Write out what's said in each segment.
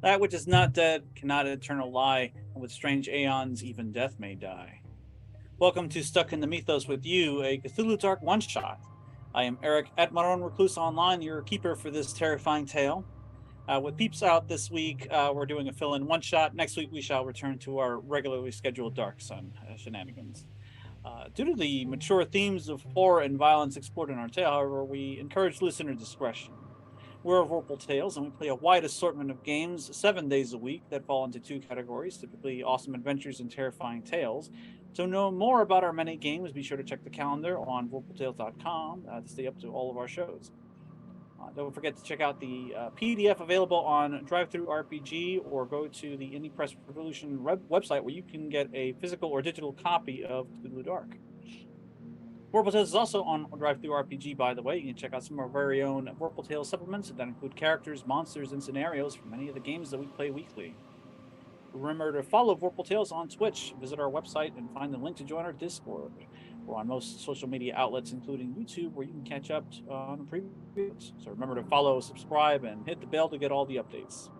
That which is not dead cannot eternal lie, and with strange aeons even death may die. Welcome to Stuck in the Mythos with you, a Cthulhu Dark one-shot. I am Eric at my own recluse online, your keeper for this terrifying tale. With Peeps out this week, we're doing a fill-in one-shot. Next week we shall return to our regularly scheduled Dark Sun shenanigans. Due to the mature themes of horror and violence explored in our tale, however, we encourage listener discretion. We're Vorpal Tales, and we play a wide assortment of games 7 days a week that fall into two categories, typically awesome adventures and terrifying tales. To know more about our many games, be sure to check the calendar on vorpaltales.com to stay up to all of our shows. Don't forget to check out the PDF available on DriveThru RPG or go to the Indie Press Revolution website where you can get a physical or digital copy of Cthulhu Dark. Vorpal Tales is also on DriveThru RPG, by the way. You can check out some of our very own Vorpal Tales supplements that include characters, monsters, and scenarios from many of the games that we play weekly. Remember to follow Vorpal Tales on Twitch, visit our website, and find the link to join our Discord. We're on most social media outlets, including YouTube, where you can catch up on the previous. So remember to follow, subscribe, and hit the bell to get all the updates.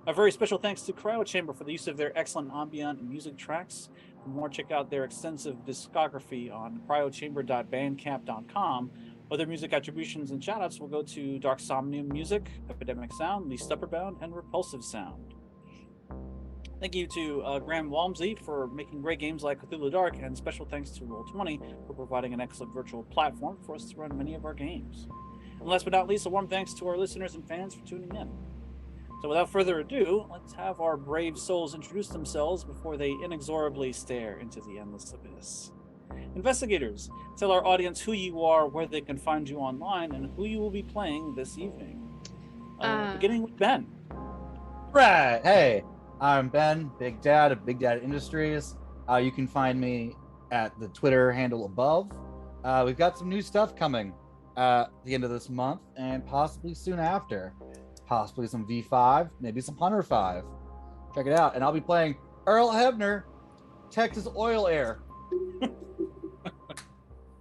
A very special thanks to Cryo Chamber for the use of their excellent ambient and music tracks. For more, check out their extensive discography on cryochamber.bandcamp.com. Other music attributions and shoutouts will go to Dark Somnium Music, Epidemic Sound, The Stupperbound, and Repulsive Sound. Thank you to Graham Walmsley for making great games like Cthulhu Dark, and special thanks to Roll20 for providing an excellent virtual platform for us to run many of our games. And last but not least, a warm thanks to our listeners and fans for tuning in. So without further ado, let's have our brave souls introduce themselves before they inexorably stare into the endless abyss. Investigators, tell our audience who you are, where they can find you online, and who you will be playing this evening. Beginning with Ben. Right. Hey, I'm Ben, Big Dad of Big Dad Industries. You can find me at the Twitter handle above. We've got some new stuff coming at the end of this month and possibly soon after. Possibly some V5, maybe some Hunter 5. Check it out. And I'll be playing Earl Hebner, Texas Oil Air.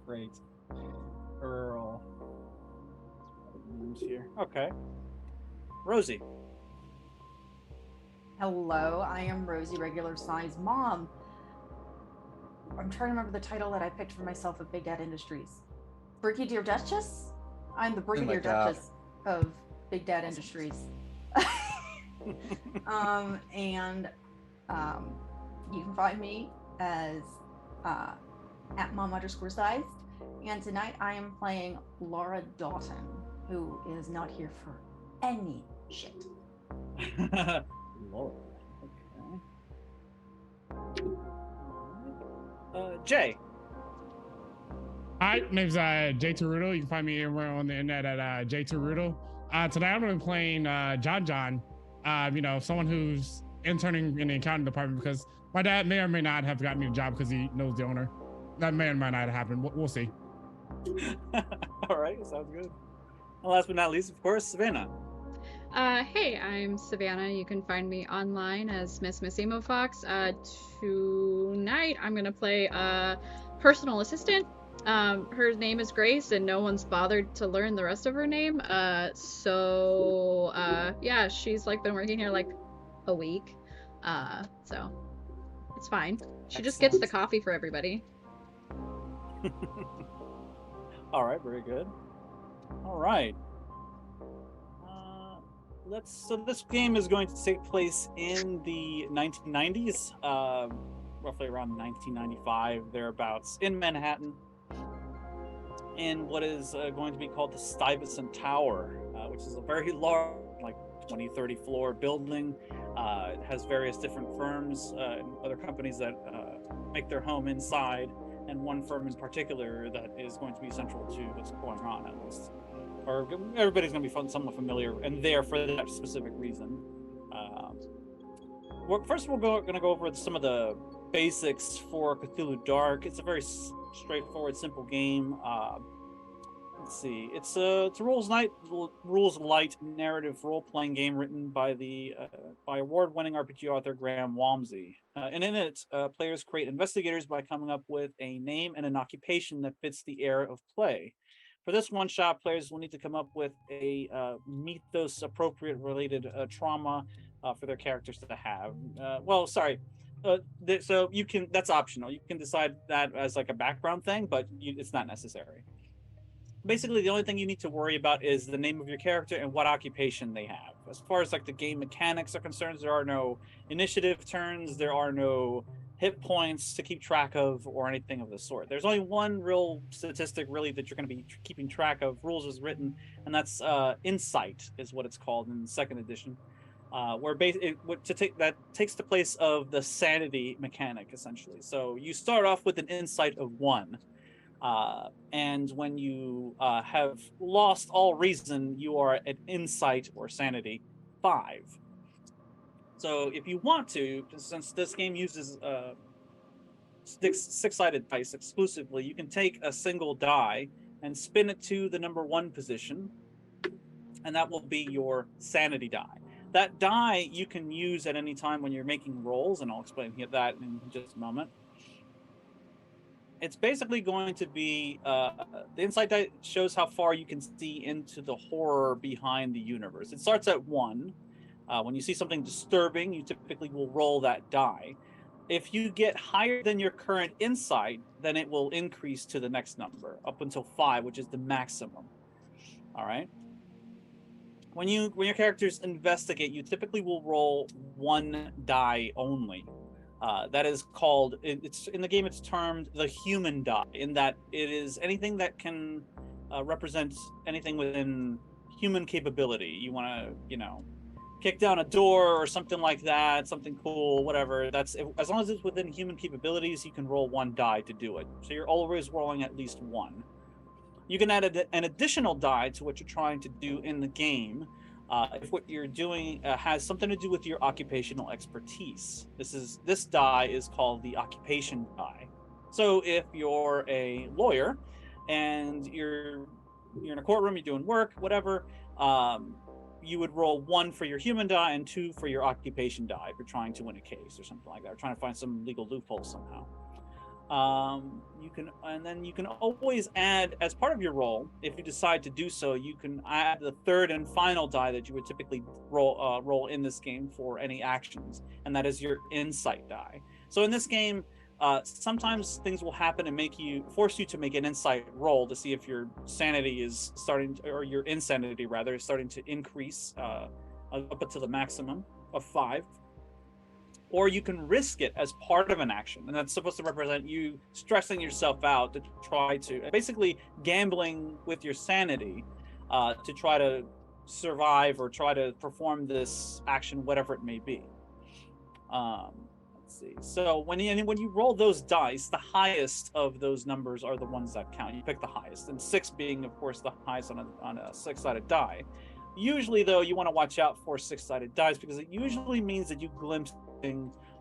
Great. Earl. Here. Okay. Rosie. Hello, I am Rosie, regular size mom. I'm trying to remember the title that I picked for myself at Big Dad Industries. Brigadier Duchess? I'm the Brigadier Duchess of Big Dad Industries. You can find me as at mom_sized. And tonight I am playing Laura Dawson, who is not here for any shit. Lord. Okay. Jay. Hi, my name's Jay Tarudo. You can find me everywhere on the internet at Jay Tarudo. Tonight I'm going to be playing John. Someone who's interning in the accounting department because my dad may or may not have gotten me a job because he knows the owner. That may or may not happen. We'll see. All right, sounds good. And last but not least, of course, Savannah. Hey, I'm Savannah. You can find me online as Miss Emo Fox. Tonight I'm gonna play a personal assistant. Her name is Grace, and no one's bothered to learn the rest of her name. Yeah, she's been working here a week. So it's fine. She just gets the coffee for everybody. All right, very good. All right. So this game is going to take place in the 1990s, roughly around 1995, thereabouts, in Manhattan, in what is going to be called the Stuyvesant Tower, which is a very large, 20, 30 floor building. It has various different firms and other companies that make their home inside, and one firm in particular that is going to be central to what's going on, at least. Or everybody's going to be somewhat familiar and there for that specific reason. First, we're going to go over some of the basics for Cthulhu Dark. It's a very straightforward, simple game. Let's see. It's a rules light narrative role-playing game written by award-winning RPG author Graham Walmsley. And in it, players create investigators by coming up with a name and an occupation that fits the era of play. For this one-shot, players will need to come up with a mythos-appropriate related trauma for their characters to have. Well, sorry. So you can, that's optional. You can decide that as like a background thing, but it's not necessary. Basically, the only thing you need to worry about is the name of your character and what occupation they have. As far as like the game mechanics are concerned, there are no initiative turns, there are no hit points to keep track of or anything of the sort. There's only one real statistic really that you're going to be keeping track of, rules as written, and that's insight is what it's called in the second edition. Where that takes the place of the sanity mechanic essentially. So you start off with an insight of 1. And when you have lost all reason, you are at insight or sanity 5. So if you want to, since this game uses six-sided dice exclusively, you can take a single die and spin it to the number 1 position, and that will be your sanity die. That die you can use at any time when you're making rolls, and I'll explain that in just a moment. It's basically going to be the insight die shows how far you can see into the horror behind the universe. It starts at 1. When you see something disturbing, you typically will roll that die. If you get higher than your current insight, then it will increase to the next number up until 5, which is the maximum. All right. When your characters investigate, you typically will roll 1 die only. That is called, it's in the game, it's termed the human die, in that it is anything that can represent anything within human capability. You want to, kick down a door or something like that, something cool, whatever. That's as long as it's within human capabilities, you can roll 1 die to do it. So you're always rolling at least 1. You can add an additional die to what you're trying to do in the game. If what you're doing has something to do with your occupational expertise. This die is called the occupation die. So if you're a lawyer and you're in a courtroom, you're doing work, whatever, you would roll 1 for your human die and 2 for your occupation die if you're trying to win a case or something like that, or trying to find some legal loophole somehow. You can always add, as part of your roll, if you decide to do so, you can add the third and final die that you would typically roll in this game for any actions, and that is your insight die. So in this game, sometimes things will happen and force you to make an insight roll to see if your sanity is or your insanity rather, is starting to increase up to the maximum of 5. Or you can risk it as part of an action, and that's supposed to represent you stressing yourself out to try to, basically gambling with your sanity to try to survive or try to perform this action, whatever it may be. Let's see. So when you roll those dice, the highest of those numbers are the ones that count. You pick the highest, and 6 being, of course, the highest on a 6-sided die. Usually, though, you want to watch out for 6-sided dice because it usually means that you glimpse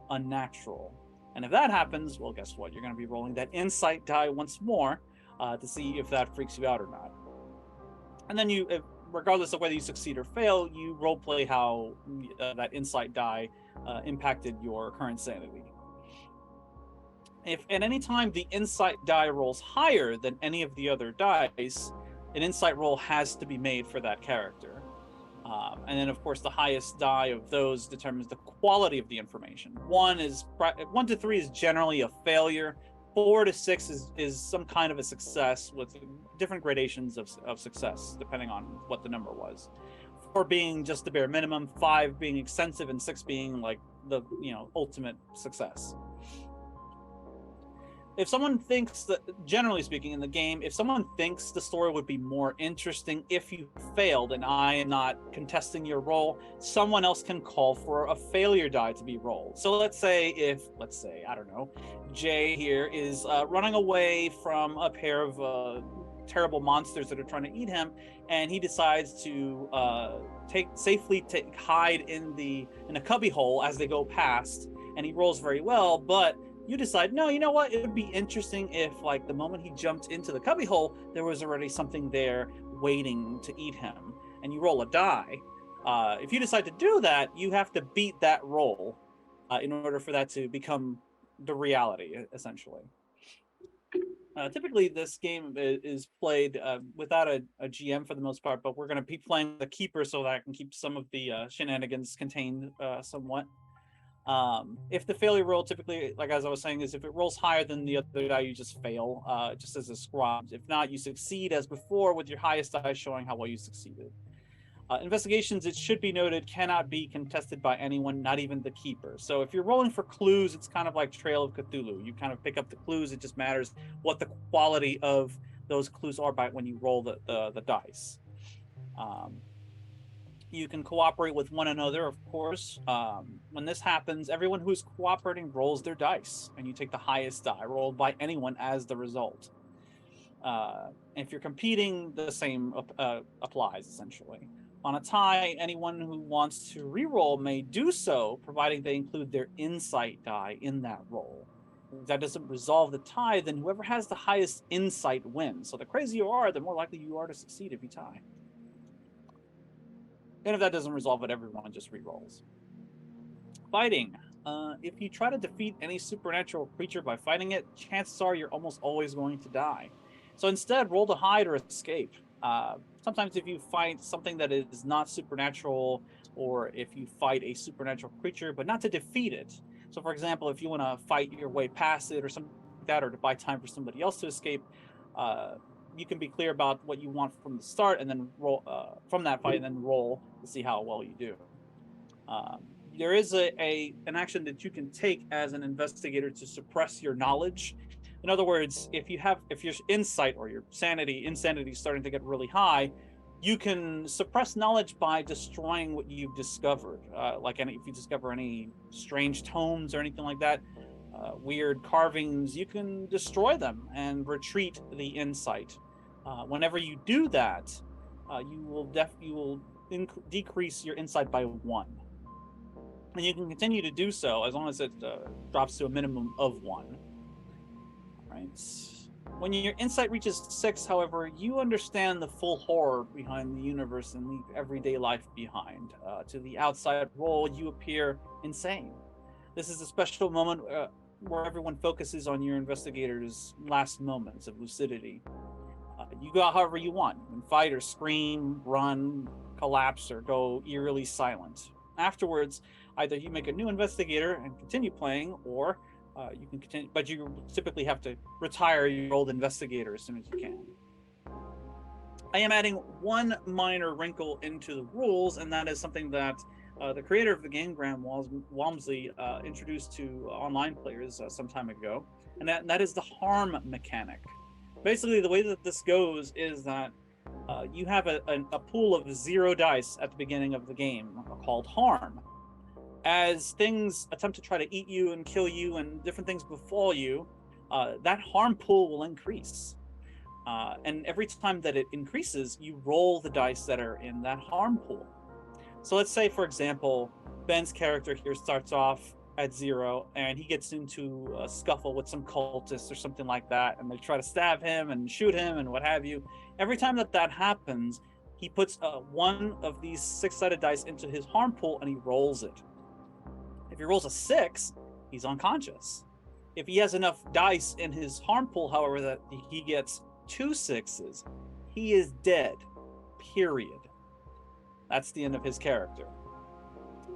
unnatural, and if that happens, well, guess what? You're going to be rolling that insight die once more to see if that freaks you out or not. And then regardless of whether you succeed or fail, you role play how that insight die impacted your current sanity. If at any time the insight die rolls higher than any of the other dice, an insight roll has to be made for that character. And then, of course, the highest die of those determines the quality of the information. 1 to 3 is generally a failure. 4 to 6 is some kind of a success with different gradations of success, depending on what the number was. 4 being just the bare minimum, 5 being extensive, and 6 being like the ultimate success. If someone thinks that, generally speaking, in the game, if someone thinks the story would be more interesting if you failed, and I am not contesting your roll, someone else can call for a failure die to be rolled. So let's say, I don't know, Jay here is running away from a pair of terrible monsters that are trying to eat him, and he decides to safely hide in a cubby hole as they go past, and he rolls very well, but you decide, no, you know what? It would be interesting if, like, the moment he jumped into the cubbyhole, there was already something there waiting to eat him. And you roll a die. If you decide to do that, you have to beat that roll in order for that to become the reality, essentially. Typically, this game is played without a GM for the most part, but we're going to be playing the keeper so that I can keep some of the shenanigans contained somewhat. If the failure roll, typically, like as I was saying, is if it rolls higher than the other die, you just fail, just as a squad. If not, you succeed as before with your highest die showing how well you succeeded. Investigations, it should be noted, cannot be contested by anyone, not even the keeper. So if you're rolling for clues, it's kind of like Trail of Cthulhu. You kind of pick up the clues. It just matters what the quality of those clues are by when you roll the dice. You can cooperate with one another, of course. When this happens, everyone who's cooperating rolls their dice, and you take the highest die rolled by anyone as the result. If you're competing, the same applies, essentially. On a tie, anyone who wants to re-roll may do so, providing they include their insight die in that roll. If that doesn't resolve the tie, then whoever has the highest insight wins. So the crazier you are, the more likely you are to succeed if you tie. And if that doesn't resolve it, everyone just re-rolls. Fighting. If you try to defeat any supernatural creature by fighting it, chances are you're almost always going to die. So instead, roll to hide or escape. Sometimes if you fight something that is not supernatural, or if you fight a supernatural creature, but not to defeat it. So for example, if you want to fight your way past it or something like that, or to buy time for somebody else to escape, you can be clear about what you want from the start, and then roll from that fight, and then roll to see how well you do. There is an action that you can take as an investigator to suppress your knowledge. In other words, if your insight or your insanity is starting to get really high, you can suppress knowledge by destroying what you've discovered. If you discover any strange tomes or anything like that, weird carvings, you can destroy them and retreat the insight. Whenever you do that, you will decrease your insight by 1. And you can continue to do so as long as it drops to a minimum of 1. Right. When your insight reaches 6, however, you understand the full horror behind the universe and leave everyday life behind. To the outside world, you appear insane. This is a special moment where everyone focuses on your investigator's last moments of lucidity. You go however you want. You can fight or scream, run, collapse, or go eerily silent. Afterwards, either you make a new investigator and continue playing, or you can continue, but you typically have to retire your old investigator as soon as you can. I am adding one minor wrinkle into the rules, and that is something that the creator of the game, Graham Walmsley, introduced to online players some time ago, and that is the harm mechanic. Basically, the way that this goes is that you have a pool of 0 dice at the beginning of the game called harm. As things attempt to try to eat you and kill you and different things befall you, that harm pool will increase. And every time that it increases, you roll the dice that are in that harm pool. So let's say, for example, Ben's character here starts off at 0, and he gets into a scuffle with some cultists or something like that, and they try to stab him and shoot him and what have you. Every time that happens, he puts one of these 6-sided dice into his harm pool, and he rolls it. If he rolls a 6, he's unconscious. If he has enough dice in his harm pool, however, that he gets 2 6s, he is dead, period. That's the end of his character.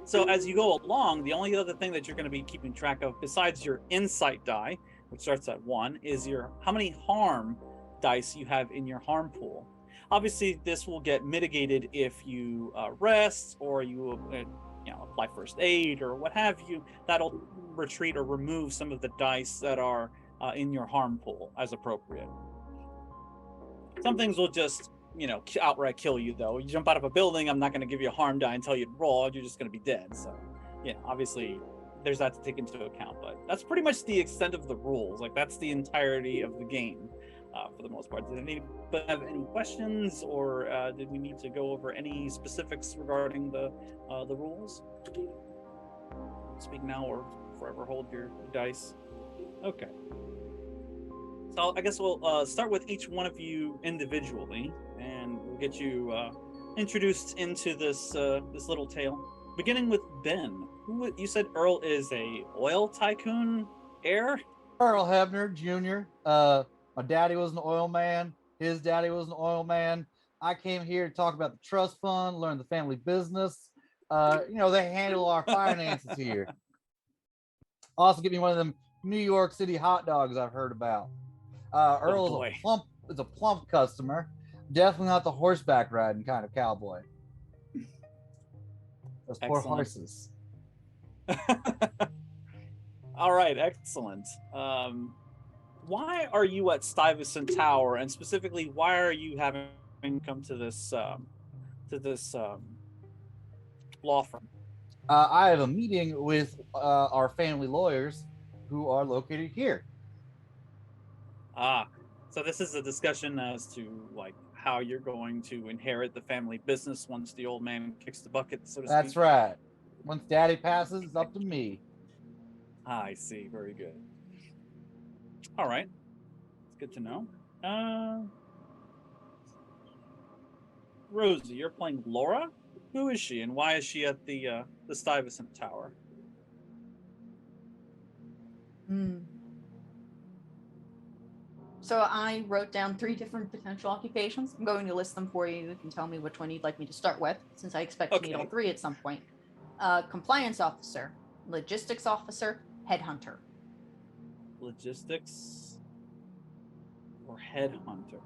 So as you go along, the only other thing that you're going to be keeping track of, besides your insight die, which starts at 1, is how many harm dice you have in your harm pool. Obviously, this will get mitigated if you rest, or you apply first aid or what have you. That'll retreat or remove some of the dice that are in your harm pool as appropriate. Some things will just outright kill you, though. You jump out of a building, I'm not going to give you a harm die and tell you to roll. You're just going to be dead. So obviously there's that to take into account, but that's pretty much the extent of the rules. Like, that's the entirety of the game for the most part. Did anybody have any questions, or did we need to go over any specifics regarding the rules? Speak now or forever hold your dice. Okay. So I guess we'll start with each one of you individually, and we'll get you introduced into this little tale. Beginning with Ben. You said Earl is a oil tycoon heir? Earl Hebner Jr. My daddy was an oil man. His daddy was an oil man. I came here to talk about the trust fund, learn the family business. They handle our finances here. Also, give me one of them New York City hot dogs I've heard about. Earl boy. is a plump customer. Definitely not the horseback riding kind of cowboy. Those poor Excellent. horses. All right, excellent. Why are you at Stuyvesant Tower, and specifically, why are you having come to this law firm? I have a meeting with our family lawyers who are located here. So this is a discussion as to like how you're going to inherit the family business once the old man kicks the bucket, so to speak. That's right. Once daddy passes, it's up to me. I see. Very good. All right. It's good to know. Rosie, you're playing Laura? Who is she, and why is she at the Stuyvesant Tower? So I wrote down 3 different potential occupations. I'm going to list them for you. You can tell me which one you'd like me to start with, since I expect to need all 3 at some point. Compliance officer, logistics officer, headhunter. Logistics or headhunter?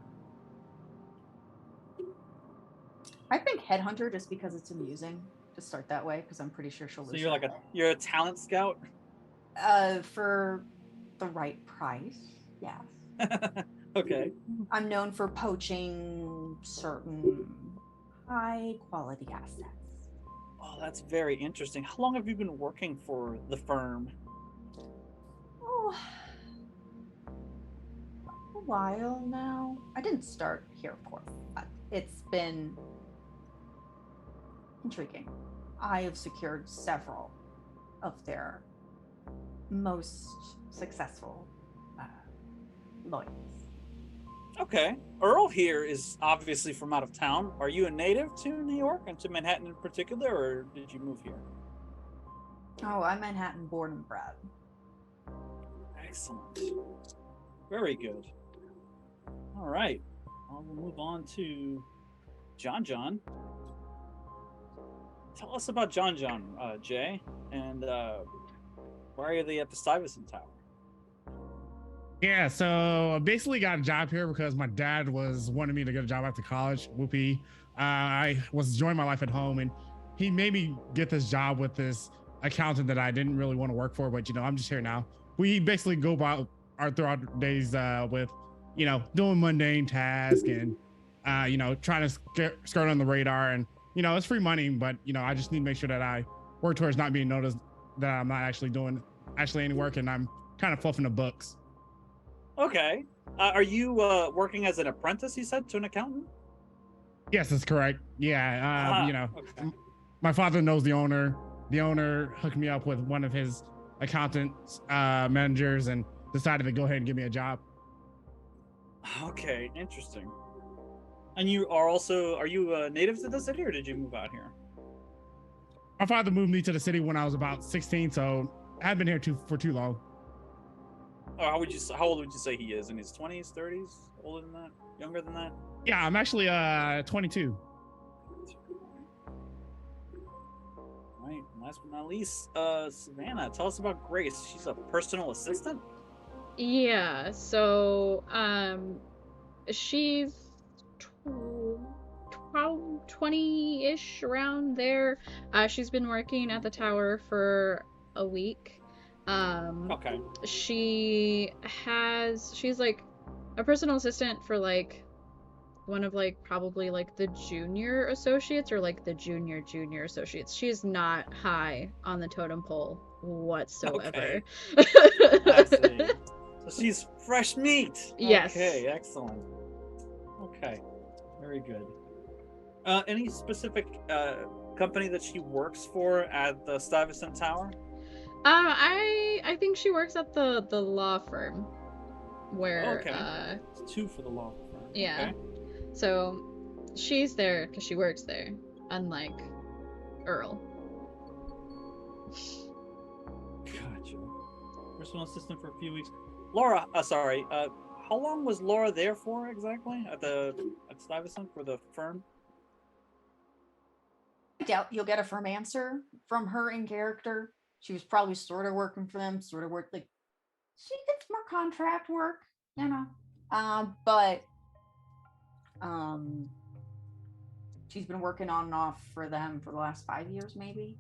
I think headhunter just because it's amusing to start that way, because I'm pretty sure she'll lose. So you're a talent scout? For the right price, yes. Okay. I'm known for poaching certain high quality assets. Oh, that's very interesting. How long have you been working for the firm? Oh, a while now. I didn't start here, of course, but it's been intriguing. I have secured several of their most successful lawyers. Okay. Earl here is obviously from out of town. Are you a native to New York and to Manhattan in particular, or did you move here? Oh, I'm Manhattan born and bred. Excellent. Very good. All right. We'll move on to John. Tell us about John, Jay, and why are they at the Stuyvesant Tower? Yeah, so I basically got a job here because my dad was wanting me to get a job after college. Whoopee. I was enjoying my life at home, and he made me get this job with this accountant that I didn't really want to work for, but I'm just here now. We basically go about throughout our days with, doing mundane tasks and, trying to skirt on the radar. And, it's free money, but, I just need to make sure that I work towards not being noticed that I'm not actually doing any work, and I'm kind of fluffing the books. Okay. Are you working as an apprentice, you said, to an accountant? Yes, that's correct. Yeah. Okay. My father knows the owner. The owner hooked me up with one of his accountants managers and decided to go ahead and give me a job. Okay, interesting. And are you native to the city, or did you move out here? My father moved me to the city when I was about 16, so I haven't been here for too long. How old would you say he is? In his 20s, 30s? Older than that? Younger than that? Yeah, I'm actually 22. Right. Last but not least, Savannah, tell us about Grace. She's a personal assistant? Yeah, so she's 20-ish around there. She's been working at the tower for a week. Okay. She's like a personal assistant for like one of like probably like the junior associates or like the junior associates. She's not high on the totem pole whatsoever. Okay. I see. So she's fresh meat. Yes. Okay, excellent. Okay, very good. Any specific company that she works for at the Stuyvesant Tower? I think she works at the law firm where okay. It's 2 for the law firm. Yeah. Okay. So she's there because she works there, unlike Earl. Gotcha. Personal assistant for a few weeks. Laura, how how long was Laura there for exactly at Stuyvesant for the firm? I doubt you'll get a firm answer from her in character. She was probably sort of working for them, sort of work like she did more contract work, you know. But she's been working on and off for them for the last 5 years, maybe.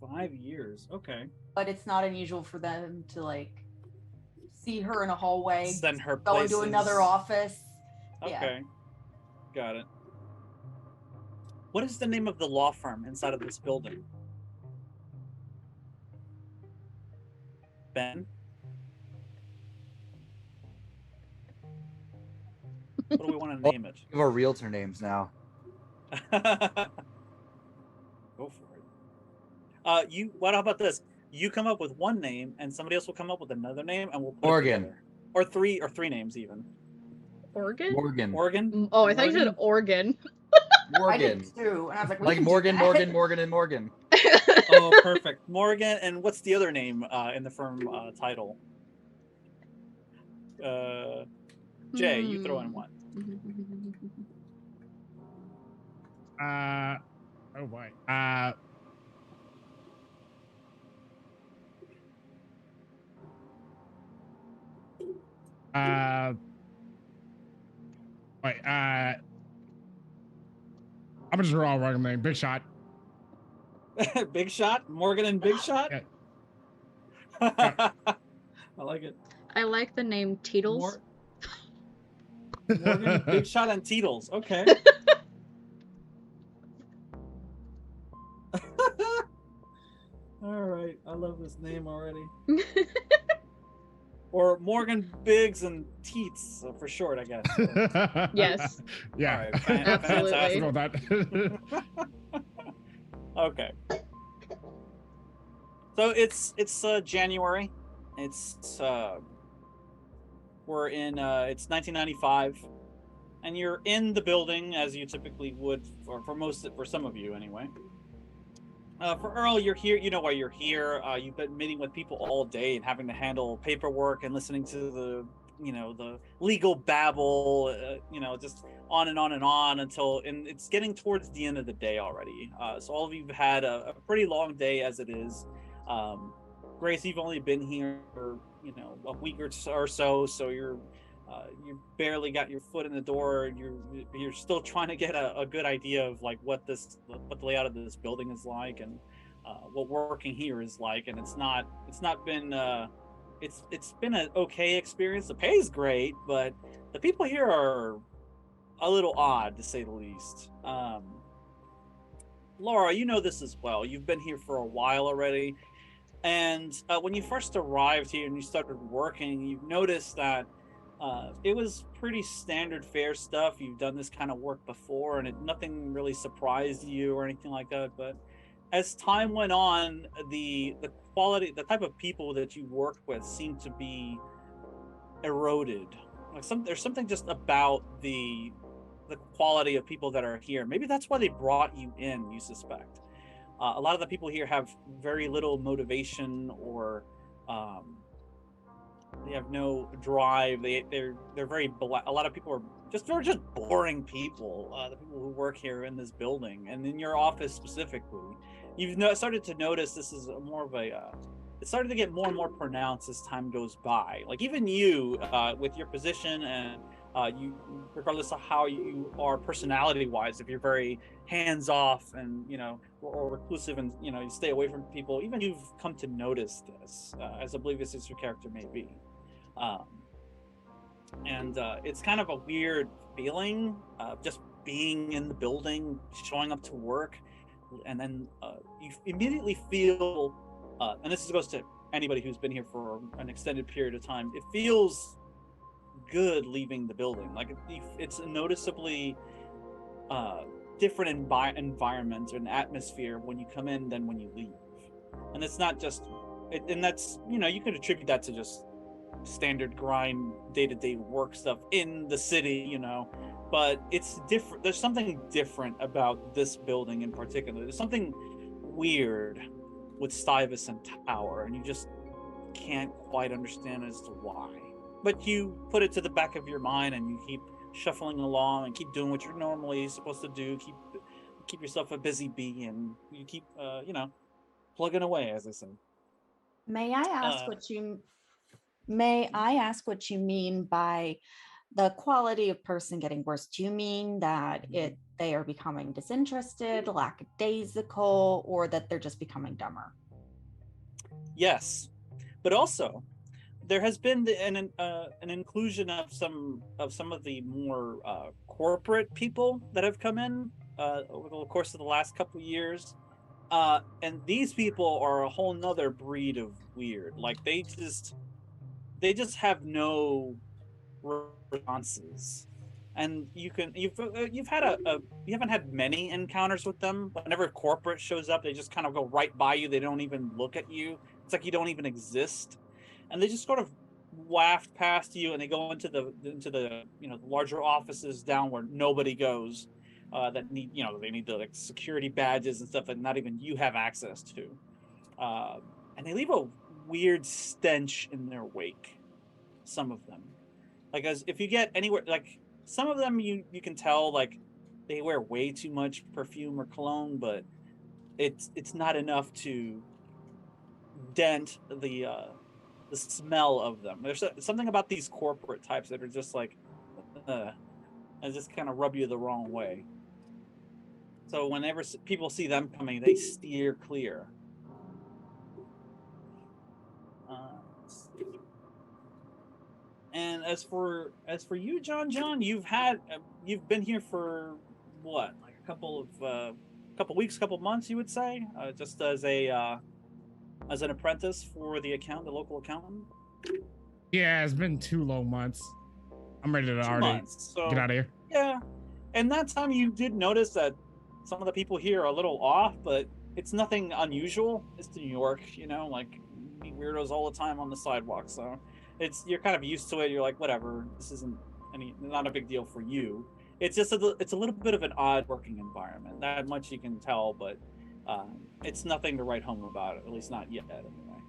5 years, okay. But it's not unusual for them to like see her in a hallway, send her go places. into another office. Okay, Yeah. Got it. What is the name of the law firm inside of this building? Ben? What do we want to name it? We have our realtor names now. Go for it. What about this? You come up with one name, and somebody else will come up with another name, and we'll put Morgan. it together. Or three names even. Oregon? Morgan. Oh, I thought you said Oregon. I did Morgan. too, and I was like, we Like can do Morgan, that. Morgan, and Morgan. Oh, perfect. Morgan, and what's the other name in the firm title? Jay, you throw in one. Oh boy. Wait, I'm just raw wrong name. Big Shot. Big Shot? Morgan and Big Shot? Yeah. I like it. I like the name Teetles. Morgan, Big Shot, and Teetles. Okay. All right. I love this name already. Or Morgan Biggs and Teets for short, I guess. Yes. Yeah. All right, Absolutely. Go with that. Okay. So it's January. We're in it's 1995, and you're in the building as you typically would for some of you anyway. For Earl, you're here. You know why you're here. You've been meeting with people all day and having to handle paperwork and listening to the legal babble. Just on and on and on until it's getting towards the end of the day already. So all of you've had a pretty long day as it is. Grace, you've only been here for a week or so, so you barely got your foot in the door. You're still trying to get a good idea of like what the layout of this building is like and what working here is like. And it's been an okay experience. The pay is great, but the people here are a little odd to say the least. Laura, you know this as well. You've been here for a while already. And when you first arrived here and you started working, you've noticed that it was pretty standard fare stuff. You've done this kind of work before, and nothing really surprised you or anything like that. But as time went on, the quality, the type of people that you worked with seemed to be eroded. There's something just about the quality of people that are here. Maybe that's why they brought you in, you suspect. A lot of the people here have very little motivation or they have no drive. They're very a lot of people are just boring people. The people who work here in this building and in your office specifically, you've started to notice this is more of a. It's started to get more and more pronounced as time goes by. Like even you, with your position and you, regardless of how you are personality-wise, if you're very hands-off and or reclusive and you stay away from people, even you've come to notice this, as oblivious as your character may be. And it's kind of a weird feeling, just being in the building, showing up to work, and then you immediately feel, and this goes to anybody who's been here for an extended period of time, it feels good leaving the building. Like it's a noticeably different environment and atmosphere when you come in than when you leave. And it's not just, and that's, you could attribute that to just standard grind, day-to-day work stuff in the city, but it's different. There's something different about this building in particular. There's something weird with Stuyvesant Tower, and you just can't quite understand as to why. but you put it to the back of your mind and you keep shuffling along and keep doing what you're normally supposed to do. Keep yourself a busy bee, and you keep plugging away, as they say. May I ask Uh, what you may I ask what you mean by the quality of person getting worse? Do you mean that they are becoming disinterested, lackadaisical, or that they're just becoming dumber? yes, but also there has been an inclusion of some of the more corporate people that have come in over the course of the last couple of years, and these people are a whole nother breed of weird. Like they just have no responses, and you've had you haven't had many encounters with them. Whenever corporate shows up, they just kind of go right by you. They don't even look at you. It's like you don't even exist, and they just sort of waft past you, and they go into the the larger offices down where nobody goes, that need they need the like security badges and stuff that not even you have access to, and they leave a weird stench in their wake. Some of them, like, as if you get anywhere, like some of them you can tell like they wear way too much perfume or cologne, but it's not enough to dent the smell of them. There's something about these corporate types that are just like and just kind of rub you the wrong way. So whenever people see them coming, they steer clear. And as for you, John, you've been here for what, like a couple weeks, couple months, you would say, just as an apprentice for the local accountant. Yeah, it's been 2 long months. I'm ready to already So, get out of here. Yeah, and that time you did notice that some of the people here are a little off, but it's nothing unusual. It's New York, like you meet weirdos all the time on the sidewalk, so you're kind of used to it. You're like, whatever, this isn't not a big deal for you. It's just it's a little bit of an odd working environment. That much you can tell, but it's nothing to write home about, at least not yet anyway.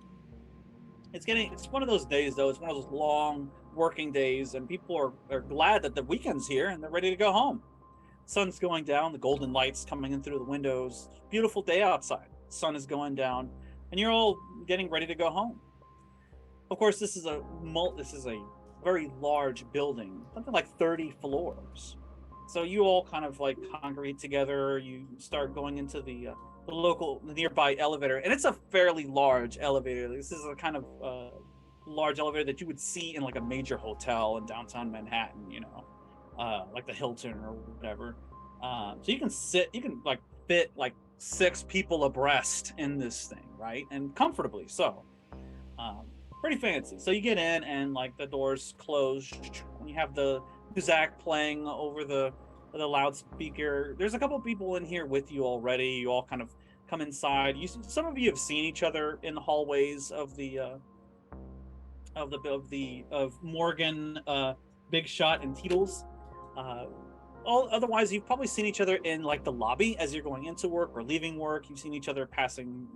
It's one of those days though. It's one of those long working days, and people are glad that the weekend's here and they're ready to go home. Sun's going down, the golden lights coming in through the windows. Beautiful day outside. Sun is going down, and you're all getting ready to go home. Of course, this is a very large building, something like 30 floors. So you all kind of like congregate together. You start going into the local nearby elevator, and it's a fairly large elevator. This is a kind of large elevator that you would see in like a major hotel in downtown Manhattan, like the Hilton or whatever. So you can like fit like 6 people abreast in this thing, right? And comfortably so. Pretty fancy. So you get in, and like the doors close, and you have the music playing over the loudspeaker. There's a couple people in here with you already. You all kind of come inside. Some of you have seen each other in the hallways of Morgan, Big Shot, and Teetles. Otherwise, you've probably seen each other in like the lobby as you're going into work or leaving work. You've seen each other passing,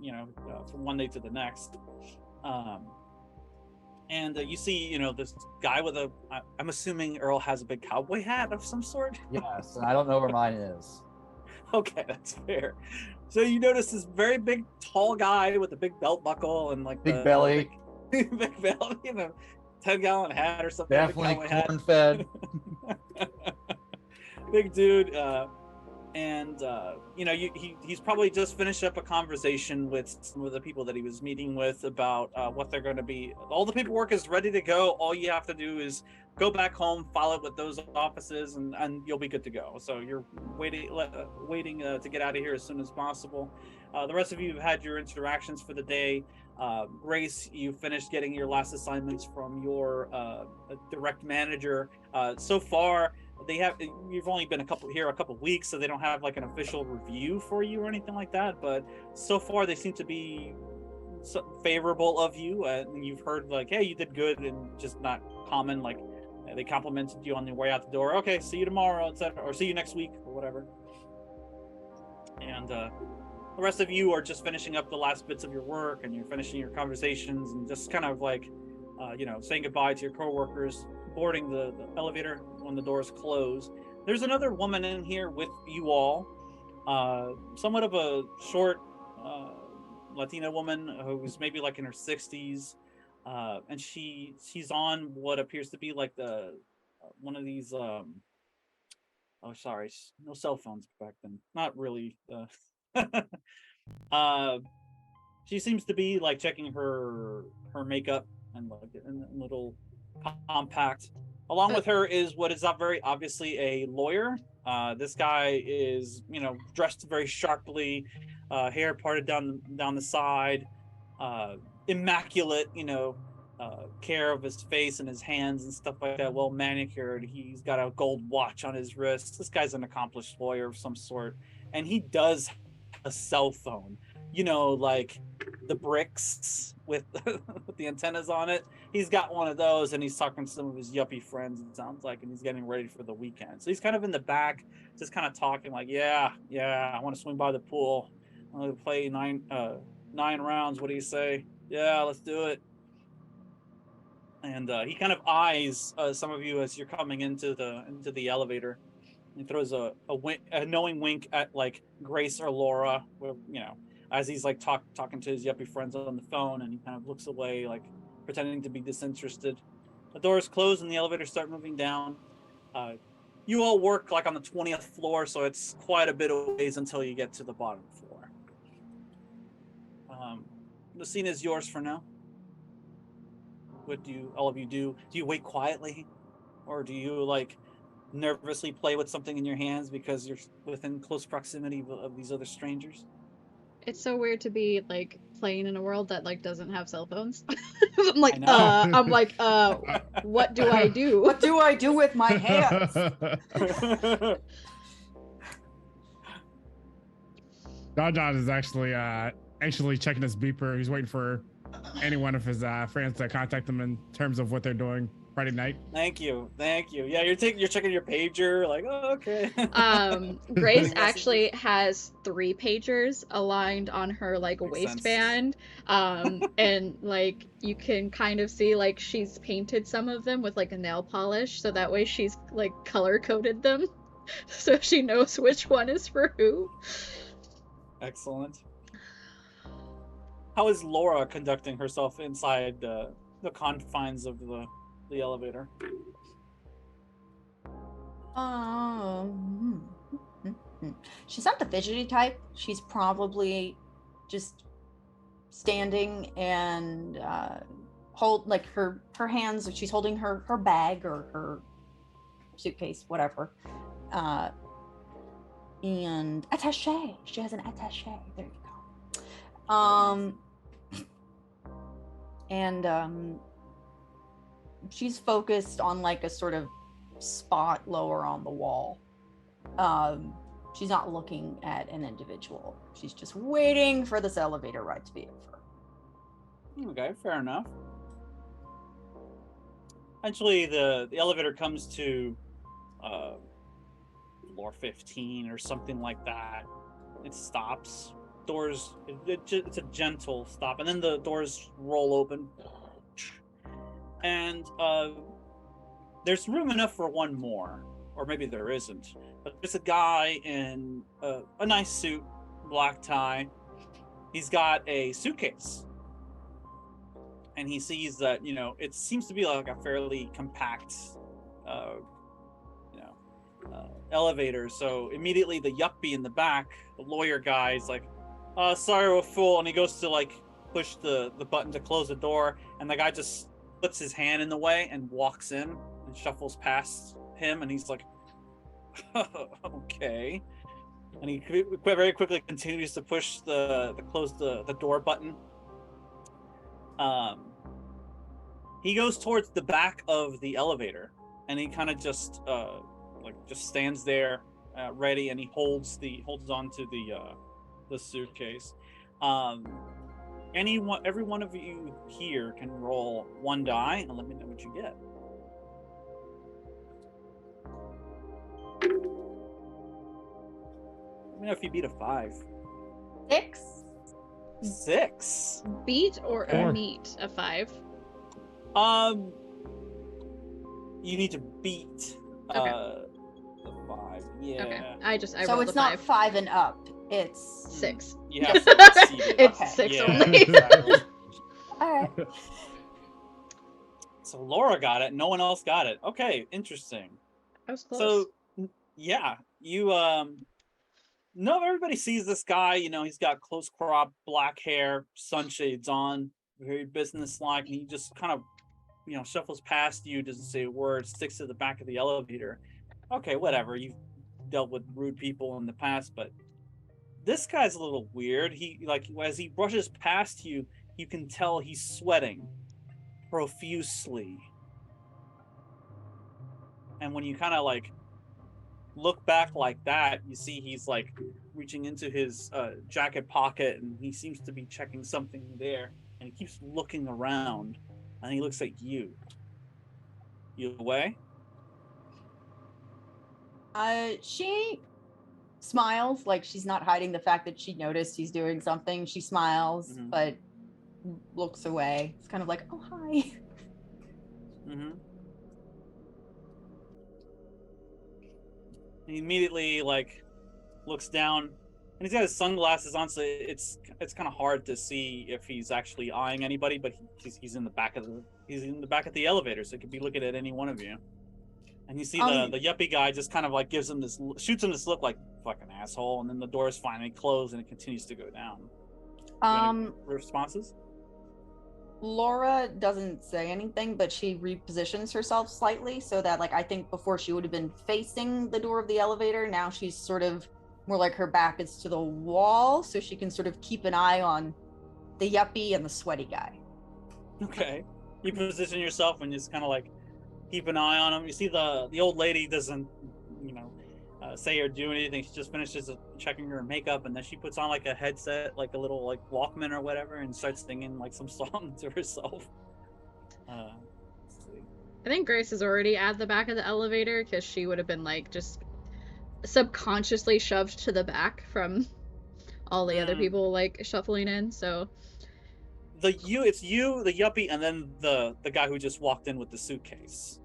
from one day to the next. And you see, this guy with I'm assuming Earl has a big cowboy hat of some sort. Yes, and I don't know where mine is. Okay, that's fair. So you notice this very big, tall guy with a big belt buckle and like big belly, big belly, 10-gallon hat or something. Definitely corn-fed. Big dude. And he's probably just finished up a conversation with some of the people that he was meeting with about what they're going to be. All the paperwork is ready to go. All you have to do is go back home, file it with those offices, and you'll be good to go. So you're waiting to get out of here as soon as possible. The rest of you have had your interactions for the day. Race, you finished getting your last assignments from your direct manager. So far, you've only been a couple weeks, so they don't have like an official review for you or anything like that, but so far they seem to be favorable of you, and you've heard like, hey, you did good, and just not common, like they complimented you on the way out the door. Okay, see you tomorrow, etc., or see you next week or whatever. And the rest of you are just finishing up the last bits of your work, and you're finishing your conversations and just kind of like saying goodbye to your coworkers, boarding the elevator when the doors close. There's another woman in here with you all, somewhat of a short Latina woman who's maybe like in her 60s, and she's on what appears to be like the one of these. Oh, sorry, no cell phones back then. Not really. Uh, she seems to be like checking her makeup and like in a little compact. Along with her is what is not very obviously a lawyer. This guy is, dressed very sharply, hair parted down the side, immaculate, care of his face and his hands and stuff like that, well manicured. He's got a gold watch on his wrist. This guy's an accomplished lawyer of some sort, and he does have a cell phone. Like the bricks with with the antennas on it. He's got one of those, and he's talking to some of his yuppie friends, it sounds like, and he's getting ready for the weekend. So he's kind of in the back, just kind of talking like, yeah, I want to swing by the pool. I want to play 9 rounds. What do you say? Yeah, let's do it. And he kind of eyes some of you as you're coming into the elevator. He throws a knowing wink at like Grace or Laura, as he's like talking to his yuppie friends on the phone, and he kind of looks away, like pretending to be disinterested. The doors close and the elevators start moving down. You all work like on the 20th floor, so it's quite a bit of ways until you get to the bottom floor. The scene is yours for now. What do all of you do? Do you wait quietly, or do you like nervously play with something in your hands because you're within close proximity of these other strangers? It's so weird to be like playing in a world that like doesn't have cell phones. I'm like, what do I do? What do I do with my hands? John is actually checking his beeper. He's waiting for any one of his friends to contact him in terms of what they're doing Friday night. Thank you. Yeah, you're checking your pager, like, oh, okay. Grace actually has 3 pagers aligned on her like Makes waistband. And like you can kind of see like she's painted some of them with like a nail polish, so that way she's like color coded them so she knows which one is for who. Excellent. How is Laura conducting herself inside the confines of the elevator? She's not the fidgety type. She's probably just standing and hold like her hands. She's holding her bag or her suitcase, whatever, and attaché. She has an attaché. There you go. And she's focused on like a sort of spot lower on the wall. She's not looking at an individual. She's just waiting for this elevator ride to be over. Okay, fair enough. Eventually, the elevator comes to floor 15 or something like that. It stops. Doors, it's a gentle stop, and then the doors roll open. And there's room enough for one more, or maybe there isn't. But there's a guy in a nice suit, black tie. He's got a suitcase, and he sees that it seems to be like a fairly compact, elevator. So immediately the yuppie in the back, the lawyer guy, is like, "Sorry, we're full," and he goes to like push the button to close the door, and the guy just puts his hand in the way and walks in and shuffles past him, and he's like, okay. And he very quickly continues to push the close the door button. He goes towards the back of the elevator, and he kind of just stands there, ready, and he holds on to the suitcase. Every one of you here can roll 1 die and let me know what you get. Let me know if you beat a 5. 6. 6. Beat or meet a 5? You need to beat the 5. Yeah. Okay. I So rolled it's a not 5. 5 and up. It's 6. You have to exceed it. It's Okay. 6 Yeah, only. exactly. all right. So Laura got it. No one else got it. Okay, interesting. I was close. So, yeah, you no, everybody sees this guy. You know, he's got close crop, black hair, sunshades on, very businesslike, and he just kind of, you know, shuffles past you, doesn't say a word, sticks to the back of the elevator. Okay, whatever. You've dealt with rude people in the past, but this guy's a little weird. He, like, as he brushes past you, you can tell he's sweating profusely. And when you kind of like look back like that, you see he's like reaching into his jacket pocket, and he seems to be checking something there, and he keeps looking around, and he looks at you. You away? She smiles, like she's not hiding the fact that she noticed he's doing something. She smiles, Mhm. but looks away. It's kind of like, oh, hi. Mm-hmm. He immediately like looks down, and he's got his sunglasses on, so it's kind of hard to see if he's actually eyeing anybody. But he's in the back of the elevator, so he could be looking at any one of you. And you see the yuppie guy just kind of like shoots him this look like fucking asshole, and then the doors finally close and it continues to go down. Any responses? Laura doesn't say anything, but she repositions herself slightly so that, like, I think before she would have been facing the door of the elevator. Now she's sort of more like her back is to the wall, so she can sort of keep an eye on the yuppie and the sweaty guy. Okay. You position yourself and just kind of like keep an eye on him. You see the old lady doesn't, you know, say or do anything. She just finishes checking her makeup, and then she puts on like a headset, like a little like Walkman or whatever, and starts singing like some song to herself. Let's see. I think Grace is already at the back of the elevator because she would have been like just subconsciously shoved to the back from all the other people like shuffling in. So it's you, the yuppie, and then the guy who just walked in with the suitcase.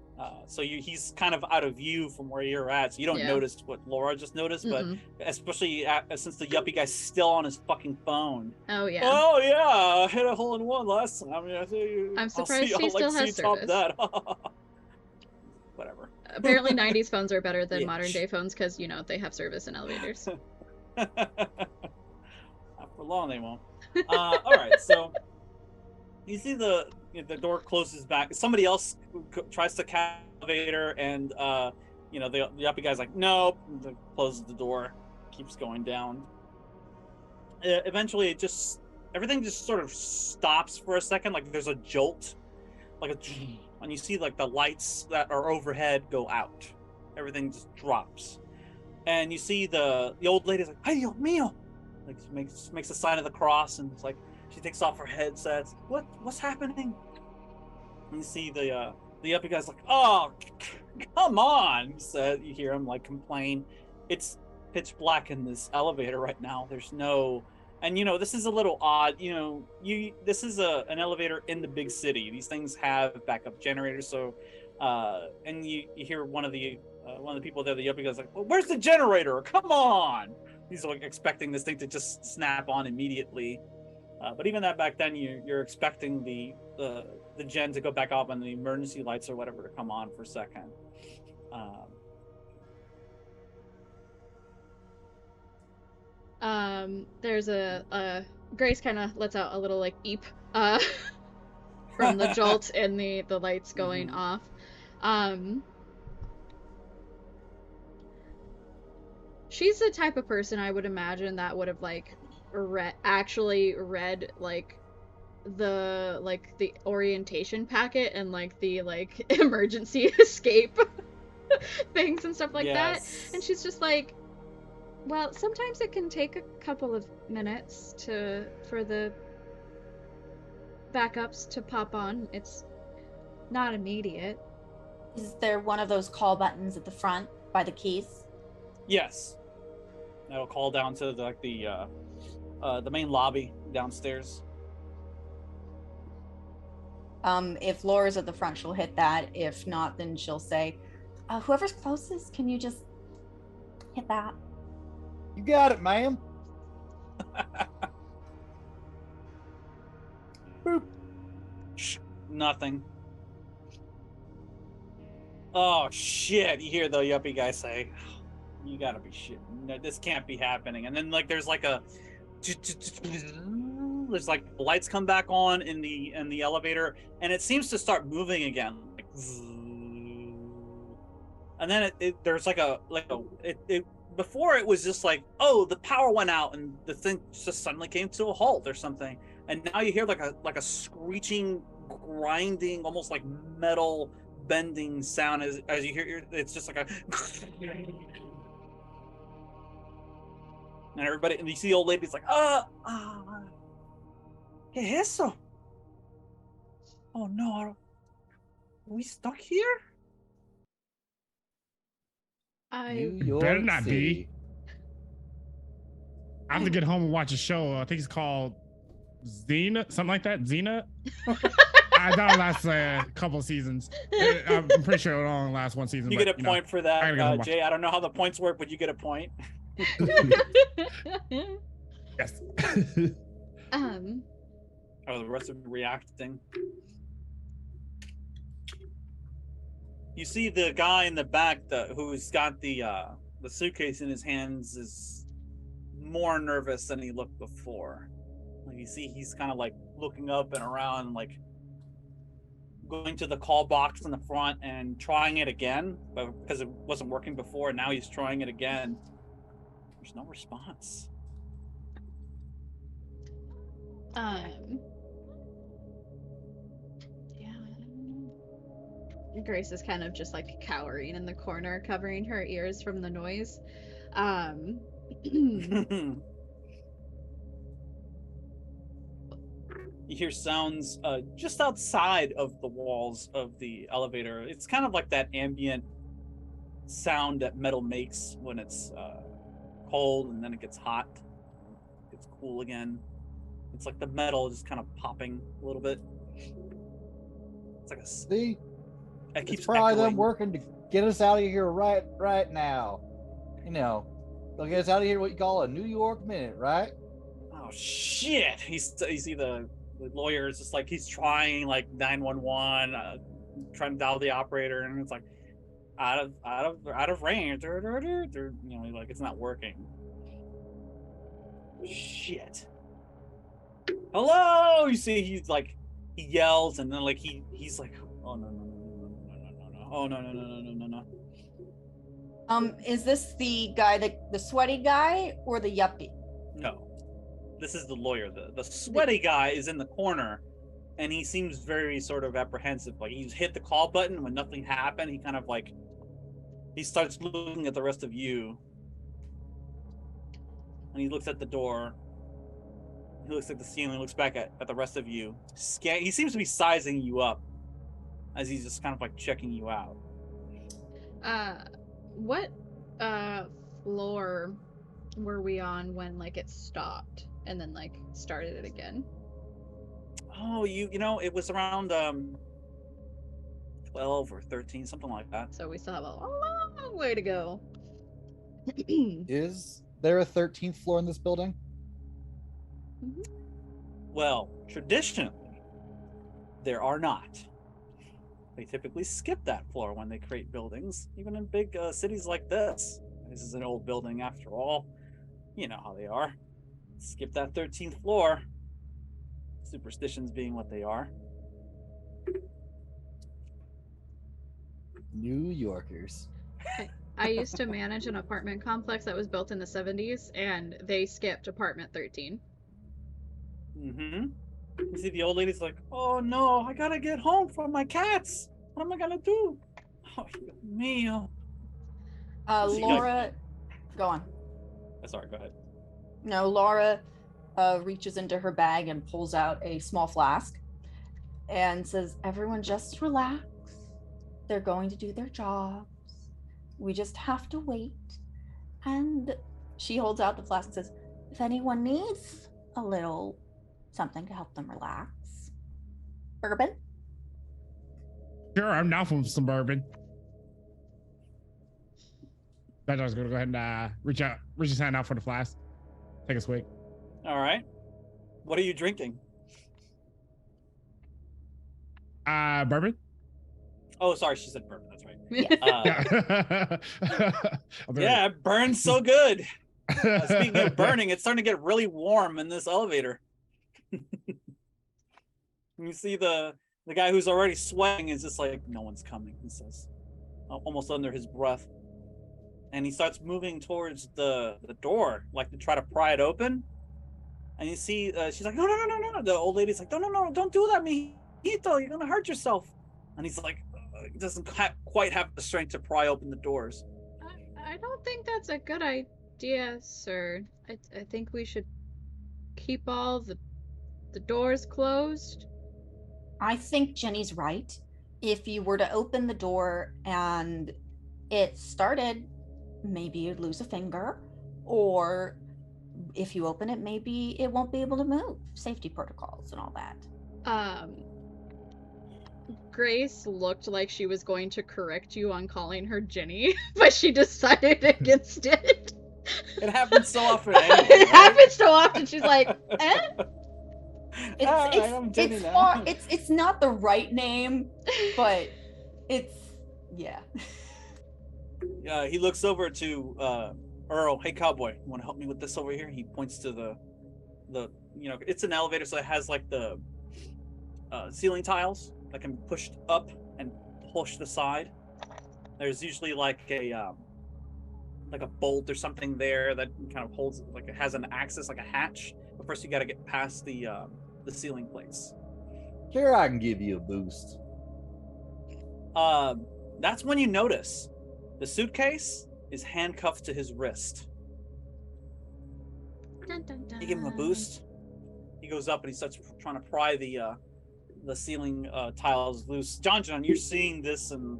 So he's kind of out of view from where you're at, so you don't notice what Laura just noticed. But especially since the yuppie guy's still on his fucking phone. Oh yeah. Oh yeah, I hit a hole in one last time. I mean, I'm surprised she still has service. That. Whatever. Apparently 90s phones are better than modern day phones because, you know, they have service in elevators. Not for long, they won't. All right, so you see the door closes back. Somebody else tries to catch the elevator, and you know, the yuppie guy's like, nope, closes the door, keeps going down. Eventually, everything just sort of stops for a second, like there's a jolt, and you see like the lights that are overhead go out. Everything just drops, and you see the old lady's like, "Ay Dios mío!" Like makes a sign of the cross, and it's like she takes off her headset. What's happening? And you see the yuppie guy's like, "Oh, come on!" You hear him like complain. It's pitch black in this elevator right now. There's no. And you know, this is a little odd. You know, this is an elevator in the big city. These things have backup generators. So, and you hear one of the people there, the yuppie guy's like, well, "Where's the generator? Come on!" He's like expecting this thing to just snap on immediately. But even that back then, you're expecting the gen to go back off and the emergency lights or whatever to come on for a second. There's a Grace kind of lets out a little like eep from the jolt and the lights going off. She's the type of person I would imagine that would have like actually read like the orientation packet and like the like emergency escape things and stuff like that. And she's just like, well, sometimes it can take a couple of minutes for the backups to pop on. It's not immediate. Is there one of those call buttons at the front by the keys? Yes. That'll call down to the main lobby downstairs. If Laura's at the front, she'll hit that. If not, then she'll say, whoever's closest, can you just hit that? You got it, ma'am. Boop. Nothing. Oh shit! You hear the yuppie guy say, "You gotta be shitting! No, this can't be happening." And then like there's like there's like lights come back on in the elevator, and it seems to start moving again. Like, and then there's like a before it was just like, oh, the power went out and the thing just suddenly came to a halt or something. And now you hear like a screeching, grinding, almost like metal bending sound as you hear it's just like a and everybody, and you see the old lady's like, ¿qué es eso? Oh no, are we stuck here? New York better not City. be. I have to get home and watch a show. I think it's called Xena, something like that. Xena. That'll last a couple seasons. I'm pretty sure it'll only last one season. You get a point for that, Jay. I don't know how the points work, but you get a point. Yes. Oh, the rest of them reacting. You see the guy in the back who's got the suitcase in his hands is more nervous than he looked before. Like you see, he's kind of like looking up and around, like going to the call box in the front and trying it again, but because it wasn't working before, now he's trying it again. There's no response. Grace is kind of just like cowering in the corner, covering her ears from the noise. You hear sounds just outside of the walls of the elevator. It's kind of like that ambient sound that metal makes when it's cold and then it gets hot, it gets cool again. It's like the metal just kind of popping a little bit. It's like a See? It keeps It's probably echoing. them working to get us out of here right now. You know, they'll get us out of here what you call a New York minute, right? Oh shit! You see the lawyer is just like he's trying like 911, trying to dial the operator, and it's like out of range. You know, like it's not working. Shit. Hello! You see, he's like he yells, and then like he's like, oh no. Oh no. Is this the guy, the sweaty guy, or the yuppie? No. This is the lawyer. The sweaty guy is in the corner, and he seems very sort of apprehensive. Like he's hit the call button when nothing happened. He kind of like he starts looking at the rest of you, and he looks at the door. He looks at the ceiling. Looks back at the rest of you. He seems to be sizing you up as he's just kind of like checking you out. What floor were we on when like it stopped and then like started it again? Oh, you know, it was around 12 or 13, something like that. So we still have a long way to go. Is there a 13th floor in this building? Mm-hmm. Well, traditionally, there are not. They typically skip that floor when they create buildings, even in big cities like this. This is an old building after all. You know how they are. Skip that 13th floor. Superstitions being what they are. New Yorkers. I used to manage an apartment complex that was built in the 70s, and they skipped apartment 13. Mm-hmm. You see the old lady's like, oh no, I gotta get home for my cats. What am I gonna do? Oh, meal. Laura, go on. Sorry, go ahead. No, Laura reaches into her bag and pulls out a small flask and says, everyone just relax. They're going to do their jobs. We just have to wait. And she holds out the flask and says, if anyone needs a little something to help them relax. Bourbon? Sure, I'm now from suburban. That gonna go ahead and reach his hand out for the flask. Take a swig. All right. What are you drinking? Bourbon. Oh, sorry, she said bourbon. That's right. Yeah. Yeah, it burns so good. Speaking of burning, it's starting to get really warm in this elevator. You see the guy who's already sweating is just like, no one's coming, he says, almost under his breath. And he starts moving towards the door, like to try to pry it open. And you see, she's like, no. The old lady's like, no, don't do that, mijito, you're gonna hurt yourself. And he's like, he doesn't quite have the strength to pry open the doors. I don't think that's a good idea, sir. I think we should keep all the doors closed. I think Jenny's right. If you were to open the door and it started, maybe you'd lose a finger, or if you open it, maybe it won't be able to move. Safety protocols and all that. Grace looked like she was going to correct you on calling her Jenny, but she decided against it. It happens so often. Anyway, It happens so often. She's like, eh? It's not the right name, but it's yeah. He looks over to Earl. Hey, cowboy, you want to help me with this over here? He points to the it's an elevator, so it has like the ceiling tiles that can be pushed up and pushed aside. There's usually like a bolt or something there that kind of holds, like it has an axis, like a hatch. But first, you got to get past the ceiling plates. Sure, I can give you a boost. That's when you notice the suitcase is handcuffed to his wrist. Dun, dun, dun. You give him a boost. He goes up and he starts trying to pry the ceiling tiles loose. John, you're seeing this in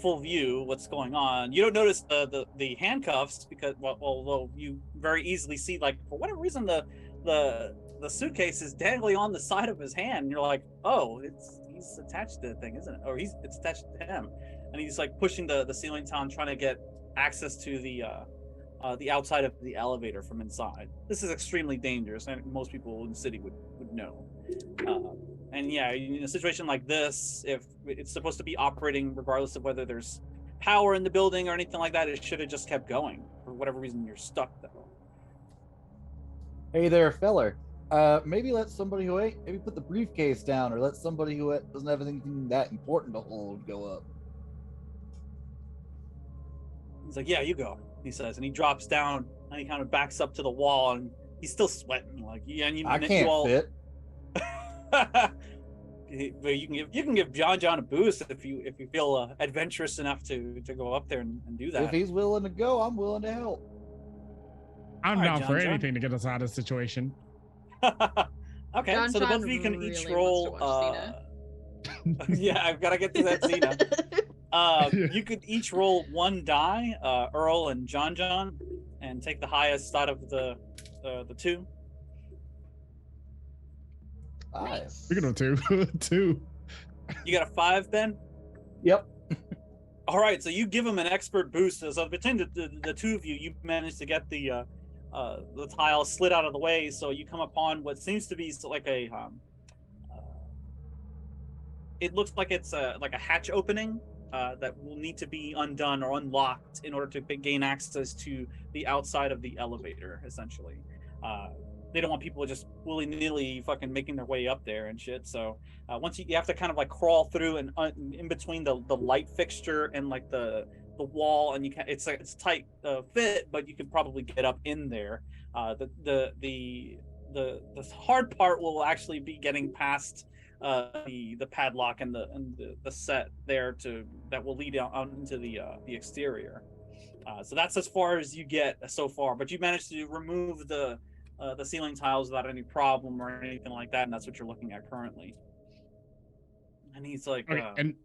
full view. What's going on? You don't notice the handcuffs because, well, although you very easily see, like, for whatever reason, the suitcase is dangling on the side of his hand. And you're like, oh, he's attached to the thing, isn't it? Or it's attached to him. And he's like pushing the ceiling tile, trying to get access to the outside of the elevator from inside. This is extremely dangerous, and most people in the city would know. And yeah, in a situation like this, if it's supposed to be operating regardless of whether there's power in the building or anything like that, it should have just kept going. For whatever reason, you're stuck though. Hey there, feller. Maybe let somebody who ain't, maybe put the briefcase down, or let somebody who doesn't have anything that important to hold go up. He's like, yeah, you go, he says, and he drops down and he kind of backs up to the wall, and he's still sweating. Like, yeah, and I can't fit. But you can give John a boost if you feel adventurous enough to go up there and do that. If he's willing to go, I'm willing to help. I'm down for anything to get us out of the situation. Okay, John so the both of you can really each wants roll. to watch Xena. Yeah, I've got to get to that Xena. You could each roll one die, Earl and John, and take the highest out of the two. 5. Speaking of two. You got a 5, Ben? Yep. All right, so you give him an expert boost. So between the two of you, you managed to get the tile slid out of the way. So you come upon what seems to be like a it looks like it's like a hatch opening that will need to be undone or unlocked in order to gain access to the outside of the elevator, essentially. They don't want people just willy-nilly fucking making their way up there and shit. So once you have to kind of like crawl through and in between the light fixture and like the wall, and you can it's tight fit, but you can probably get up in there. The hard part will actually be getting past the padlock and the set there that will lead out into the exterior. So that's as far as you get so far, but you managed to remove the ceiling tiles without any problem or anything like that, and that's what you're looking at currently. And he's like, okay, and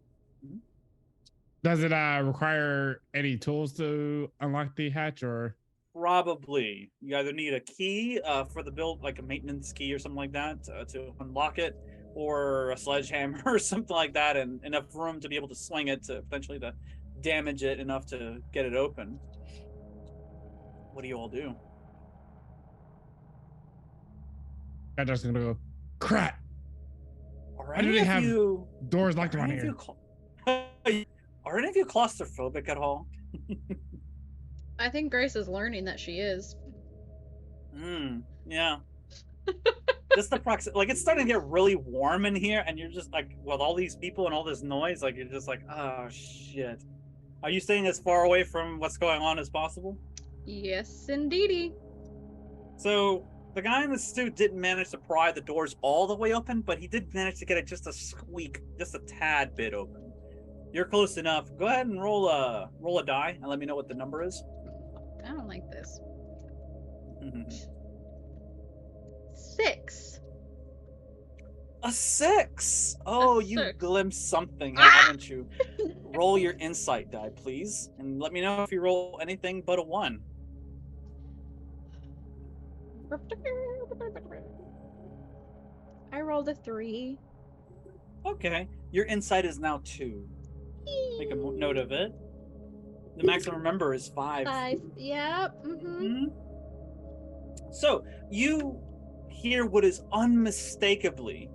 does it require any tools to unlock the hatch, or? Probably. You either need a key for the build, like a maintenance key or something like that, to unlock it, or a sledgehammer or something like that, and enough room to be able to swing it to potentially to damage it enough to get it open. What do you all do? I'm just gonna go, crap. Are Why do any they of have you doors locked are around any of here? are any of you claustrophobic at all? I think Grace is learning that she is. Yeah. Just the proximity, like it's starting to get really warm in here, and you're just like, with all these people and all this noise, like you're just like, oh shit. Are you staying as far away from what's going on as possible? Yes, indeedy. So the guy in the suit didn't manage to pry the doors all the way open, but he did manage to get it just a squeak, just a tad bit open. You're close enough. Go ahead and roll a die and let me know what the number is. I don't like this. 6. A 6. Oh, you 6. glimpsed something, haven't you? Roll your insight die, please, and let me know if you roll anything but a 1. I rolled a 3. Okay, your insight is now 2. Make a note of it. The maximum number is 5. 5. Yep. So you hear what is unmistakably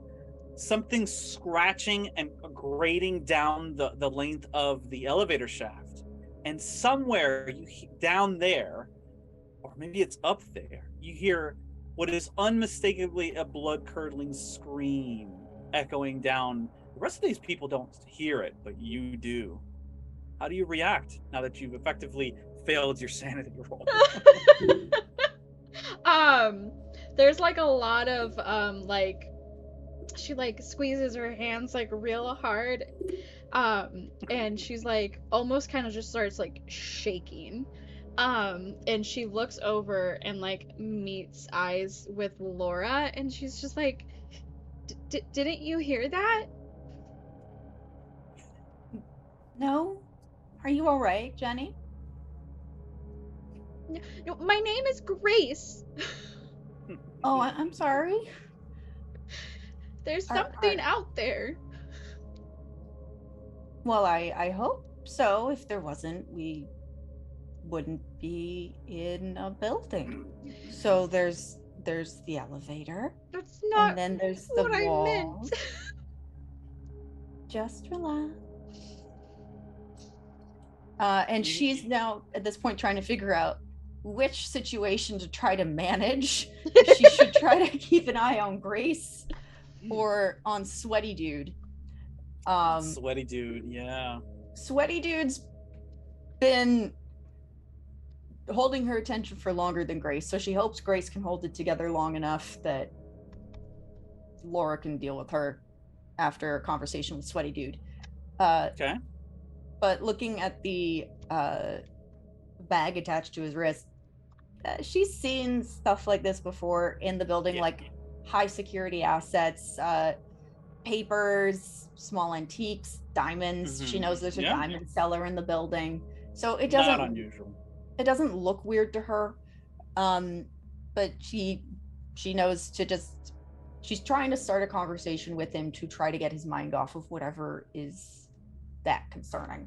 something scratching and grating down the length of the elevator shaft, and somewhere down there, or maybe it's up there, you hear what is unmistakably a blood-curdling scream echoing down. The rest of these people don't hear it, but you do. How do you react now that you've effectively failed your sanity roll? There's like a lot of like she like squeezes her hands like real hard, and she's like almost kind of just starts like shaking, and she looks over and like meets eyes with Laura, and she's just like, didn't you hear that? No? Are you all right, Jenny? No, my name is Grace. Oh, I'm sorry. There's something out there. Well, I hope so. If there wasn't, we wouldn't be in a building. So there's the elevator. That's not and then there's the what walls. I meant. Just relax. And she's now at this point trying to figure out which situation to try to manage. If she should try to keep an eye on Grace or on Sweaty Dude. Sweaty Dude, yeah. Sweaty Dude's been holding her attention for longer than Grace, so she hopes Grace can hold it together long enough that Laura can deal with her after a conversation with Sweaty Dude. Okay. But looking at the bag attached to his wrist, she's seen stuff like this before in the building, like high security assets, papers, small antiques, diamonds. Mm-hmm. She knows there's a diamond cellar in the building, so it doesn't. Not unusual. It doesn't look weird to her, but she knows to just. She's trying to start a conversation with him to try to get his mind off of whatever is that concerning.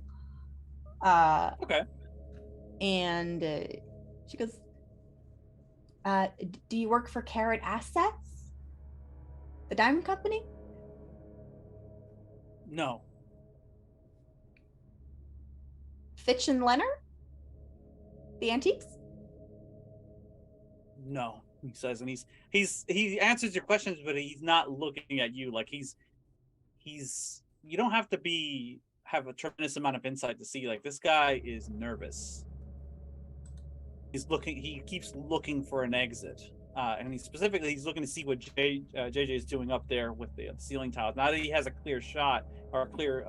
Okay. And she goes, do you work for Carrot Assets? The diamond company? No. Fitch and Leonard? The antiques? No, he says, and he answers your questions, but he's not looking at you. Like he's you don't have to have a tremendous amount of insight to see, like, this guy is nervous. He keeps looking for an exit. And he's looking to see what JJ is doing up there with the ceiling tiles. Now that he has a clear shot or a clear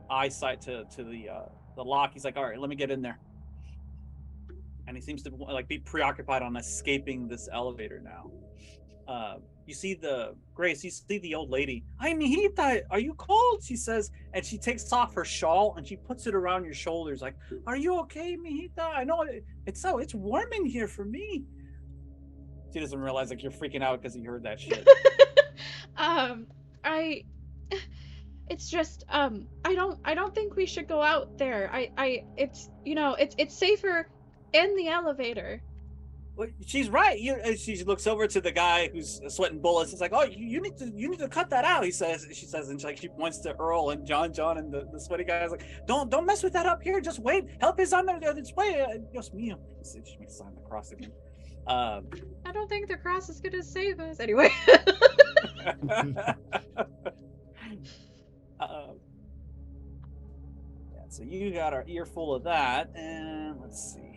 eyesight to the lock, he's like, all right, let me get in there. And he seems to like be preoccupied on escaping this elevator now. You see Grace, you see the old lady. Hi, mijita, are you cold? She says, and she takes off her shawl and she puts it around your shoulders. Like, are you okay, mijita? I know it's warm in here for me. She doesn't realize like you're freaking out because you heard that shit. Are It's just I don't think we should go out there. It's it's safer in the elevator. Well, she's right. She looks over to the guy who's sweating bullets. It's like, oh, you need to cut that out. She says, and she points to Earl and John, and the sweaty guy's like, don't mess with that up here. Just wait. Help is on the way. Dios mío. She makes a sign of the cross again. I don't think the cross is gonna save us anyway. Yeah, so you got our earful of that, and let's see here.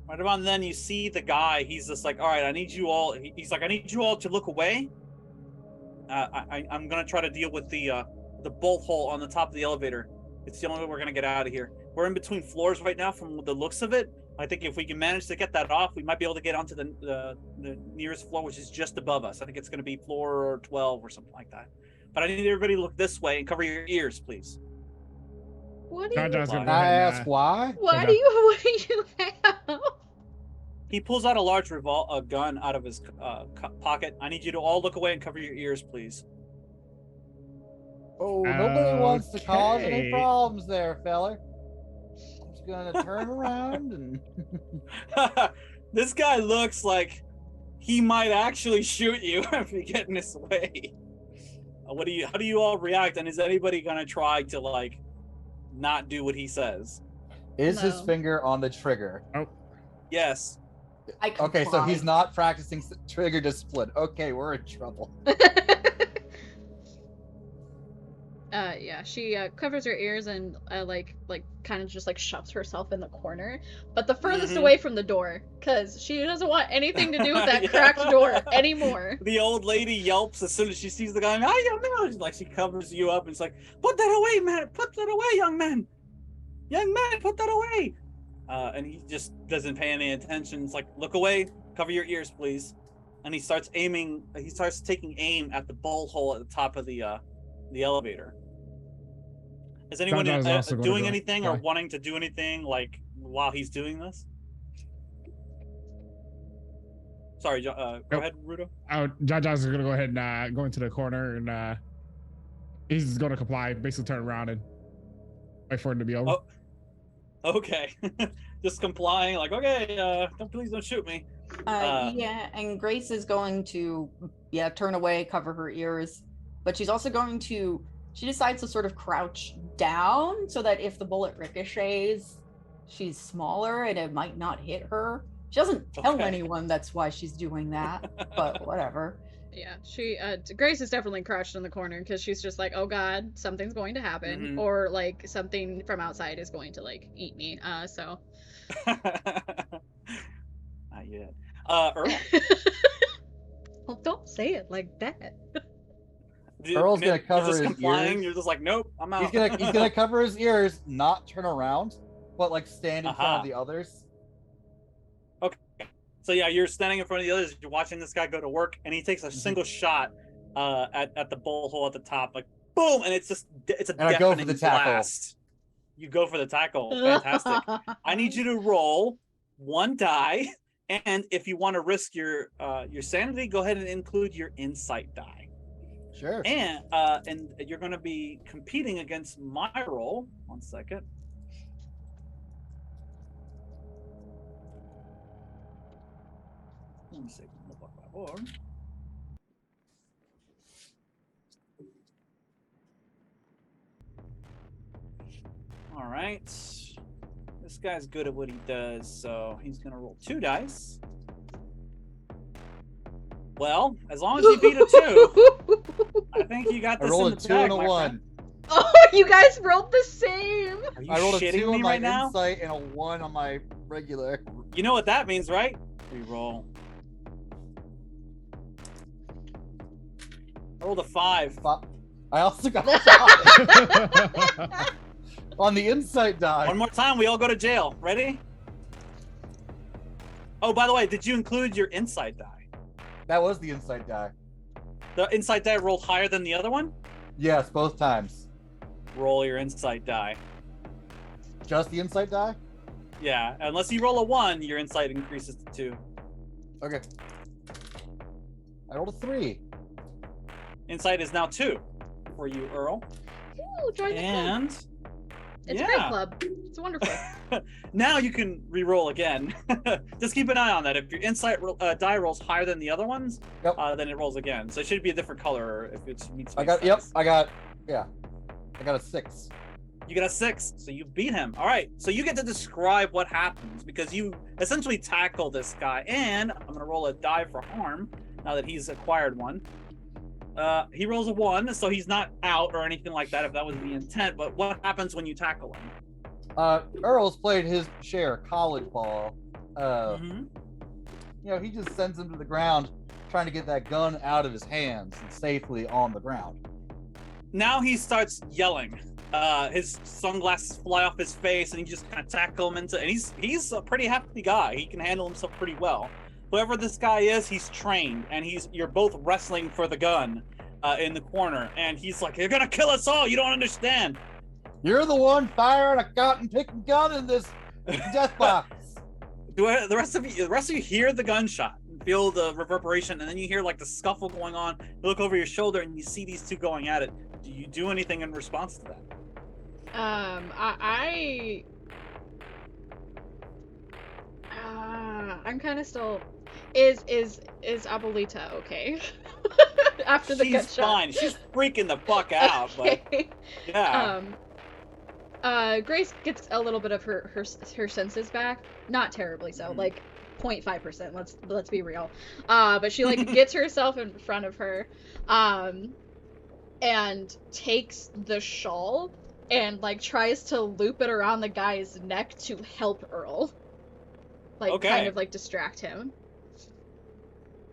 Right about then, you see the guy. He's just like, all right, I need you all. He's like, I need you all to look away. I'm gonna try to deal with the bolt hole on the top of the elevator. It's the only way we're gonna get out of here. We're in between floors right now. From the looks of it, I think if we can manage to get that off, we might be able to get onto the nearest floor, which is just above us. I think it's gonna be floor 12 or something like that. But I need everybody to look this way and cover your ears, please. What do you? Can I ask why? What do you have? He pulls out a large gun out of his pocket. I need you to all look away and cover your ears, please. Oh, nobody wants to cause any problems there, feller. I'm just gonna turn around and. This guy looks like he might actually shoot you if you get in his way. How do you all react? And is anybody gonna try to like not do what he says? Is his finger on the trigger? Oh. Yes. Okay, so he's not practicing trigger discipline. Okay, we're in trouble. Yeah, she covers her ears and like kind of just like shoves herself in the corner, but the furthest away from the door, because she doesn't want anything to do with that cracked door anymore. The old lady yelps as soon as she sees the guy. I don't know. Like she covers you up and it's like, put that away, man. Put that away, young man. Young man, put that away. And he just doesn't pay any attention. It's like, look away, cover your ears, please. And he starts aiming. He starts taking aim at the bolt hole at the top of the elevator. Is anyone doing anything or wanting to do anything like while he's doing this? Sorry, go ahead, Rudo. John John's gonna go ahead and go into the corner and he's gonna comply. Basically, turn around and wait for him to be over. Oh, okay. Just complying, like, okay, please don't shoot me. Yeah, and Grace is going to turn away, cover her ears, but she's also going to. She decides to sort of crouch down so that if the bullet ricochets, she's smaller and it might not hit her. She doesn't tell anyone that's why she's doing that, but whatever. Yeah, Grace is definitely crouched in the corner because she's just like, oh god, something's going to happen, or like something from outside is going to like eat me. So. Not yet. Earl. Well, don't say it like that. Earl's gonna cover his ears. You're just like, nope, I'm out. He's gonna cover his ears, not turn around, but like stand in front of the others. Okay. So yeah, you're standing in front of the others. You're watching this guy go to work, and he takes a single shot at the bolt hole at the top, like boom, and it's a deafening blast. You go for the tackle. Fantastic. I need you to roll one die, and if you want to risk your sanity, go ahead and include your insight die. Sure. And you're going to be competing against my roll. 1 second. Let me see. All right. This guy's good at what he does, so he's going to roll 2 dice. Well, as long as you beat a 2, I think you got this. I rolled in the a 2 bag, and a 1. Oh, you guys rolled the same. I rolled a 2 on my now? insight and a 1 on my regular. You know what that means, right? Reroll. I rolled a 5. I also got a 5 on the insight die. One more time, we all go to jail. Ready? Oh, by the way, did you include your insight die? That was the insight die. The insight die rolled higher than the other one? Yes, both times. Roll your insight die. Just the insight die? Yeah, unless you roll a 1, your insight increases to 2. Okay. I rolled a 3. Insight is now 2 for you, Earl. Ooh, join the club. And It's a great club. It's wonderful. now you can re-roll again. Just keep an eye on that. If your insight die rolls higher than the other ones, then it rolls again. So it should be a different color if it meets. I got a 6. You got a 6, so you beat him. All right, so you get to describe what happens because you essentially tackle this guy, and I'm gonna roll a die for harm now that he's acquired one. He rolls a 1, so he's not out or anything like that if that was the intent, but what happens when you tackle him? Earl's played his share of college ball. Mm-hmm. He just sends him to the ground trying to get that gun out of his hands and safely on the ground. Now he starts yelling. His sunglasses fly off his face and you just kind of tackle him into, and he's a pretty hefty guy. He can handle himself pretty well. Whoever this guy is, he's trained, and you're both wrestling for the gun in the corner, and he's like, "You're gonna kill us all. You don't understand." You're the one firing a cotton-picking gun in this death box. The rest of you hear the gunshot, feel the reverberation, and then you hear like the scuffle going on. You look over your shoulder and you see these two going at it. Do you do anything in response to that? I'm kind of still. Is Abuelita okay? After the gunshot. She's fine. She's freaking the fuck out. Okay. But yeah. Grace gets a little bit of her senses back. Not terribly so, like 0.5%. Let's be real. But she like gets herself in front of her, and takes the shawl and like tries to loop it around the guy's neck to help Earl. Like kind of like distract him.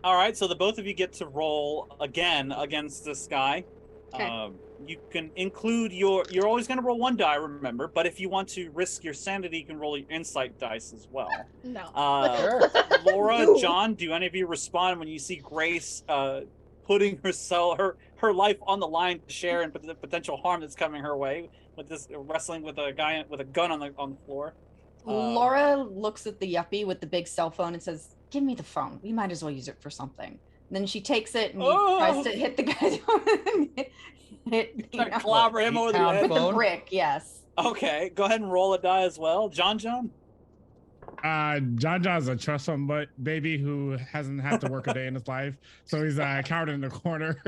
All right, so the both of you get to roll again against this guy. Okay. You can include you're always going to roll 1 die, remember, but if you want to risk your sanity, you can roll your insight dice as well. No. Sure. Laura, John, do any of you respond when you see Grace putting her life on the line to share in the potential harm that's coming her way with this wrestling with a guy with a gun on the floor? Laura looks at the yuppie with the big cell phone and says, "Give me the phone. We might as well use it for something." And then she takes it and tries to hit the guy. Clobber him over the head with the brick. Yes. Okay, go ahead and roll a die as well, John. John's a trust fund baby who hasn't had to work a day in his life, so he's cowered in the corner,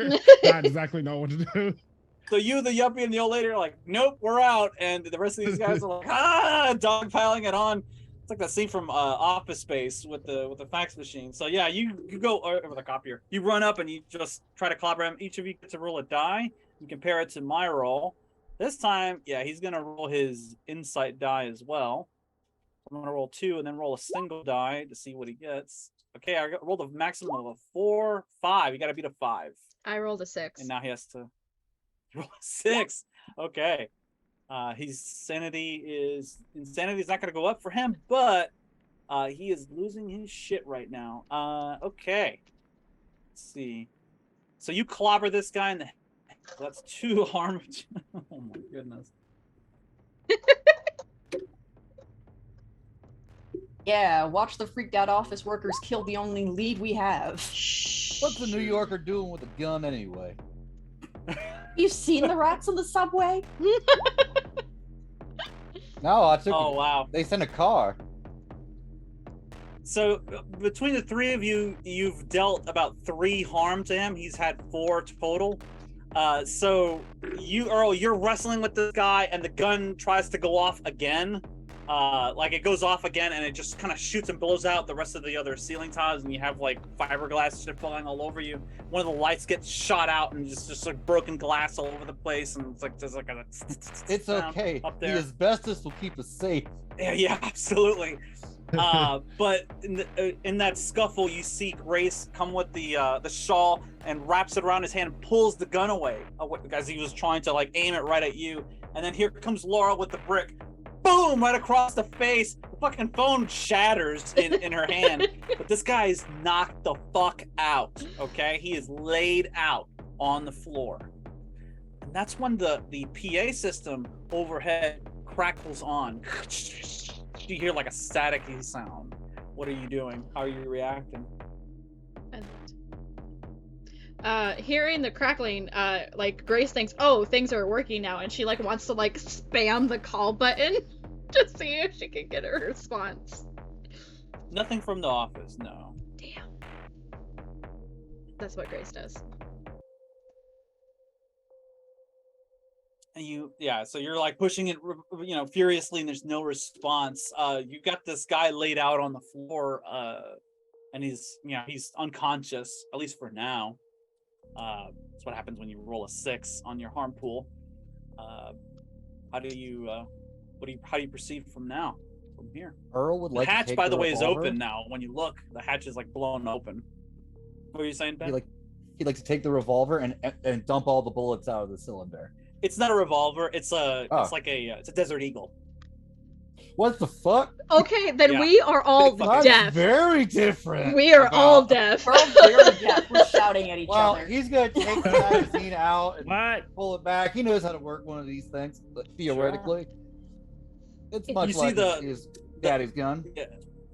not exactly know what to do. So you, the yuppie, and the old lady are like, "Nope, we're out," and the rest of these guys are like, dog piling it on. It's like that scene from Office Space with the fax machine. So yeah, you go over the copier. You run up and you just try to clobber him. Each of you get to roll a die. You compare it to my roll. This time, yeah, he's gonna roll his insight die as well. I'm gonna roll 2 and then roll a single die to see what he gets. Okay, I rolled a maximum of a 4, 5. You gotta beat a 5. I rolled a 6. And now he has to roll a 6. Okay. His insanity's not gonna go up for him, but he is losing his shit right now. Okay. Let's see. So you clobber this guy in the head. That's 2 harm. Oh my goodness. Yeah, watch the freaked out office workers kill the only lead we have. What's the New Yorker doing with a gun anyway? You've seen the rats on the subway? No, I took. Oh wow! They sent a car. So between the 3 of you, you've dealt about 3 harm to him. He's had 4 total. So you, Earl, you're wrestling with this guy, and the gun tries to go off again. Like it goes off again, and it just kind of shoots and blows out the rest of the other ceiling tiles, and you have like fiberglass shit falling all over you. One of the lights gets shot out, and just like broken glass all over the place, and it's like there's like a. It's okay. Up there. The asbestos will keep us safe. Yeah, absolutely. But in that scuffle, you see Grace come with the shawl and wraps it around his hand and pulls the gun away as he was trying to like aim it right at you. And then here comes Laura with the brick. Boom! Right across the face. The fucking phone shatters in her hand. But this guy is knocked the fuck out. Okay? He is laid out on the floor. And that's when the PA system overhead crackles on. You hear like a staticky sound. What are you doing? How are you reacting? hearing the crackling, like Grace thinks, oh, things are working now, and she like wants to like spam the call button to see if she can get a response. Nothing from the office, no. Damn. That's what Grace does. And so you're like pushing it, furiously, and there's no response. You got this guy laid out on the floor, and he's unconscious, at least for now. That's what happens when you roll a 6 on your harm pool. How do you proceed from here? Earl would like the hatch, to take by the way, revolver. is open now. When you look, the hatch is like blown open. What were you saying, Ben? He'd like to take the revolver and dump all the bullets out of the cylinder. It's not a revolver. It's it's a Desert Eagle. What the fuck? Okay, then we are all That's deaf. Very different. We are all deaf. We're all very deaf. We're shouting at each other. He's gonna take the magazine out and What? pull it back. He knows how to work one of these things, but theoretically. It's much You see like his daddy's gun. Yeah.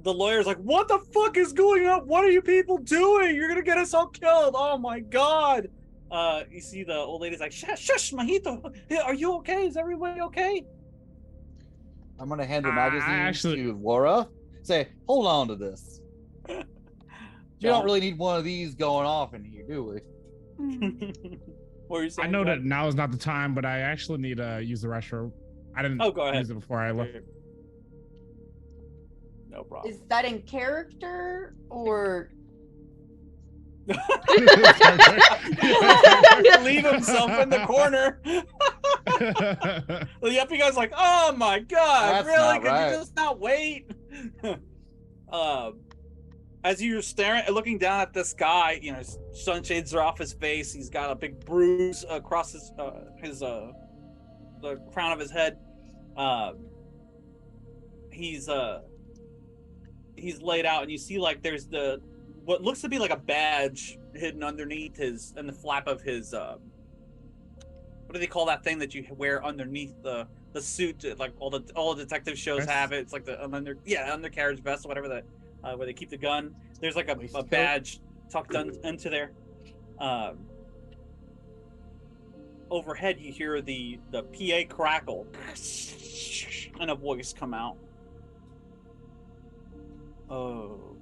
The lawyer's like, what the fuck is going on? What are you people doing? You're gonna get us all killed. Oh my god. You see the old lady's like, shush, Majito. Are you okay? Is everybody okay? I'm gonna hand the magazine to Laura. Say, hold on to this. You don't really need one of these going off in here, do we? What were you saying? I know that now is not the time, but I actually need to use the restroom. I didn't go ahead. use it before I left. No problem. Is that in character or? Leave himself in the corner. The yuppie guy's like, oh my god, That's really? not Could right. you just not wait? As you're looking down at this guy, his sunshades are off his face. He's got a big bruise across the crown of his head. He's laid out, and you see like there's what looks to be like a badge hidden underneath in the flap of his what do they call that thing that you wear underneath the suit? Like all the detective shows Vest? have it. It's like the undercarriage vest or whatever, where they keep the gun. There's like a Waistcoat? badge tucked into there. Overhead you hear the PA crackle and a voice come out. Oh,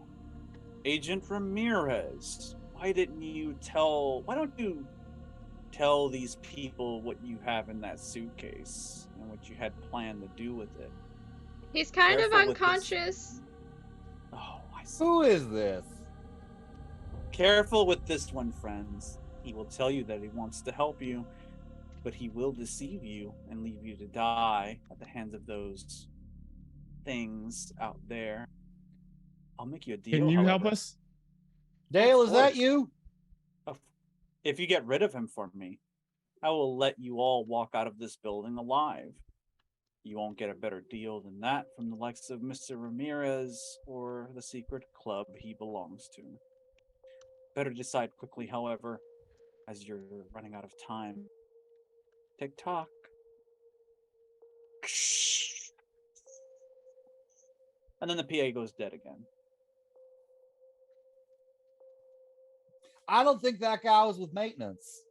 Agent Ramirez, why don't you tell these people what you have in that suitcase and what you had planned to do with it? He's kind of Careful with this. unconscious. Oh, I see. Who is this? Careful with this one, friends. He will tell you that he wants to help you, but he will deceive you and leave you to die at the hands of those things out there. I'll make you a deal. Can you help however. us? Dale, Of is that course. you? If you get rid of him for me, I will let you all walk out of this building alive. You won't get a better deal than that from the likes of Mr. Ramirez or the secret club he belongs to. Better decide quickly, however, as you're running out of time. Tick-tock. And then the PA goes dead again. I don't think that guy was with maintenance.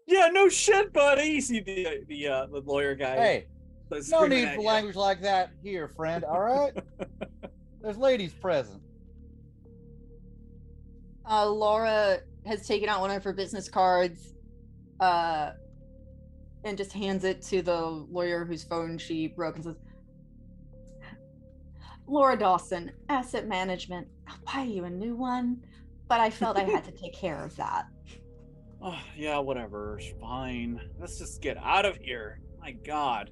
Yeah, no shit, buddy. You see the lawyer guy. Hey, no screaming need at for you. language like that here, friend. All right? There's ladies present. Laura has taken out one of her business cards and just hands it to the lawyer whose phone she broke and says, Laura Dawson, asset management. I'll buy you a new one, but I felt I had to take care of that. Oh, yeah, whatever. Fine. Let's just get out of here. My God.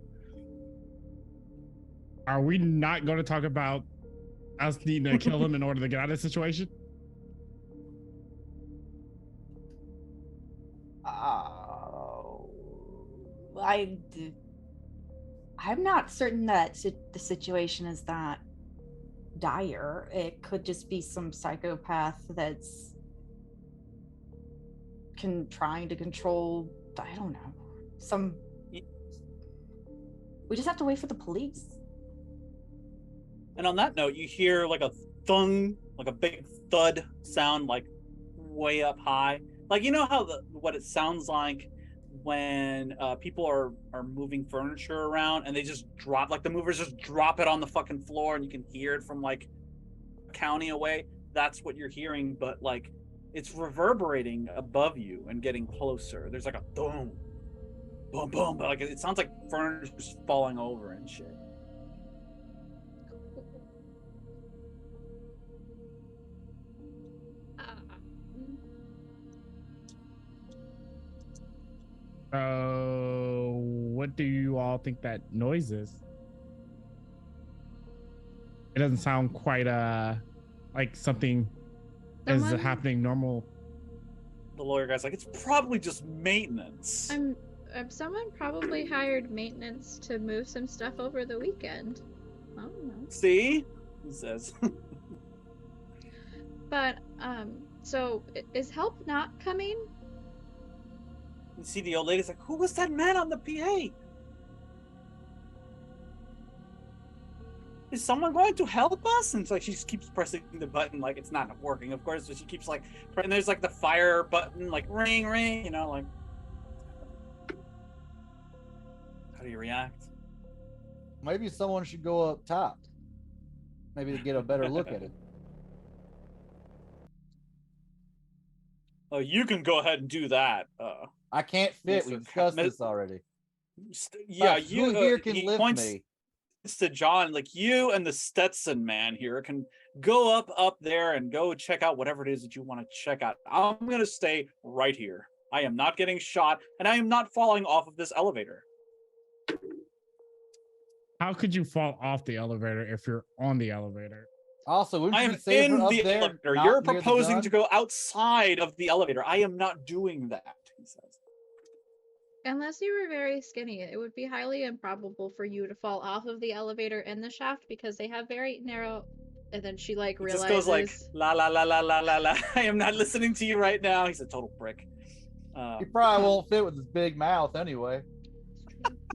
Are we not going to talk about us needing to kill him in order to get out of this situation? I'm not certain that the situation is that dire. It could just be some psychopath that's trying to control, I don't know, we just have to wait for the police. And on that note, you hear like a thung, like a big thud sound, like way up high. Like, you know how what it sounds like when people are moving furniture around and they just drop, like the movers just drop it on the fucking floor and you can hear it from like a county away. That's what you're hearing, but like it's reverberating above you and getting closer. There's like a boom, boom, boom, but like it sounds like furniture's falling over and shit. What do you all think that noise is? It doesn't sound quite like something is happening normal. The lawyer guy's like, it's probably just maintenance. Someone probably hired maintenance to move some stuff over the weekend. I don't know. See? He says. But, so is help not coming? You see the old lady's like, who was that man on the PA? Is someone going to help us? And it's like she just keeps pressing the button, like it's not working, of course, but she keeps like, and there's like the fire button, like ring, ring, you know, like. How do you react? Maybe someone should go up top. Maybe to get a better look at it. Oh, you can go ahead and do that. I can't fit. We discussed this already. Yeah, but you here can lift me. To John, like you and the Stetson man here can go up there and go check out whatever it is that you want to check out. I'm gonna stay right here. I am not getting shot, and I am not falling off of this elevator. How could you fall off the elevator if you're on the elevator? Also, I am in the elevator. You're proposing to go outside of the elevator. I am not doing that, he says. Unless you were very skinny, it would be highly improbable for you to fall off of the elevator and the shaft because they have very narrow. And then she like realizes. Just goes like la la la la la la la. I am not listening to you right now. He's a total prick. He probably won't fit with his big mouth anyway.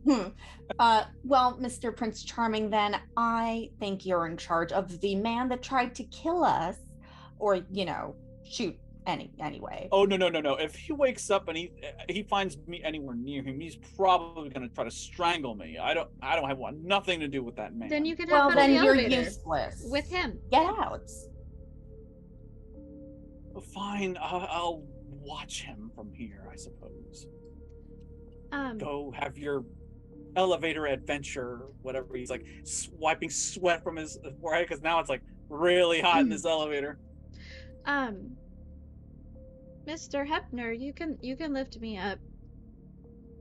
Well, Mr. Prince Charming, then I think you're in charge of the man that tried to kill us, or shoot anyway. Oh no. If he wakes up and he finds me anywhere near him, he's probably gonna try to strangle me. I want nothing to do with that man. Then you can Well, have then the you're elevator useless. with him. Get out. Fine, I'll watch him from here, I suppose. Go have your elevator adventure, whatever. He's like wiping sweat from his forehead because now it's like really hot in this elevator. Mr. Hepner, you can lift me up.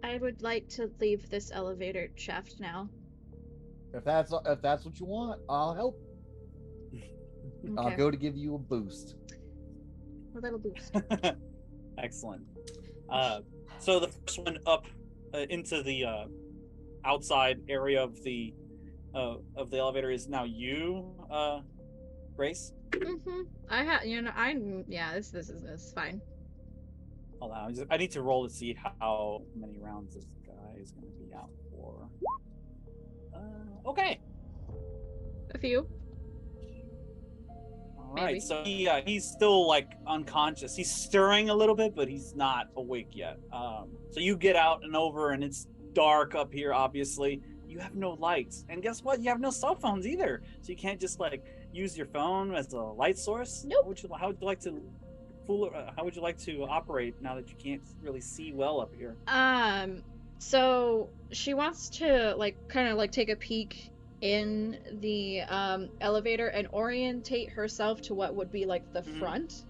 I would like to leave this elevator shaft now. If that's what you want, I'll help. Okay. I'll go to give you a boost. A little boost. Excellent. So the first one up into the outside area of the elevator is now you, Grace. This is fine. Hold on, I need to roll to see how many rounds this guy is going to be out for. Okay. A few. All right, so he's still like unconscious. He's stirring a little bit, but he's not awake yet. So you get out and over, and it's dark up here. Obviously, you have no lights, and guess what? You have no cell phones either, so you can't just like use your phone as a light source. Nope. How would you like to how would you like to operate now that you can't really see well up here? So she wants to kind of take a peek in the elevator and orientate herself to what would be like the front.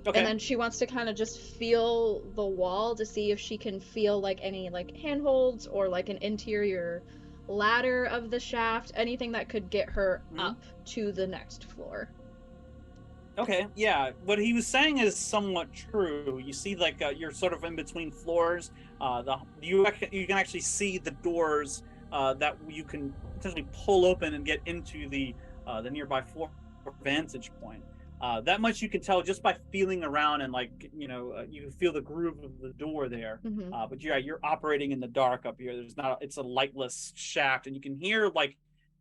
Okay. And then she wants to kind of just feel the wall to see if she can feel like any handholds or like an interior ladder of the shaft, anything that could get her up to the next floor. Okay, yeah. What he was saying is somewhat true. You see, you're sort of in between floors. You can actually see the doors that you can potentially pull open and get into the nearby floor vantage point. That much you can tell just by feeling around and you feel the groove of the door there. Mm-hmm. But you're operating in the dark up here. It's a lightless shaft, and you can hear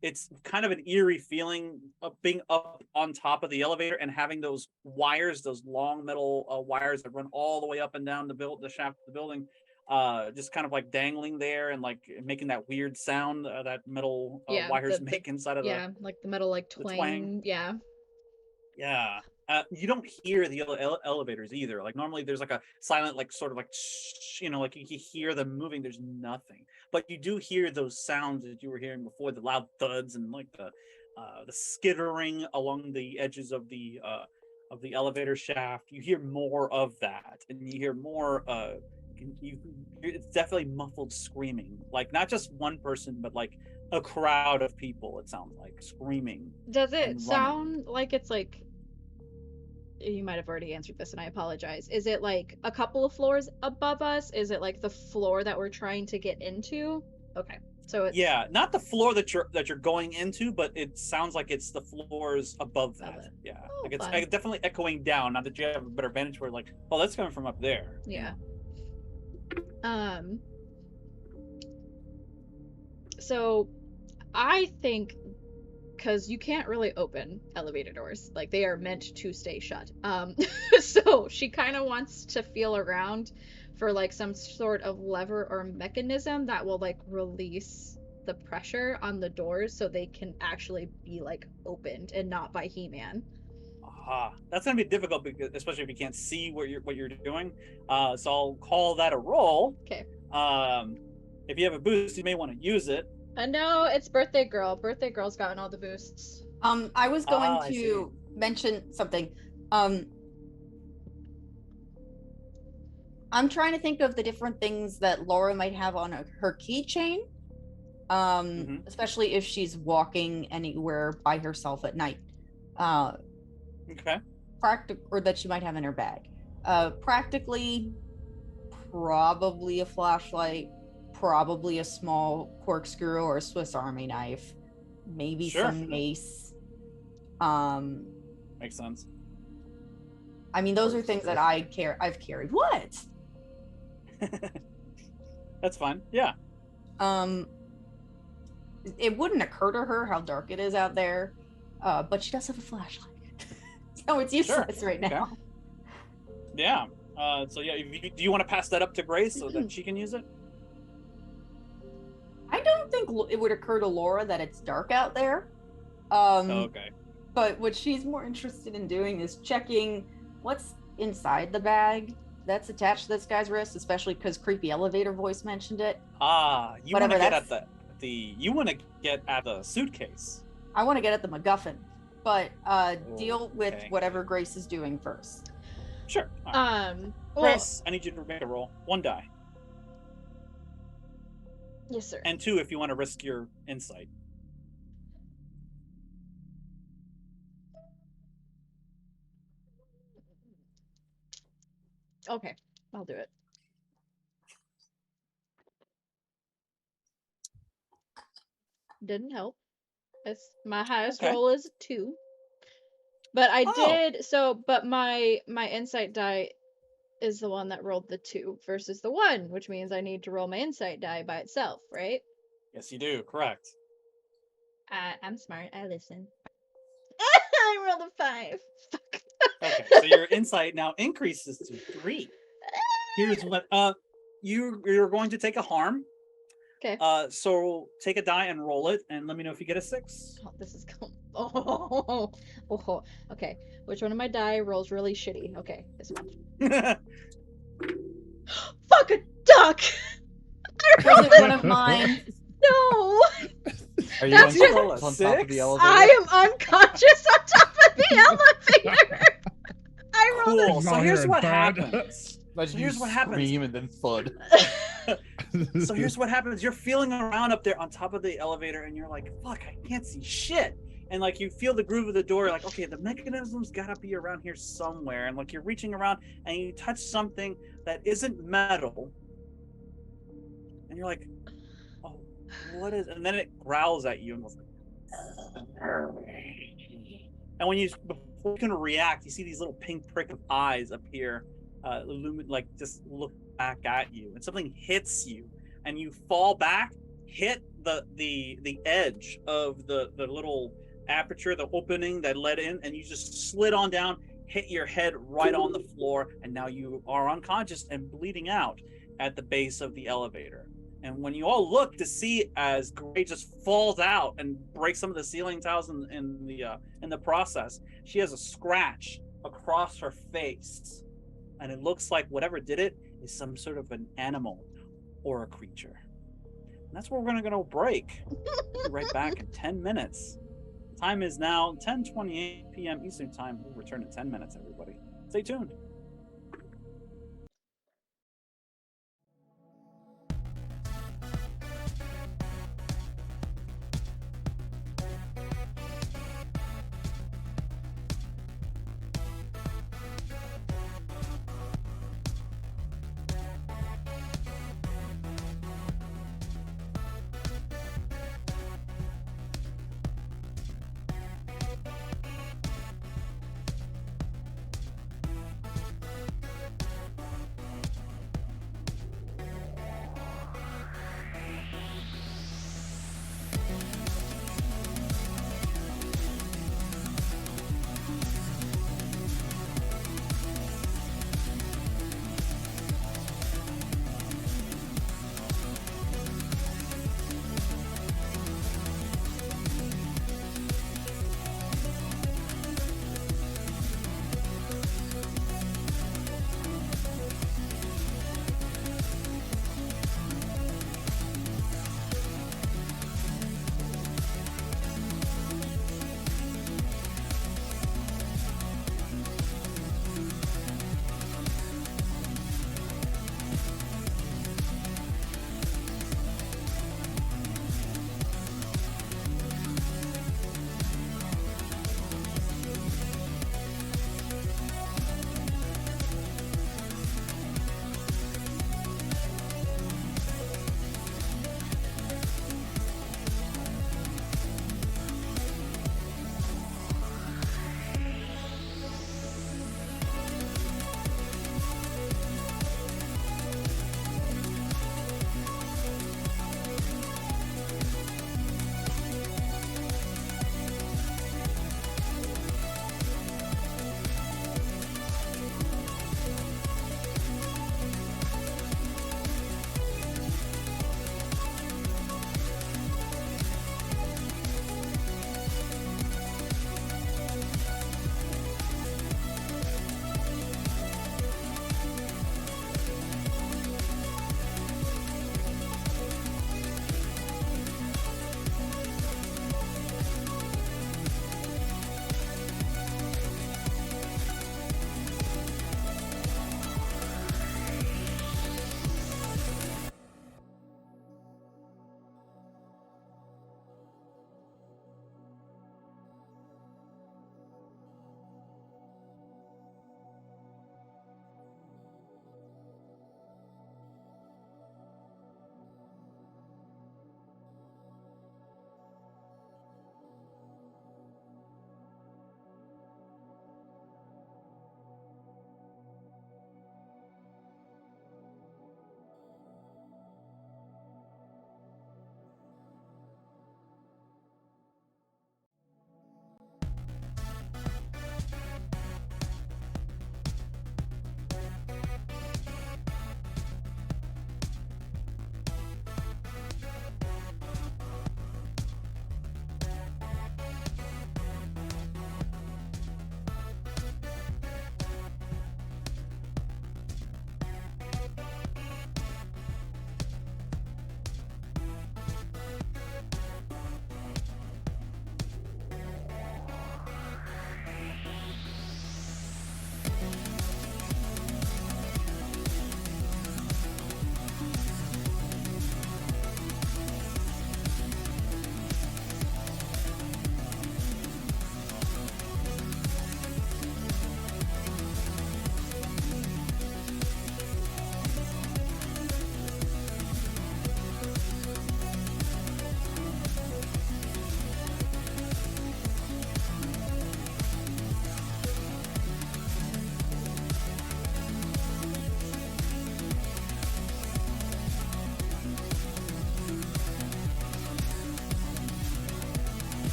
it's kind of an eerie feeling of being up on top of the elevator and having those wires, those long metal wires that run all the way up and down the shaft of the building, just kind of like dangling there and like making that weird sound that metal wires make inside of like the metal like the twang. Yeah. Yeah. You don't hear the elevators either. Like normally there's like a silent, like sort of like, like you hear them moving. There's nothing, but you do hear those sounds that you were hearing before, the loud thuds and like the skittering along the edges of the elevator shaft. You hear more of that, and you hear more. It's definitely muffled screaming, like not just one person, but like a crowd of people. It sounds like screaming. Does it sound like it's like? You might have already answered this, and I apologize. Is it like a couple of floors above us? Is it like the floor that we're trying to get into? Okay, so it's not the floor that you're going into, but it sounds like it's the floors above that. Yeah, like it's definitely echoing down. Not that you have a better vantage where like, oh, that's coming from up there. Yeah. So I think, because you can't really open elevator doors, like they are meant to stay shut. So she kind of wants to feel around for like some sort of lever or mechanism that will like release the pressure on the doors so they can actually be like opened and not by He-Man. That's gonna be difficult, because especially if you can't see what you're doing. So I'll call that a roll. Okay. If you have a boost, you may want to use it. No, it's Birthday Girl. Birthday Girl's gotten all the boosts. I was going to mention something. I'm trying to think of the different things that Laura might have on her keychain, especially if she's walking anywhere by herself at night. Okay. Or that she might have in her bag. Practically, probably a flashlight, probably a small corkscrew or a Swiss Army knife, maybe some mace. Makes sense. I mean, those are things that I've carried. What? That's fine. Yeah. It wouldn't occur to her how dark it is out there, but she does have a flashlight, so it's useless right now. Okay. Yeah. So yeah, do you want to pass that up to Grace so that she can use it? I don't think it would occur to Laura that it's dark out there. Okay. But what she's more interested in doing is checking what's inside the bag that's attached to this guy's wrist, especially because creepy elevator voice mentioned it. You want to get at you want to get at the suitcase. I want to get at the MacGuffin, but deal with whatever Grace is doing first. Sure. Right. Grace, I need you to make a roll. 1 die. Yes, sir. And 2 if you want to risk your insight. Okay, I'll do it. Didn't help. My highest roll is 2. But I did but my insight die is the one that rolled the 2 versus the 1, which means I need to roll my insight die by itself, right? Yes, you do. Correct. I'm smart. I listen. I rolled a 5. Fuck. Okay, so your insight now increases to 3. Here's what you're going to take a harm. Okay. So take a die and roll it, and let me know if you get a 6. Oh, this is cool. Oh. Okay. Which one of my die rolls really shitty? Okay, this one. Fuck a duck! Was it one of mine? No. Are you on top of the elevator? I am unconscious on top of the elevator. I rolled cool. So here's what happens. Here's what happens. Scream and then thud. So here's what happens. You're feeling around up there on top of the elevator, and you're like, "Fuck, I can't see shit." And like you feel the groove of the door. You're like, "Okay, the mechanism's gotta be around here somewhere." And like you're reaching around, and you touch something that isn't metal, and you're like, "Oh, what is?" And then it growls at you and goes. And when before you can react, you see these little pink prick of eyes appear. Just look back at you, and something hits you, and you fall back, hit, the edge of the little aperture, the opening that led in, and you just slid on down, hit your head right on the floor, and now you are unconscious and bleeding out at the base of the elevator. And when you all look to see as Gray just falls out and breaks some of the ceiling tiles in the process, she has a scratch across her face, and it looks like whatever did it is some sort of an animal or a creature. And that's where we're gonna go break. We'll be right back in 10 minutes. The time is now 10:28 p.m. Eastern Time. We'll return in 10 minutes, everybody. Stay tuned.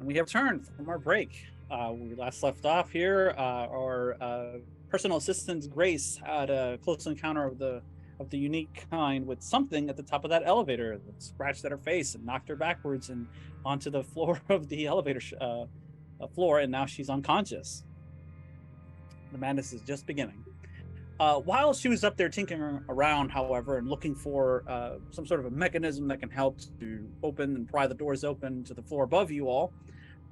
We have returned from our break. We last left off here. Our personal assistant Grace had a close encounter of the unique kind with something at the top of that elevator that scratched at her face and knocked her backwards and onto the floor of the elevator floor, and now she's unconscious. The madness is just beginning. While she was up there tinkering around, however, and looking for some sort of a mechanism that can help to open and pry the doors open to the floor above you all,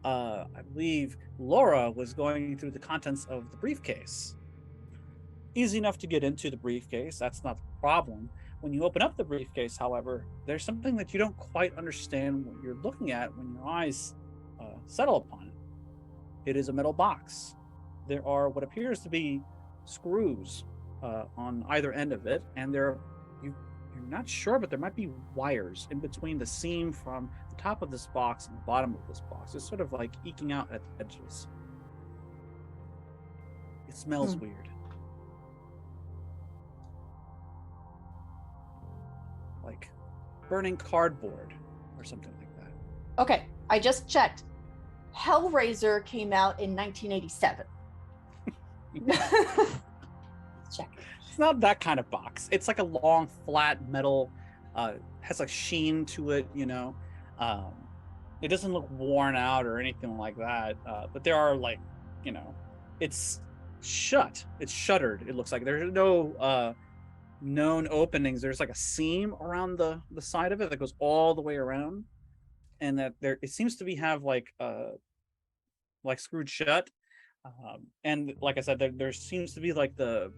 I believe Laura was going through the contents of the briefcase. Easy enough to get into the briefcase, that's not the problem. When you open up the briefcase, however, there's something that you don't quite understand what you're looking at when your eyes settle upon it. It is a metal box. There are what appears to be screws on either end of it, and you're not sure, but there might be wires in between the seam from the top of this box and the bottom of this box. It's sort of like eking out at the edges. It smells weird. Like burning cardboard or something like that. Okay, I just checked. Hellraiser came out in 1987. Check. It's not that kind of box. It's like a long, flat metal, has a sheen to it, you know. It doesn't look worn out or anything like that. But there are like, you know, it's shut. It's shuttered. It looks like there's no known openings. There's like a seam around the side of it that goes all the way around, and that there it seems to be have like screwed shut. And like I said, there seems to be like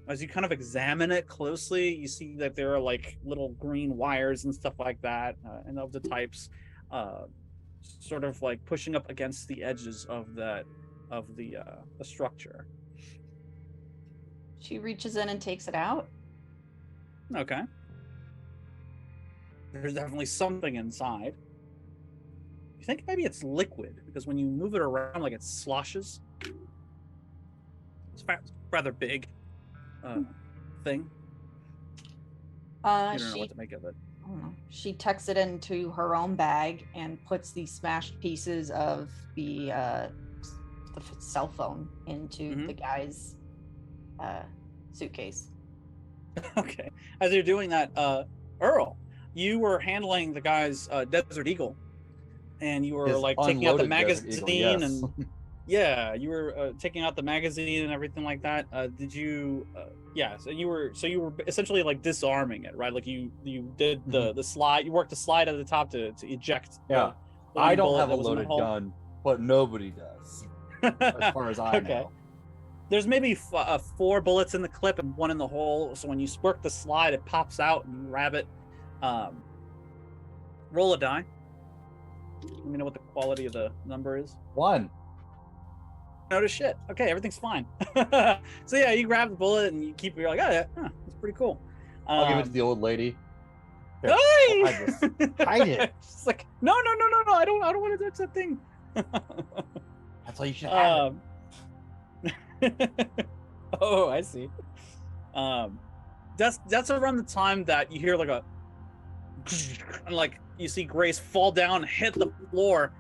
as you kind of examine it closely, you see that there are like little green wires and stuff like that, and of the types, sort of like pushing up against the edges of the structure. She reaches in and takes it out. Okay. There's definitely something inside. You think maybe it's liquid, because when you move it around, like it sloshes. It's rather big thing. You don't know what to make of it. I don't know. She tucks it into her own bag and puts the smashed pieces of the cell phone into the guy's suitcase. Okay. As you're doing that, Earl, you were handling the guy's Desert Eagle, and you were like taking out the magazine Eagle, yes. and yeah, you were taking out the magazine and everything like that. Did you? Yeah. So you were essentially like disarming it, right? Like you did the slide. You worked the slide at the top to eject. Yeah. I don't have a loaded gun, but nobody does, as far as I know. There's maybe 4 bullets in the clip and 1 in the hole. So when you work the slide, it pops out and you grab it. Roll a die. Let me know what the quality of the number is. 1. Notice shit. Okay, everything's fine. So yeah, you grab the bullet and you're like, oh yeah, that's pretty cool. I'll give it to the old lady. Here, Hey! hide it. She's like, no, I don't want to touch that thing. That's all you should have. Oh, I see. That's around the time that you hear like a and like you see Grace fall down, hit the floor.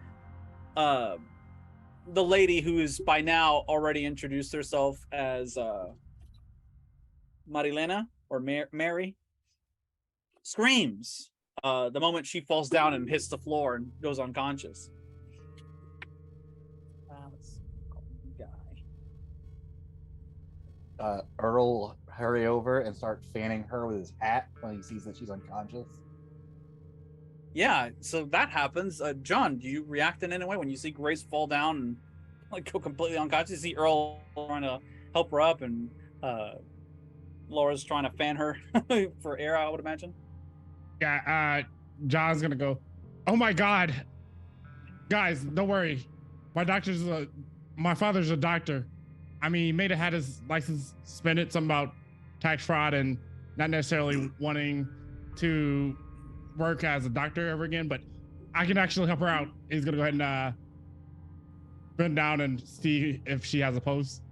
The lady who is by now already introduced herself as Marilena or Mary screams the moment she falls down and hits the floor and goes unconscious. Let's call the guy. Earl hurry over and start fanning her with his hat when he sees that she's unconscious. Yeah, so that happens. John, do you react in any way when you see Grace fall down and like go completely unconscious? You see Earl trying to help her up, and Laura's trying to fan her for air, I would imagine. Yeah, John's gonna go, oh my God. Guys, don't worry. My father's a doctor. I mean, he may have had his license suspended, something about tax fraud and not necessarily wanting to work as a doctor ever again, but I can actually help her out. He's gonna go ahead and bend down and see if she has a pulse.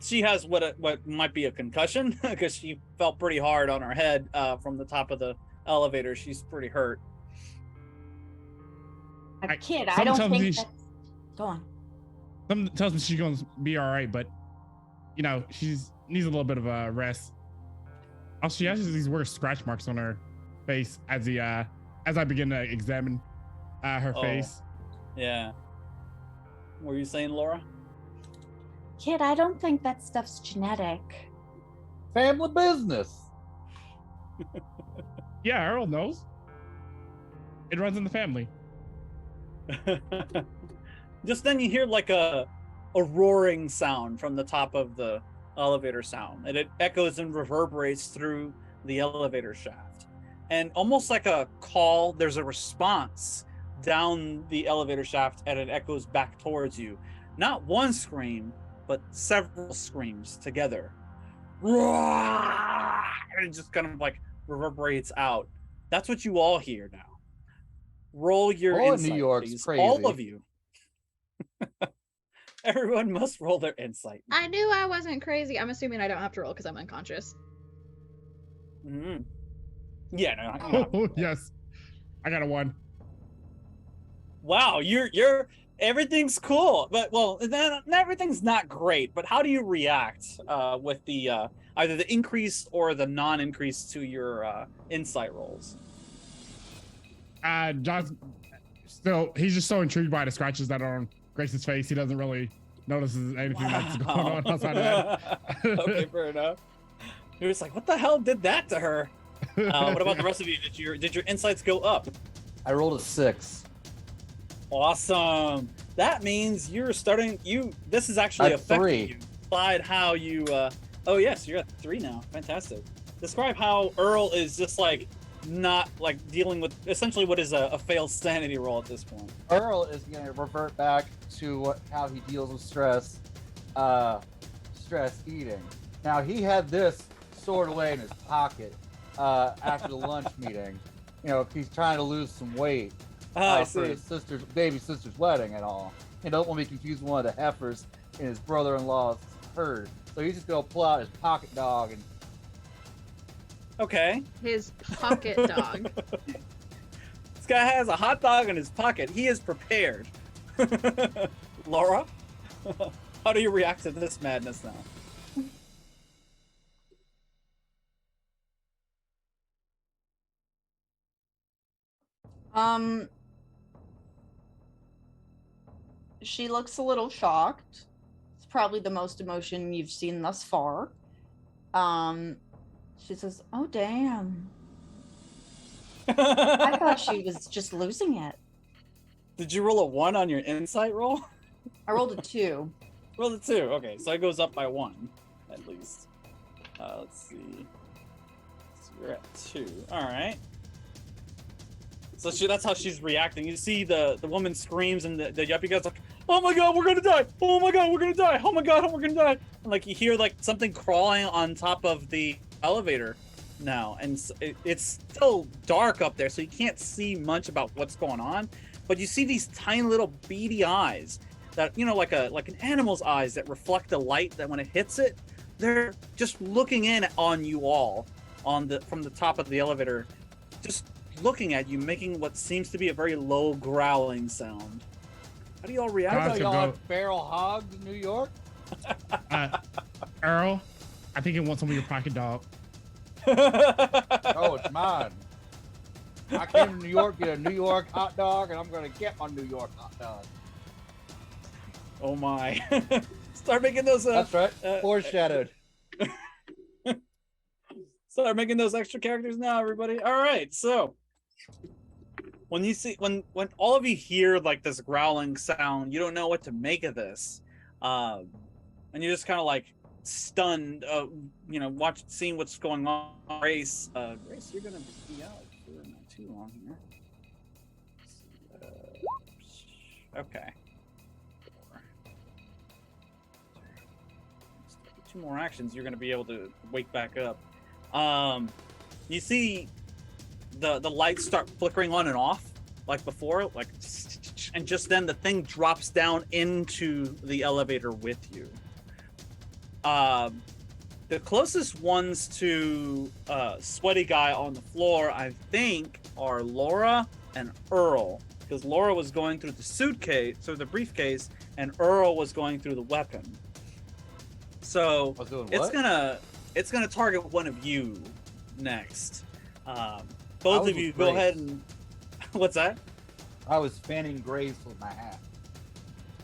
She has what might be a concussion because she felt pretty hard on her head, from the top of the elevator. She's pretty hurt. A kid, I something don't tells me think she- that's... Go on. Something tells me she's going to be all right, but you know, she's needs a little bit of a rest. Also, she has these weird scratch marks on her face as I begin to examine her face. Yeah. What were you saying, Laura? Kid, I don't think that stuff's genetic. Family business. Yeah, Earl knows. It runs in the family. Just then you hear like a roaring sound from the top of the elevator sound, and it echoes and reverberates through the elevator shaft. And almost like a call, there's a response down the elevator shaft, and it echoes back towards you. Not one scream, but several screams together. And it just kind of like reverberates out. That's what you all hear now. Roll your Oh, insight, New York's please. crazy. All of you. Everyone must roll their insight. I knew I wasn't crazy. I'm assuming I don't have to roll because I'm unconscious. Mm-hmm. Yeah, no. Oh, yes. I got a 1. Wow, you're everything's cool, but well, everything's not great. But how do you react with the either the increase or the non-increase to your insight rolls? John's still, he's just so intrigued by the scratches that are on Grace's face. He doesn't really notice anything that's going on outside of that. Okay, fair enough. He was like, what the hell did that to her? What about the rest of you? Did your insights go up? I rolled a 6. Awesome. That means you're starting. This is actually At affecting 3. you. Decide how you. Oh yes, you're at 3 now. Fantastic. Describe how Earl is just like not like dealing with essentially what is a failed sanity roll at this point. Earl is going to revert back to how he deals with stress, stress eating. Now, he had this stored away in his pocket after the lunch meeting. You know, he's trying to lose some weight I for see. his baby sister's wedding and all. He don't want to be confused with one of the heifers in his brother-in-law's herd. So he's just going to pull out his pocket dog and Okay. His pocket dog. This guy has a hot dog in his pocket. He is prepared. Laura, how do you react to this madness now? She looks a little shocked. It's probably the most emotion you've seen thus far. She says, "Oh damn. I thought she was just losing it." Did you roll a 1 on your insight roll? I rolled a 2. Roll a 2. Okay, so it goes up by 1 at least. Let's see. So you're at 2. All right. So that's how she's reacting. You see the woman screams, and the yuppie guy's like, "Oh my god, we're gonna die! Oh my god, we're gonna die! Oh my god, we're gonna die!" And like you hear like something crawling on top of the elevator now, and it's still dark up there, so you can't see much about what's going on. But you see these tiny little beady eyes that like an animal's eyes that reflect the light that when it hits it, they're just looking in on you all from the top of the elevator, just looking at you, making what seems to be a very low growling sound. How do you all react? I thought Gotcha, y'all bro. had feral hogs in New York. Earl, I think it wants some of your pocket dog. Oh, it's mine. I came to New York to get a New York hot dog, and I'm going to get my New York hot dog. Oh my. Start making those That's right. Foreshadowed. start making those extra characters now, everybody. All right, so when all of you hear like this growling sound, you don't know what to make of this, and you're just kind of like stunned, seeing what's going on. Grace, you're gonna be out for not too long here. Okay. 2 more actions, you're gonna be able to wake back up. You see the lights start flickering on and off like before, like, and just then the thing drops down into the elevator with you. The closest ones to sweaty guy on the floor, I think, are Laura and Earl. because Laura was going through the suitcase, so the briefcase, and Earl was going through the weapon. So it's gonna target one of you next. Both of you go ahead and what's that? I was fanning Grace with my hat.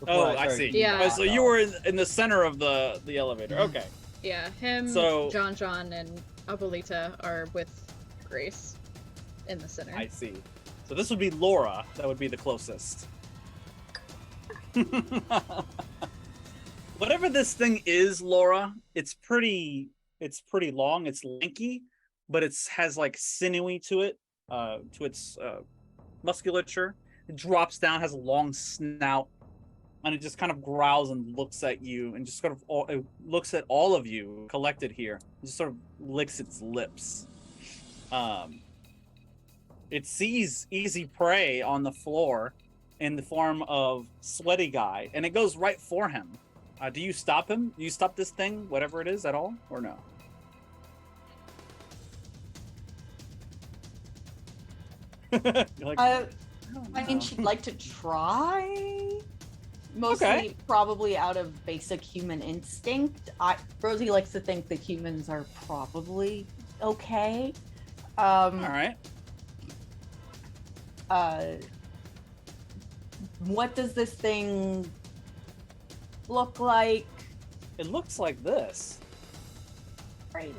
I see. Yeah. So you were in the center of the elevator. Okay. Yeah, him, So- John, and Abuelita are with Grace in the center. I see. So this would be Laura. That would be the closest. Whatever this thing is, Laura, it's pretty long. It's lanky, but it has like sinewy to it, to its musculature. It drops down, has a long snout, and it just kind of growls and looks at you, and just sort of it looks at all of you collected here. It just sort of licks its lips. It sees easy prey on the floor in the form of Sweaty Guy, and it goes right for him. Do you stop him? Do you stop this thing, whatever it is, at all, or no? Like, I mean, she'd like to try. Mostly, probably out of basic human instinct. Rosie likes to think that humans are probably okay. all right. What does this thing look like? It looks like this. Great.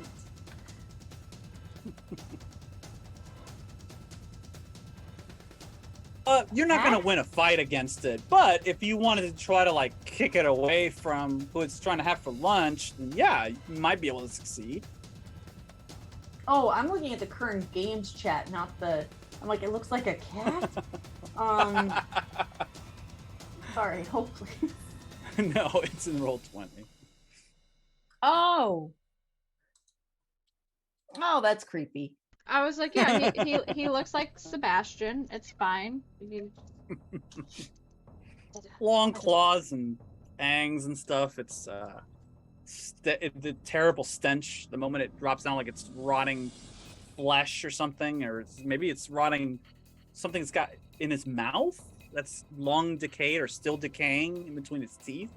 You're not going to win a fight against it, but if you wanted to try to like kick it away from who it's trying to have for lunch, then yeah, you might be able to succeed. Oh, I'm looking at the current games chat, not the. I'm like, it looks like a cat. Sorry, hopefully. No, it's in Roll20. Oh, that's creepy. I was like, yeah, he looks like Sebastian. It's fine. Long claws and fangs and stuff. It's the terrible stench the moment it drops down, like it's rotting flesh or something, or maybe it's rotting something it's got in its mouth that's long decayed or still decaying in between its teeth.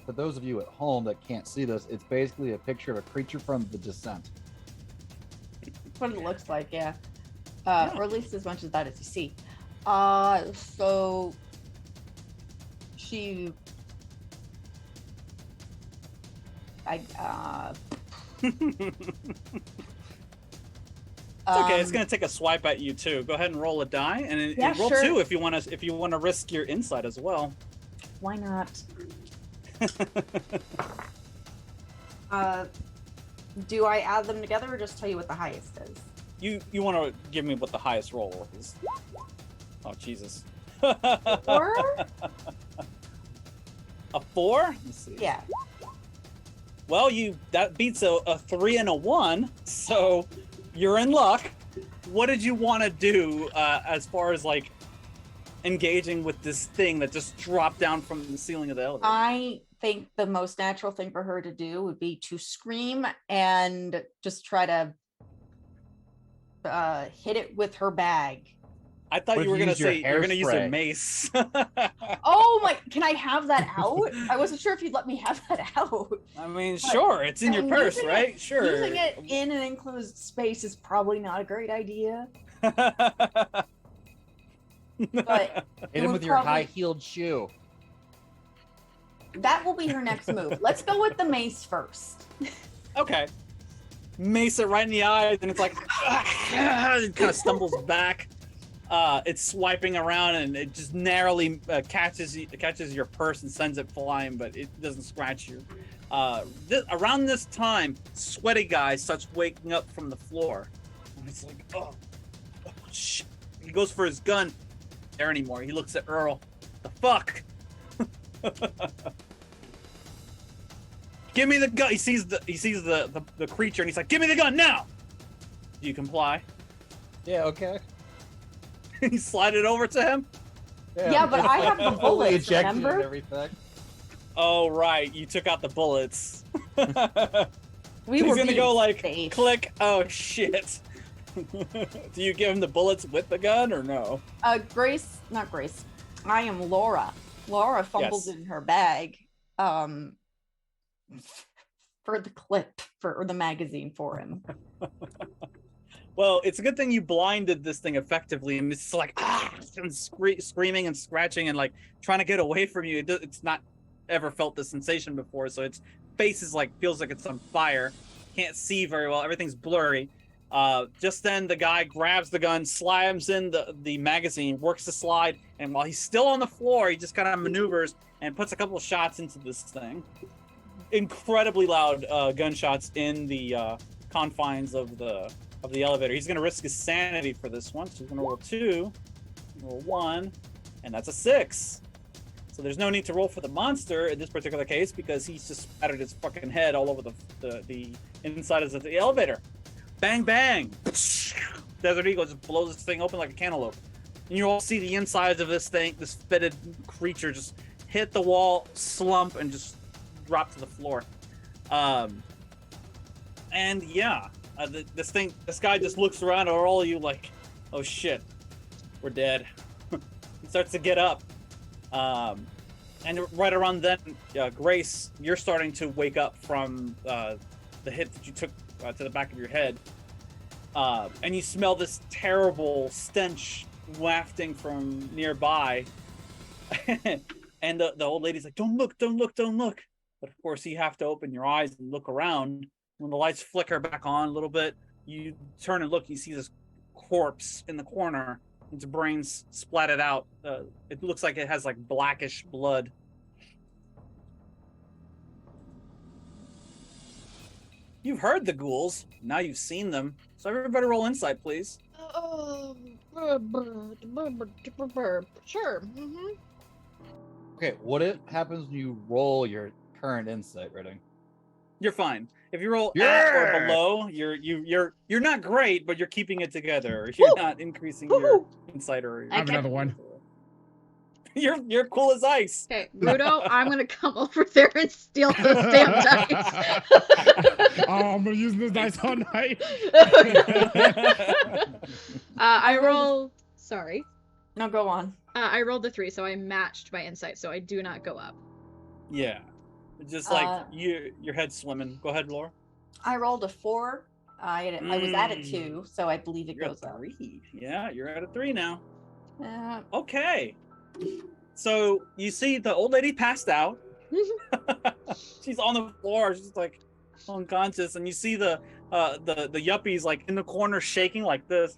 For those of you at home that can't see this, it's basically a picture of a creature from The Descent. What it looks like, yeah. Or at least as much of that as you see. So she It's okay. It's gonna take a swipe at you too. Go ahead and roll a die, and roll sure. 2 if you want to risk your insight as well. Why not? Do I add them together or just tell you what the highest is? You want to give me what the highest roll is? Oh Jesus! 4? A 4? Let's see. Yeah. Well, that beats a 3 and a 1, so you're in luck. What did you want to do as far as like engaging with this thing that just dropped down from the ceiling of the elevator? I think the most natural thing for her to do would be to scream and just try to hit it with her bag. I thought you were going to say you're going to use a mace. Oh my, can I have that out? I wasn't sure if you'd let me have that out. I mean, sure, it's in your purse, right? Sure. Using it in an enclosed space is probably not a great idea. But hit him with your high-heeled shoe. That will be her next move. Let's go with the mace first. Okay. Mace it right in the eye, and it's like it kind of stumbles back. It's swiping around, and it just narrowly catches your purse and sends it flying, but it doesn't scratch you. Around this time, Sweaty Guy starts waking up from the floor, and he's like, "Oh shit!" He goes for his gun. There anymore? He looks at Earl. The fuck? Give me the gun. He sees the creature, and he's like, "Give me the gun now." Do you comply? Yeah. Okay. You slide it over to him. Yeah, but I have the bullets, remember? And everything. Oh right, you took out the bullets. He's gonna go like safe. click. Oh shit! Do you give him the bullets with the gun or no? Not Grace. I am Laura. Laura fumbles Yes. in her bag, for the clip or the magazine for him. Well, it's a good thing you blinded this thing effectively, and it's like and screaming and scratching and like trying to get away from you. It's not ever felt this sensation before, so its face is like feels like it's on fire. Can't see very well. Everything's blurry. Just then, the guy grabs the gun, slams in the magazine, works the slide, and while he's still on the floor, he just kind of maneuvers and puts a couple of shots into this thing. Incredibly loud gunshots in the confines of the elevator. He's going to risk his sanity for this one, so he's going to roll 2, roll 1, and that's a 6. So there's no need to roll for the monster in this particular case because he's just spattered his fucking head all over the inside of the elevator. Bang, bang. Desert Eagle just blows this thing open like a cantaloupe. And you all see the insides of this thing, this fetid creature just hit the wall, slump, and just drop to the floor. And yeah, this guy just looks around at all of you like, oh shit, we're dead. He starts to get up. And right around then, Grace, you're starting to wake up from the hit that you took to the back of your head. And you smell this terrible stench wafting from nearby. And the old lady's like, don't look. But of course, you have to open your eyes and look around. When the lights flicker back on a little bit, you turn and look, you see this corpse in the corner. Its brains splattered out. It looks like it has like blackish blood. You've heard the ghouls. Now you've seen them. So everybody roll insight, please. Sure. Mm-hmm. Okay, what happens when you roll your current insight rating? You're fine. If you roll at or below, you're not great, but you're keeping it together. You're not increasing your insight or. I have another one. You're cool as ice. Okay, Rudo, I'm gonna come over there and steal those damn dice. Oh, I'm gonna use this dice all night. I roll. Sorry. No, go on. I rolled a 3, so I matched my insight, so I do not go up. Yeah, just like your head's swimming. Go ahead, Laura. I rolled a 4. I was at a 2, so I believe it You're goes at up. 3. Yeah, you're at a 3 now. Uh, Okay. So you see the old lady passed out. She's on the floor, she's like unconscious, and you see the yuppies like in the corner shaking like this.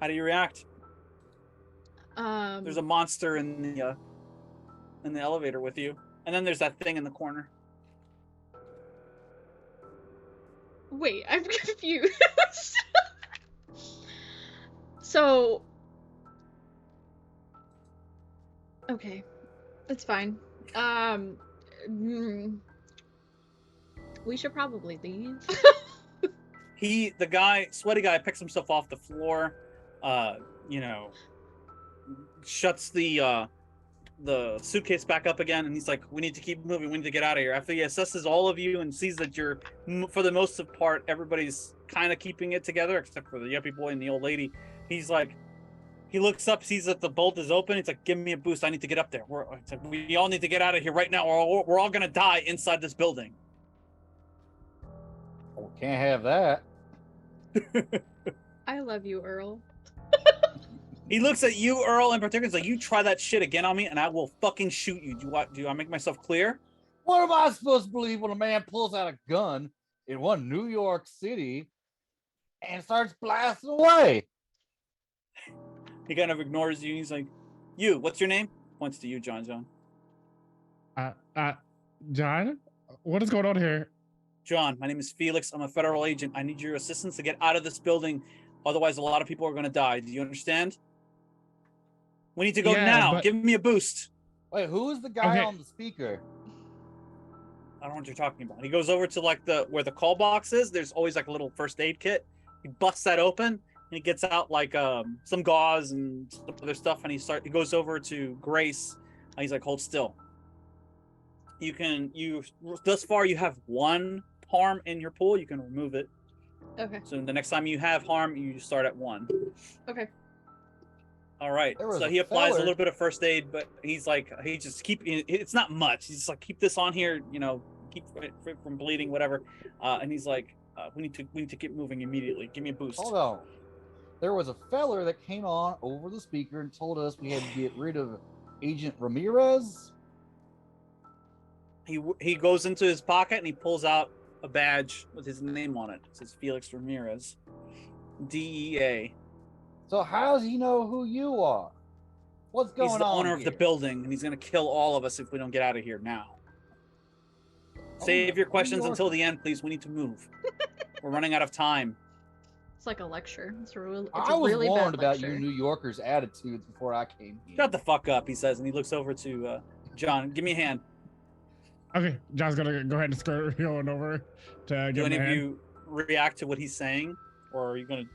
How do you react? There's a monster in the elevator with you, and then there's that thing in the corner. Wait, I'm confused. So, okay, it's fine. We should probably leave. The sweaty guy, picks himself off the floor. Shuts the suitcase back up again, and he's like, we need to keep moving, we need to get out of here. After he assesses all of you and sees that you're, for the most part, everybody's kind of keeping it together except for the yuppie boy and the old lady. He's like, he looks up, sees that the bolt is open. He's like, give me a boost, I need to get up there. We all need to get out of here right now, or we're all gonna die inside this building. Oh, can't have that. I love you, Earl. He looks at you, Earl, in particular. He's like, you try that shit again on me, and I will fucking shoot you. Do I make myself clear? What am I supposed to believe when a man pulls out a gun in one New York City and starts blasting away? He kind of ignores you. He's like, you, what's your name? Points to you, John. John? What is going on here? John, my name is Felix. I'm a federal agent. I need your assistance to get out of this building. Otherwise, a lot of people are going to die. Do you understand? We need to go now. But... Give me a boost. Wait, who is the guy on the speaker? I don't know what you're talking about. He goes over to like where the call box is. There's always like a little first aid kit. He busts that open and he gets out like some gauze and some other stuff. And he goes over to Grace. And he's like, hold still. Thus far you have 1 harm in your pool, you can remove it. Okay. So the next time you have harm, you start at 1. Okay. All right. So he applies a little bit of first aid, but he's like, he just it's not much. He's just like, keep this on here, keep it from bleeding, whatever. And he's like, we need to get moving immediately. Give me a boost. Hold on. There was a feller that came on over the speaker and told us we had to get rid of Agent Ramirez. He goes into his pocket and he pulls out a badge with his name on it. It says Felix Ramirez, DEA. So how does he know who you are? What's going on? He's the owner of here? the building, and he's going to kill all of us if we don't get out of here now. Save your questions until the end, please. We need to move. We're running out of time. It's like a lecture. I was really warned bad about lecture. you New Yorkers' attitudes before I came here. Shut the fuck up, he says, and he looks over to John. Give me a hand. Okay, John's gonna go ahead and skirt going over to Do give him any a of hand. you react to what he's saying, or are you going to?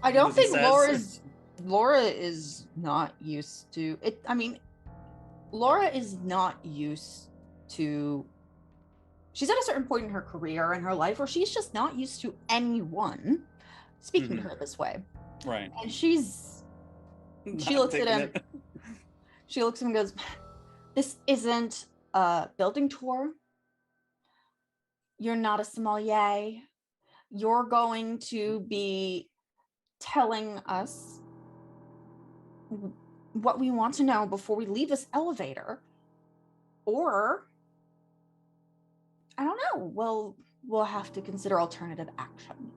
I don't What he think says? Laura is not used to it. I mean, Laura is not used to. She's at a certain point in her career and her life where she's just not used to anyone speaking to her this way. Right. And she looks at him. She looks at him and goes, "This isn't a building tour. You're not a sommelier. You're going to be telling us what we want to know before we leave this elevator, or I don't know. We'll have to consider alternative action."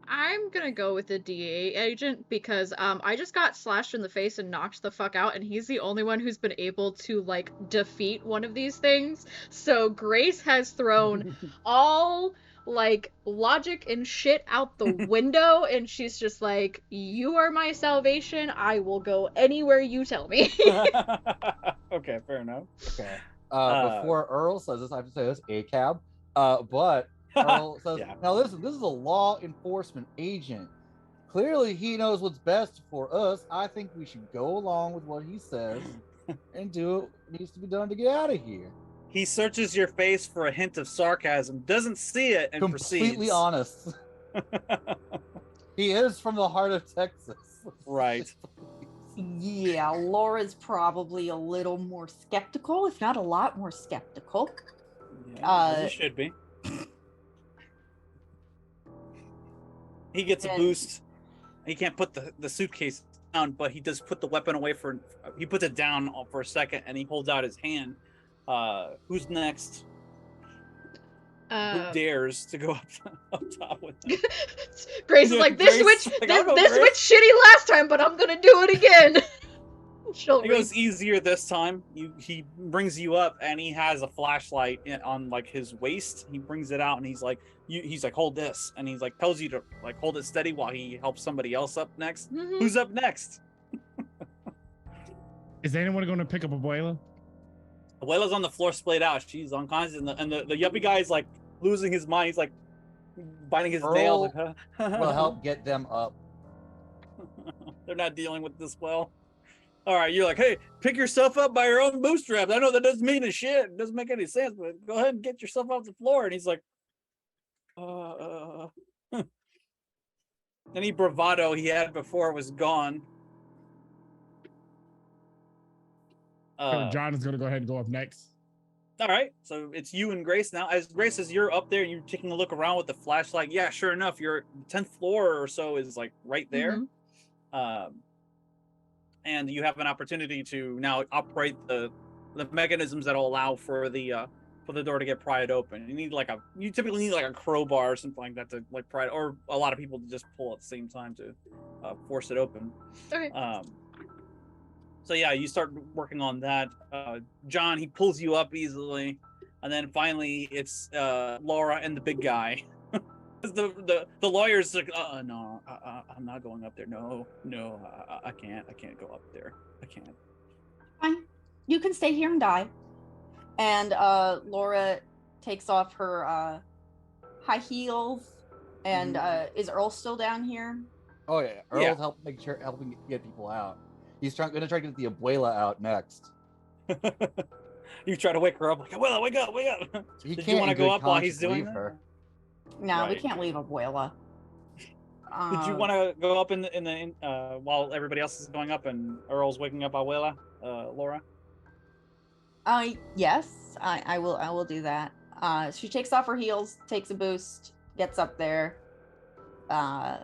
I'm gonna go with the DA agent because I just got slashed in the face and knocked the fuck out, and he's the only one who's been able to like defeat one of these things. So Grace has thrown all like logic and shit out the window, and she's just like, "You are my salvation. I will go anywhere you tell me." Okay, fair enough. Okay. Before Earl says this, I have to say this, ACAB. But Earl says, Yeah. Now listen, this is a law enforcement agent. Clearly he knows what's best for us. I think we should go along with what he says and do what needs to be done to get out of here. He searches your face for a hint of sarcasm, doesn't see it, and Completely proceeds. honest. He is from the heart of Texas. Right. Yeah, Laura's probably a little more skeptical, if not a lot more skeptical. Yeah, he should be. He gets a boost. He can't put the suitcase down, but he does put the weapon away he puts it down for a second, and he holds out his hand. Who's next? Who dares to go up top with him? Grace is like, this Grace, witch, like, I'll go, this Grace. witch shitty last time, but I'm gonna do it again. She'll It goes easier this time. He brings you up, and he has a flashlight on like his waist. He brings it out, and he's like, hold this, and he's like tells you to like hold it steady while he helps somebody else up next. Mhm. Who's up next? Is anyone going to pick up Abuela? Abuela's on the floor, splayed out. She's unconscious, and the yuppie guy is like losing his mind. He's like biting his nails. Like, Will help get them up. They're not dealing with this well. All right, you're like, hey, pick yourself up by your own bootstraps. I know that doesn't mean a shit. It doesn't make any sense, but go ahead and get yourself off the floor. And he's like, Any bravado he had before was gone. John is going to go ahead and go up next. All right, so it's you and Grace now. As Grace, as you're up there, you're taking a look around with the flashlight. Yeah, sure enough, your 10th floor or so is like right there. And you have an opportunity to now operate the mechanisms that will allow for the door to get pried open. You typically need like a crowbar or something like that to like pry it, or a lot of people to just pull at the same time to force it open. Okay. So yeah, you start working on that. John, he pulls you up easily, and then finally it's Laura and the big guy. the lawyer's like, no, I'm not going up there. No, I can't go up there. I can't. Fine. You can stay here and die. And Laura takes off her high heels. And is Earl still down here? Oh yeah, Earl's helping get people out. He's gonna try to get the Abuela out next. You try to wake her up, like, Abuela, wake up, wake up. You Did can't you want to in go good up while he's conscience doing leave that? her. No, we Right. can't leave Abuela. Did you want to go up in the while everybody else is going up and Earl's waking up Abuela, Laura? Yes, I will do that. She takes off her heels, takes a boost, gets up there. Yeah.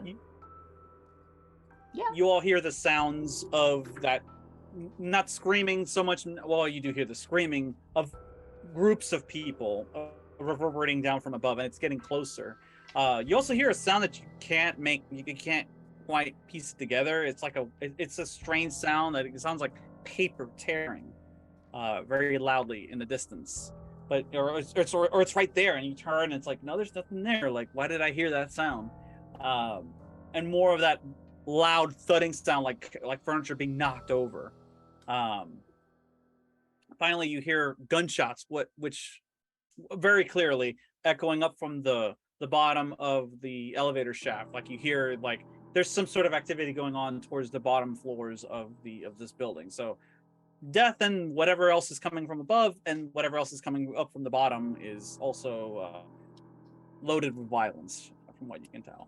You all hear the sounds of that, not screaming so much. Well, you do hear the screaming of groups of people reverberating down from above, and it's getting closer. You also hear a sound that you can't quite piece it together. It's a strange sound that it sounds like paper tearing, very loudly in the distance. But or it's right there, and you turn, and it's like, no, there's nothing there. Like, why did I hear that sound? And more of that loud thudding sound, like furniture being knocked over. Finally, you hear gunshots, which very clearly echoing up from the bottom of the elevator shaft. Like you hear, like there's some sort of activity going on towards the bottom floors of this building. So death and whatever else is coming from above and whatever else is coming up from the bottom is also loaded with violence, from what you can tell.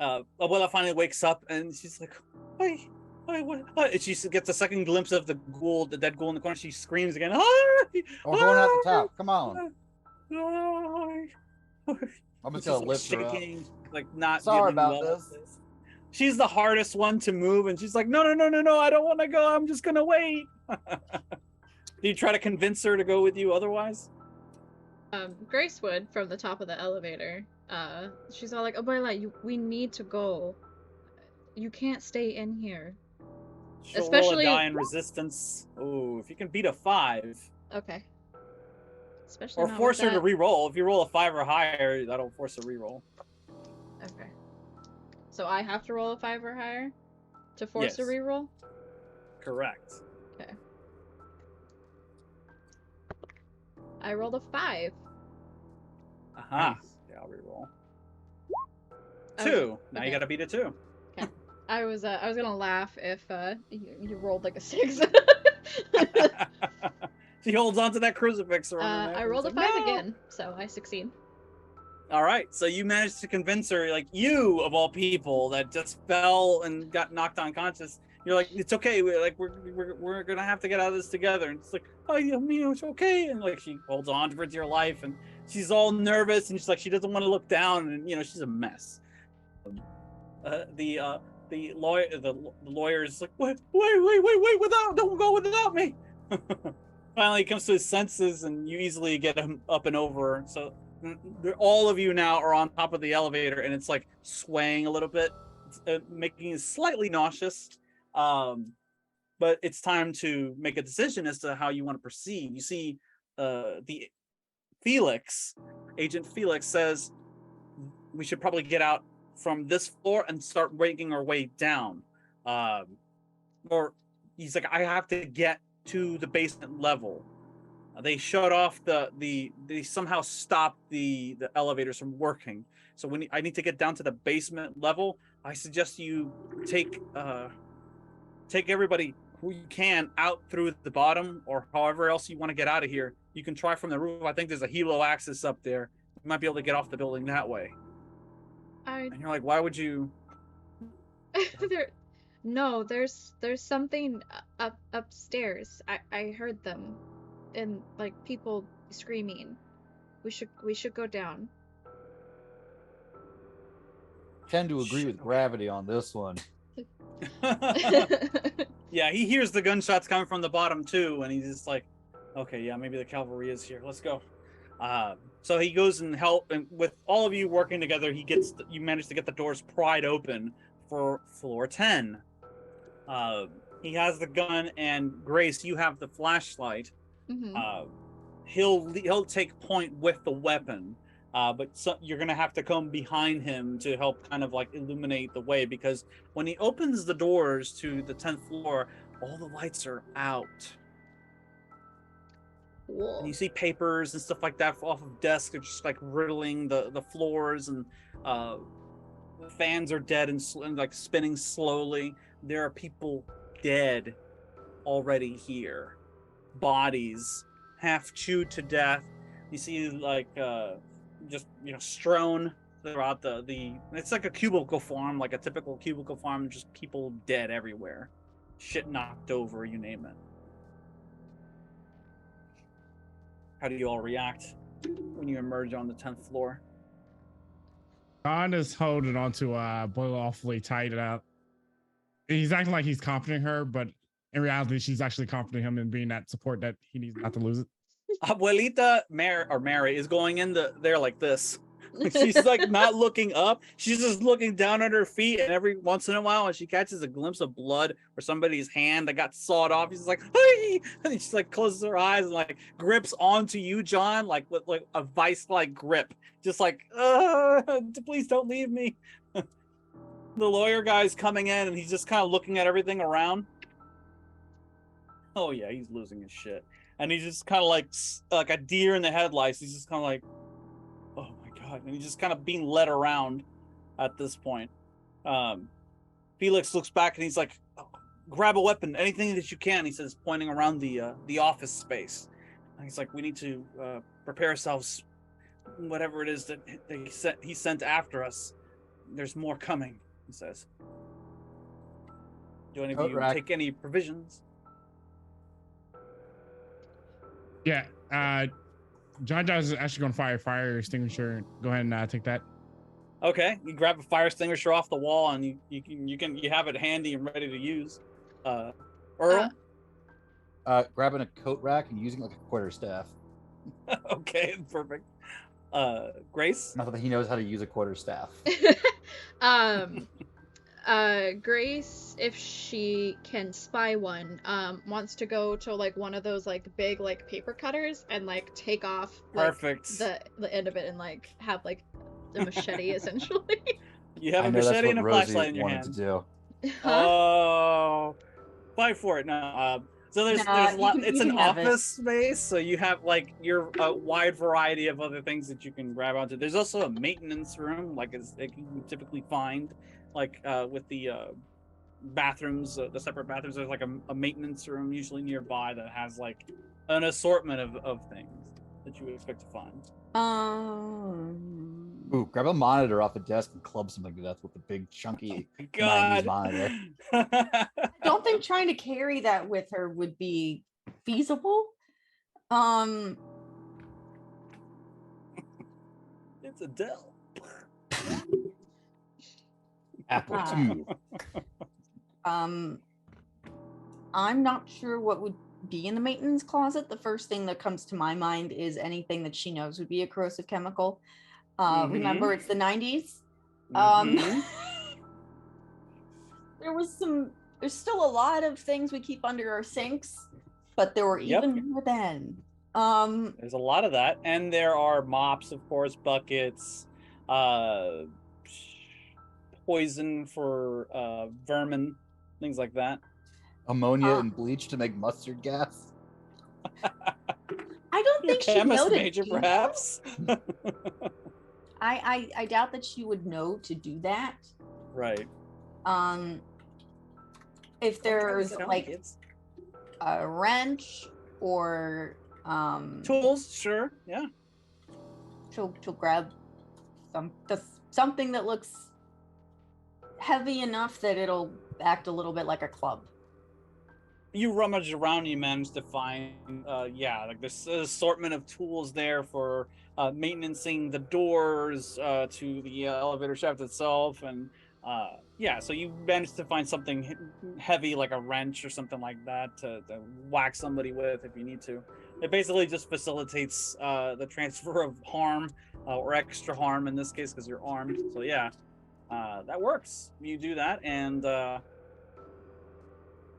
Abuela finally wakes up and she's like, "Wait, what?" And she gets a second glimpse of the dead ghoul in the corner. She screams again. Oh, we're going out the top. Come on. I'm just gonna lift her up. Like not. Sorry about well this. She's the hardest one to move, and she's like, no, I don't want to go. I'm just gonna wait. Do you try to convince her to go with you otherwise? Grace would, from the top of the elevator. She's all like, Abuela, we need to go. You can't stay in here. She'll Especially roll a die in resistance. Oh, if you can beat a 5. Okay. Especially or force her to re-roll. If you roll a 5 or higher, that'll force a re-roll. Okay. So I have to roll a 5 or higher to force a re-roll? Correct. Okay. I rolled a 5. Aha. Yeah, I'll re-roll. 2. Okay. Now you gotta beat a 2. Okay. I was gonna laugh if you rolled like a 6. She holds on to that crucifix around her neck. I rolled a 5 again, so I succeed. All right, so you managed to convince her, like you of all people that just fell and got knocked unconscious. You're like, it's okay. We're gonna have to get out of this together. And it's like, oh yeah, it's okay. And like she holds on for dear life, and she's all nervous, and she's like, she doesn't want to look down, and she's a mess. The lawyer is like, wait, don't go without me. Finally, he comes to his senses, and you easily get him up and over. So all of you now are on top of the elevator, and it's like swaying a little bit, making it slightly nauseous. But it's time to make a decision as to how you want to proceed. You see, the Agent Felix says we should probably get out from this floor and start working our way down. Or he's like, I have to get to the basement level. They shut off they somehow stopped the elevators from working. So I need to get down to the basement level. I suggest you take everybody who you can out through the bottom, or however else you want to get out of here. You can try from the roof. I think there's a helo access up there. You might be able to get off the building that way. And you're like, why would you? There's something upstairs. I heard them, and like people screaming. We should go down. Tend to agree with gravity on this one. Yeah, he hears the gunshots coming from the bottom too, and he's just like, okay, yeah, maybe the cavalry is here. Let's go. So he goes and help, and with all of you working together, you manage to get the doors pried open for floor 10. He has the gun, and Grace, you have the flashlight. Mm-hmm. He'll take point with the weapon, but you're gonna have to come behind him to help kind of like illuminate the way, because when he opens the doors to the 10th floor, all the lights are out. Whoa. And you see papers and stuff like that off of desks. They're just like riddling the floors, and the fans are dead and like spinning slowly. There are people dead already here. Bodies, half chewed to death. You see, like, just, strewn throughout the. It's like a cubicle farm, like a typical cubicle farm, just people dead everywhere. Shit knocked over, you name it. How do you all react when you emerge on the 10th floor? John is holding on to Boyle awfully tight up. He's acting like he's comforting her, but in reality, she's actually comforting him and being that support that he needs not to lose it. Abuelita Mary is going in there like this. She's like not looking up. She's just looking down at her feet, and every once in a while, when she catches a glimpse of blood or somebody's hand that got sawed off, she's like, "Hey!" And she like closes her eyes and like grips onto you, John, like with like a vice-like grip, just like, please don't leave me. The lawyer guy's coming in, and he's just kind of looking at everything around. Oh yeah, he's losing his shit, and he's just kind of like a deer in the headlights. He's just kind of like, oh my god, and he's just kind of being led around at this point. Felix looks back and he's like, oh, grab a weapon, anything that you can, he says, pointing around the office space. And he's like, we need to prepare ourselves, whatever it is that he sent after us. There's more coming, he says. Do any of you take any provisions? Yeah, John is actually going to fire a fire extinguisher. Go ahead and take that. Okay, you grab a fire extinguisher off the wall, and you have it handy and ready to use. Earl, grabbing a coat rack and using like a quarterstaff. Okay, perfect. Grace, not that he knows how to use a quarterstaff. Grace, if she can spy one, wants to go to like one of those like big like paper cutters and like take off like, perfect the end of it and like have like a machete essentially. You have a machete and a Rosie flashlight in your hand. To do. Huh? Oh, fight for it now. So there's a lot. It's an office space, so you have like your wide variety of other things that you can grab onto. There's also a maintenance room, like you typically find, like with the bathrooms, the separate bathrooms. There's like a maintenance room usually nearby that has like an assortment of things that you would expect to find. Ooh, grab a monitor off the desk and club something to death with the big chunky 90s monitor. I don't think trying to carry that with her would be feasible. It's a Dell. Apple II. I'm not sure what would be in the maintenance closet. The first thing that comes to my mind is anything that she knows would be a corrosive chemical. Remember, it's the 90s. There's still a lot of things we keep under our sinks, but there were even more then. There's a lot of that, and there are mops, of course, buckets, poison for vermin, things like that. Ammonia and bleach to make mustard gas. I don't think she knows major, perhaps. I doubt that she would know to do that. Right. If there's like a wrench or tools, sure, yeah. She'll grab something that looks heavy enough that it'll act a little bit like a club. You rummage around, you manage to find, like this assortment of tools there for maintaining the doors to the elevator shaft itself, and so you managed to find something heavy like a wrench or something like that to whack somebody with if you need to. It basically just facilitates the transfer of harm or extra harm in this case because you're armed. So that works. You do that, and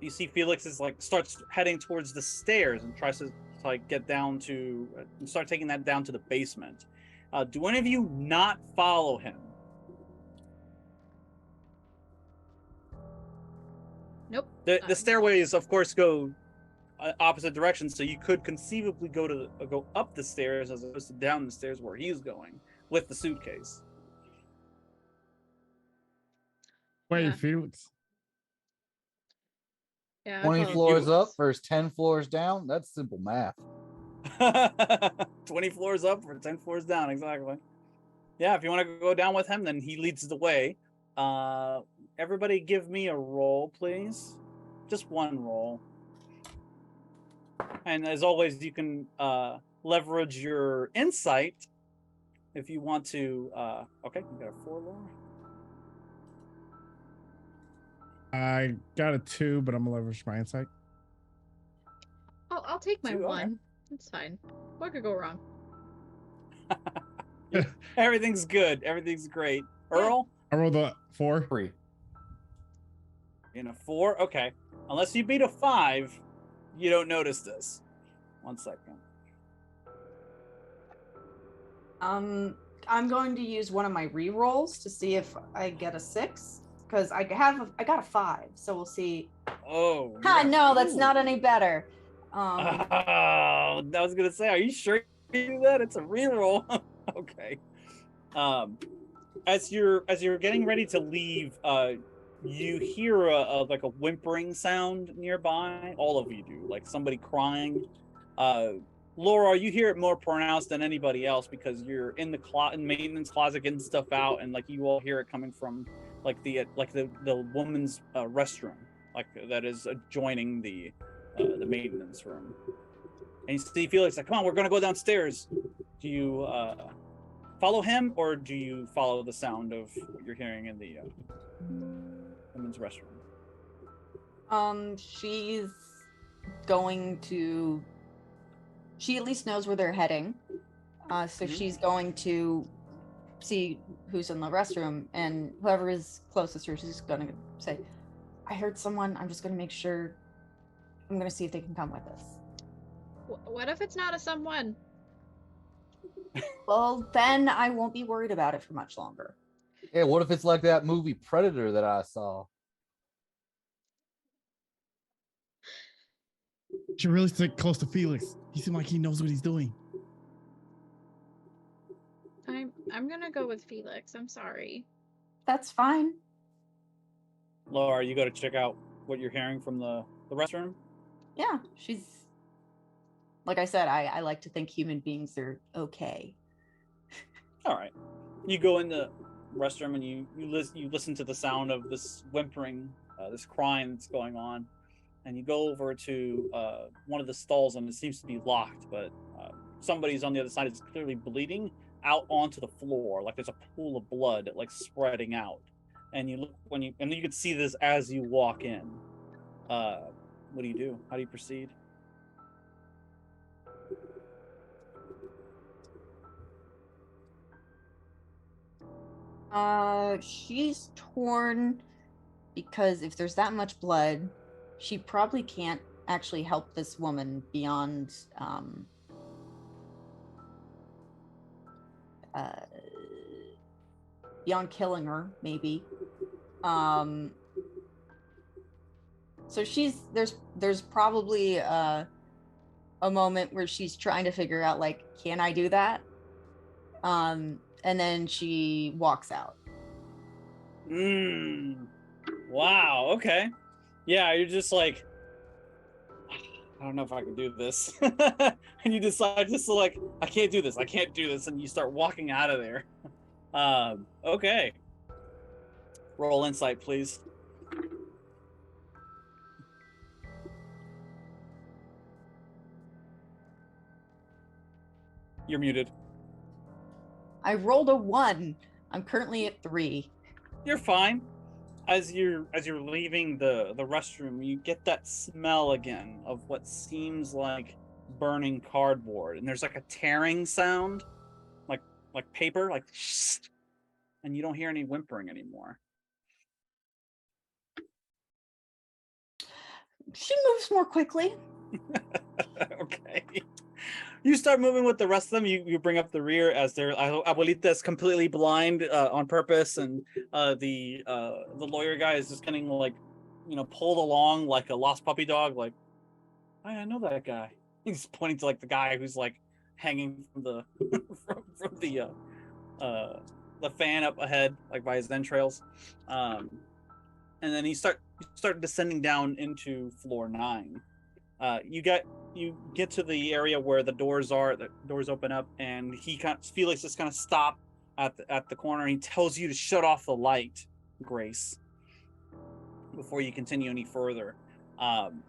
you see Felix is like starts heading towards the stairs and tries to like get down to start taking that down to the basement. Do any of you not follow him? Nope. The stairways, of course, go opposite directions, so you could conceivably go up the stairs as opposed to down the stairs where he's going with the suitcase. Wait, Felix. Yeah, 20 I floors up apologize. versus 10 floors down. That's simple math. 20 floors up or 10 floors down, exactly. Yeah, if you want to go down with him, then he leads the way. Everybody give me a roll, please. Just one roll. And as always, you can leverage your insight if you want to. Okay, you got a 4, Laura? I got a 2, but I'm gonna leverage my insight. I'll take my 2, okay. 1. It's fine. What could go wrong? Everything's good. Everything's great. Earl? I rolled a 4. 3. In a 4? Okay. Unless you beat a 5, you don't notice this. 1 second. I'm going to use one of my re-rolls to see if I get a 6, because I got a 5, so we'll see. Oh. Ha! Yeah. No, that's Ooh. not any better. Oh, I was gonna say, are you sure you do that? It's a reroll. Okay. As you're getting ready to leave, you hear like a whimpering sound nearby. All of you do, like somebody crying. Laura, you hear it more pronounced than anybody else because you're in the maintenance closet getting stuff out, and like you all hear it coming from like the woman's restroom, like that is adjoining the maintenance room. And you see Felix like, come on, we're gonna go downstairs. Do you follow him, or do you follow the sound of what you're hearing in the women's restroom? She's going to. She at least knows where they're heading, so she's going to see who's in the restroom, and whoever is closest to her, she's going to say, "I heard someone. I'm just going to make sure. I'm going to see if they can come with us." What if it's not a someone? Well, then I won't be worried about it for much longer. Yeah, what if it's like that movie Predator that I saw? You should really stick close to Felix. He seems like he knows what he's doing. I'm gonna go with Felix. I'm sorry. That's fine. Laura, you got to check out what you're hearing from the restroom. Yeah, she's. Like I said, I like to think human beings are okay. All right. You go in the restroom and you listen to the sound of this whimpering, this crying that's going on, and you go over to one of the stalls, and it seems to be locked, but somebody's on the other side is clearly bleeding out onto the floor, like there's a pool of blood like spreading out. And you look and you can see this as you walk in. What do you do? How do you proceed? She's torn because if there's that much blood, she probably can't actually help this woman beyond beyond killing her, maybe. So there's probably a moment where she's trying to figure out, like, can I do that? And then she walks out. Wow. Okay. Yeah, you're just like, I don't know if I can do this. And you decide just to like, I can't do this. And you start walking out of there. Okay. Roll insight, please. You're muted. I rolled a 1. I'm currently at 3. You're fine. As you're leaving the restroom, you get that smell again of what seems like burning cardboard, and there's like a tearing sound, like paper, like, and you don't hear any whimpering anymore. She moves more quickly. Okay. You start moving with the rest of them. You bring up the rear as their abuelita is completely blind on purpose, and the lawyer guy is just getting like, pulled along like a lost puppy dog. Like, I know that guy. He's pointing to like the guy who's like hanging from the from the fan up ahead, like by his entrails. And then you start descending down into floor 9. You get to the area where the doors are. The doors open up, and Felix just kind of stop at the corner. He tells you to shut off the light, Grace, before you continue any further.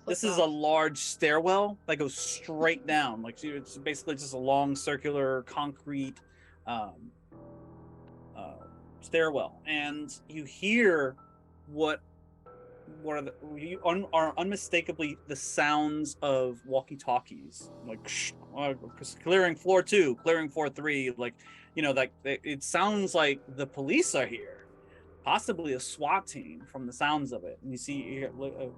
This is a large stairwell that goes straight down. Like, it's basically just a long circular concrete stairwell, and you hear what are unmistakably the sounds of walkie-talkies, like clearing floor 2, clearing floor 3, like, you know, like it sounds like the police are here, possibly a SWAT team from the sounds of it. And you see,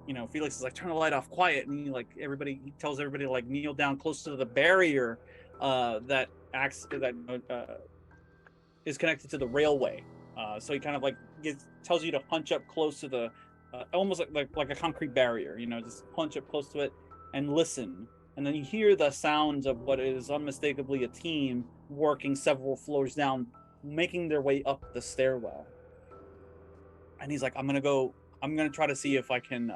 you know, Felix is like, turn the light off, quiet, and he tells everybody to like kneel down close to the barrier that is connected to the railway. So he kind of like tells you to punch up close to the almost like a concrete barrier, you know, just punch up close to it and listen. And then you hear the sounds of what is unmistakably a team working several floors down, making their way up the stairwell. And he's like, I'm gonna try to see if I can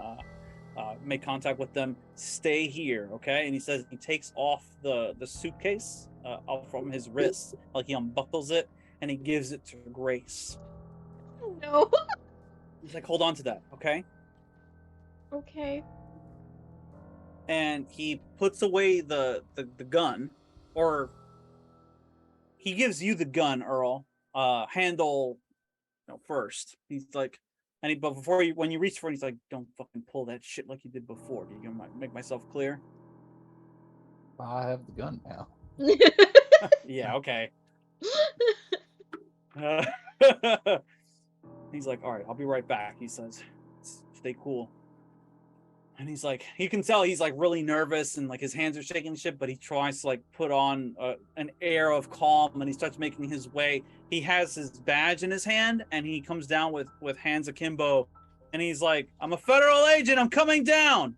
make contact with them. Stay here, okay? And he says he takes off the suitcase off from his wrist, like he unbuckles it, and he gives it to Grace. No. He's like, hold on to that, okay? Okay. And he puts away the gun, or he gives you the gun, Earl. Handle, you know, first. He's like, but before when you reach for it, he's like, don't fucking pull that shit like you did before. Do you make myself clear? I have the gun now. Yeah, okay. He's like, all right, I'll be right back. He says, stay cool. And he's like, you can tell he's like really nervous and like his hands are shaking and shit, but he tries to like put on an air of calm, and he starts making his way. He has his badge in his hand, and he comes down with hands akimbo, and he's like, I'm a federal agent, I'm coming down,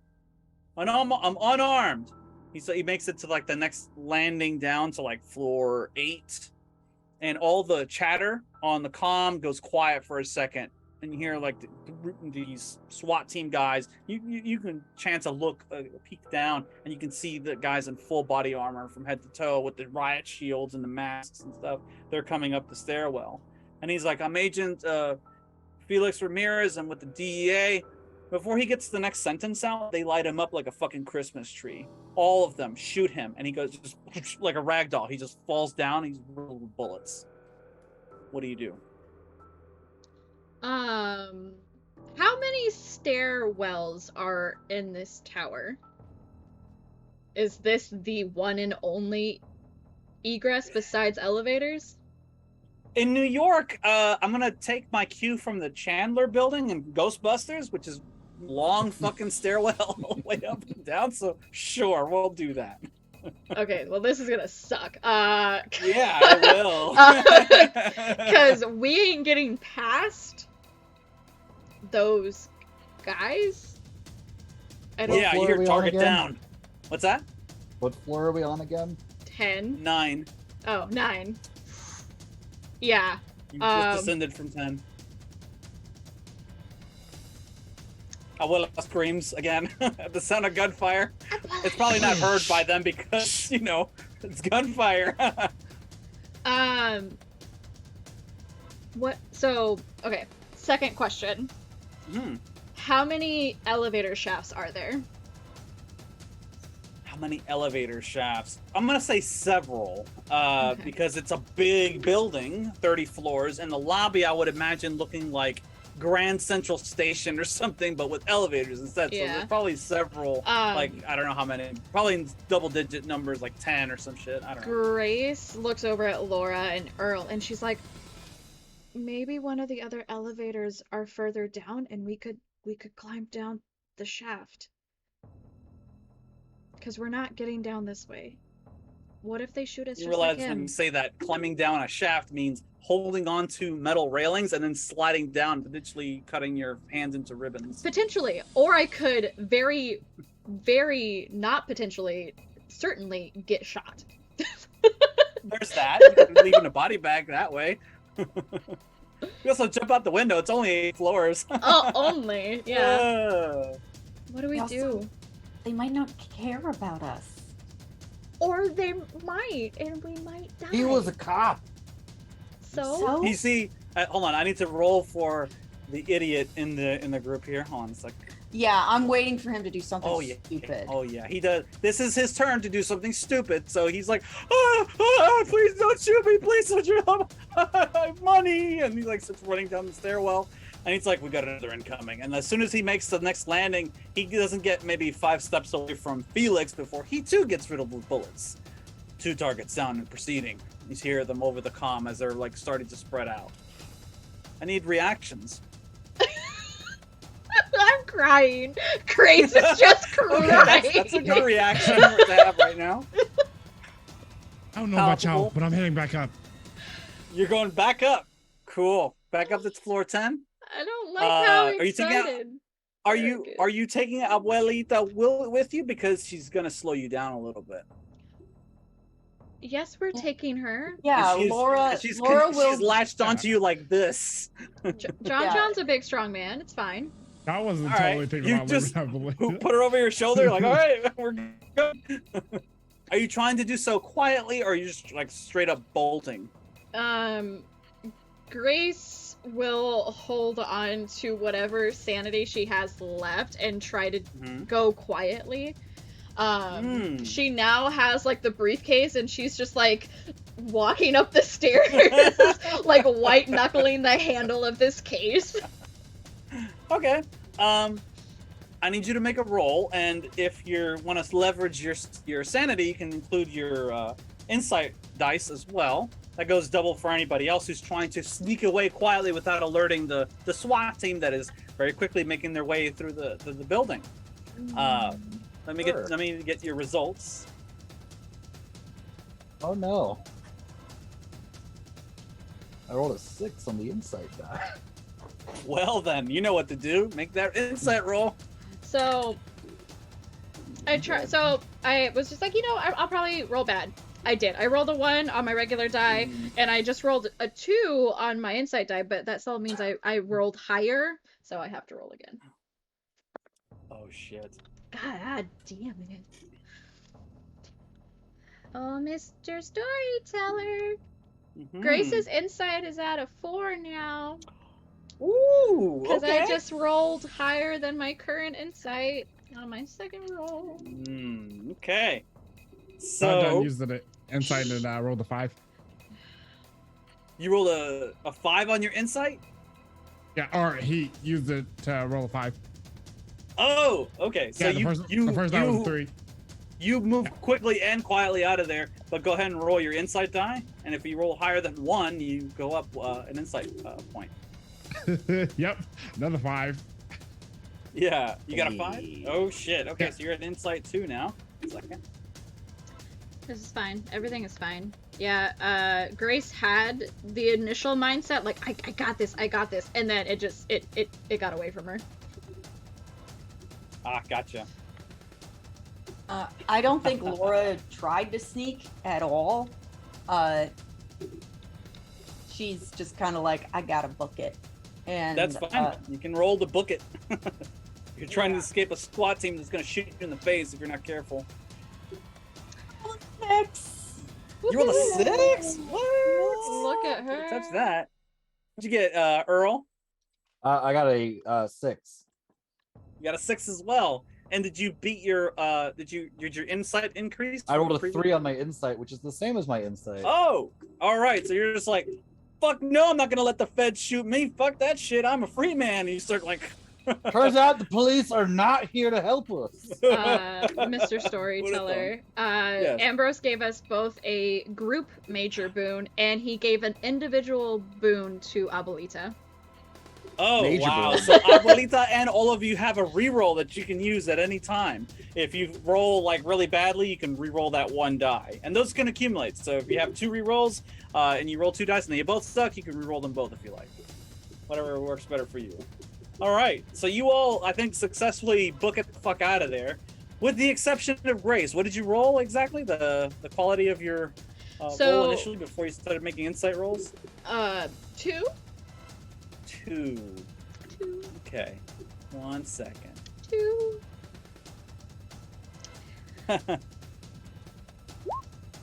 and I'm unarmed. He makes it to like the next landing down to like floor 8, and all the chatter on the comm goes quiet for a second, and you hear like these SWAT team guys. You can chance a look, a peek down, and you can see the guys in full body armor from head to toe with the riot shields and the masks and stuff. They're coming up the stairwell, and he's like, I'm Agent Felix Ramirez. I'm with the DEA. Before he gets to the next sentence out, they light him up like a fucking Christmas tree. All of them shoot him, and he goes just like a rag doll. He just falls down. He's riddled with bullets. What do you do? How many stairwells are in this tower? Is this the one and only egress besides elevators? In New York, I'm gonna take my cue from the Chandler building in Ghostbusters, which is long fucking stairwell all the way up and down. So sure, we'll do that. Okay, well, this is gonna suck. Yeah, I will. Because we ain't getting past those guys. Yeah, you hear target down. What's that? What floor are we on again? 10. 9. Oh, 9. Yeah. You just descended from 10. Abuela screams again at the sound of gunfire. It's probably not heard by them because, you know, it's gunfire. What? So, okay. Second question. How many elevator shafts are there? How many elevator shafts? I'm gonna say several, Okay. because it's a big building, 30 floors, and the lobby I would imagine looking like Grand Central Station or something, but with elevators instead. Yeah. So there's probably several, like, I don't know how many, probably in double-digit numbers, like 10 or some shit. I don't know. Grace looks over at Laura and Earl, and she's like, maybe one of the other elevators are further down, and we could climb down the shaft. Because we're not getting down this way. What if they shoot us You just realize like him? when you say that climbing down a shaft means holding onto metal railings and then sliding down, potentially cutting your hands into ribbons. Potentially. Or I could very, very not potentially, certainly get shot. There's that. You can leave in a body bag that way. You also jump out the window. It's only 8 floors. Oh, only. Yeah. Uh, What do we Also- do? They might not care about us. Or they might, and we might die. He was a cop. So? you see, hold on. I need to roll for the idiot in the group here. Hold on a sec. Yeah, I'm waiting for him to do something Oh yeah. stupid. Oh yeah. He does. This is his turn to do something stupid. So he's like, please don't shoot me. Please don't shoot me. I have money. And he like starts running down the stairwell. And he's like, we got another incoming. And as soon as he makes the next landing, he doesn't get maybe 5 steps away from Felix before he too gets riddled with bullets. 2 targets down and proceeding. You hear them over the comm as they're like starting to spread out. I need reactions. I'm crying. Grace is just crying. Okay, that's a good reaction to have right now. I don't know about Palpable. y'all, but I'm heading back up. You're going back up. Cool. Back up to floor 10. I don't like how are you taking out- excited. Are you taking Abuelita with you because she's gonna slow you down a little bit? Yes, we're taking her. Yeah, And Laura. She's Laura will. she's latched onto you like this. John Yeah. John's a big strong man. It's fine. I wasn't All right, totally thinking you about just- living Who put her over your shoulder? Like, all right, we're good. Are you trying to do so quietly, or are you just like straight up bolting? Grace will hold on to whatever sanity she has left and try to go quietly. She now has like the briefcase and she's just like walking up the stairs, like white knuckling the handle of this case. Okay. I need you to make a roll, and if you want to leverage your sanity, you can include your insight dice as well. That goes double for anybody else who's trying to sneak away quietly without alerting the SWAT team that is very quickly making their way through the building. Let me get your results. Oh no. I rolled a 6 on the insight die. Well then, you know what to do. Make that insight roll. So I was just like, I'll probably roll bad. I did. I rolled a 1 on my regular die, and I just rolled a 2 on my insight die, but that still means I rolled higher, so I have to roll again. Oh shit. God damn it. Oh, Mr. Storyteller. Grace's insight is at a 4 now. Ooh, Because okay. I just rolled higher than my current insight on my second roll. Okay. John So used the insight and rolled a 5. you rolled a 5 on your insight? Yeah, or he used it to roll a 5. Oh, okay. So Yeah, the first die was a 3. You move quickly and quietly out of there, but go ahead and roll your insight die. And if you roll higher than 1, you go up an insight point. Yep, another 5. Yeah, you got a 5? Hey. Oh shit. Okay, Yeah. so you're at insight 2 now. Second. This is fine. Everything is fine. Yeah, Grace had the initial mindset, like, I got this, and then it just, it got away from her. Ah, gotcha. I don't think Laura tried to sneak at all. She's just kind of like, I gotta book it. And That's fine. You can roll to book it. You're trying to escape a SWAT team that's going to shoot you in the face if you're not careful. 6. You rolled a 6? What? Look at her. Touch that. What'd you get, Earl? I got a 6. You got a 6 as well. And did you beat your did your insight increase? I rolled a from 3 on my insight, which is the same as my insight. Oh, all right. So you're just like, fuck no, I'm not gonna let the feds shoot me. Fuck that shit. I'm a free man. And you start like. Turns out the police are not here to help us. Mr. Storyteller. Yes. Ambrose gave us both a group major boon, and he gave an individual boon to Abuelita. Oh, Major wow. boon. So Abuelita and all of you have a reroll that you can use at any time. If you roll like really badly, you can reroll that 1 die. And those can accumulate. So if you have 2 rerolls and you roll 2 dice and they both suck, you can reroll them both if you like. Whatever works better for you. All right. So you all, I think, successfully book it the fuck out of there. With the exception of Grace. What did you roll exactly? The quality of your roll initially before you started making insight rolls? 2? 2. 2. Okay. 1 second. 2.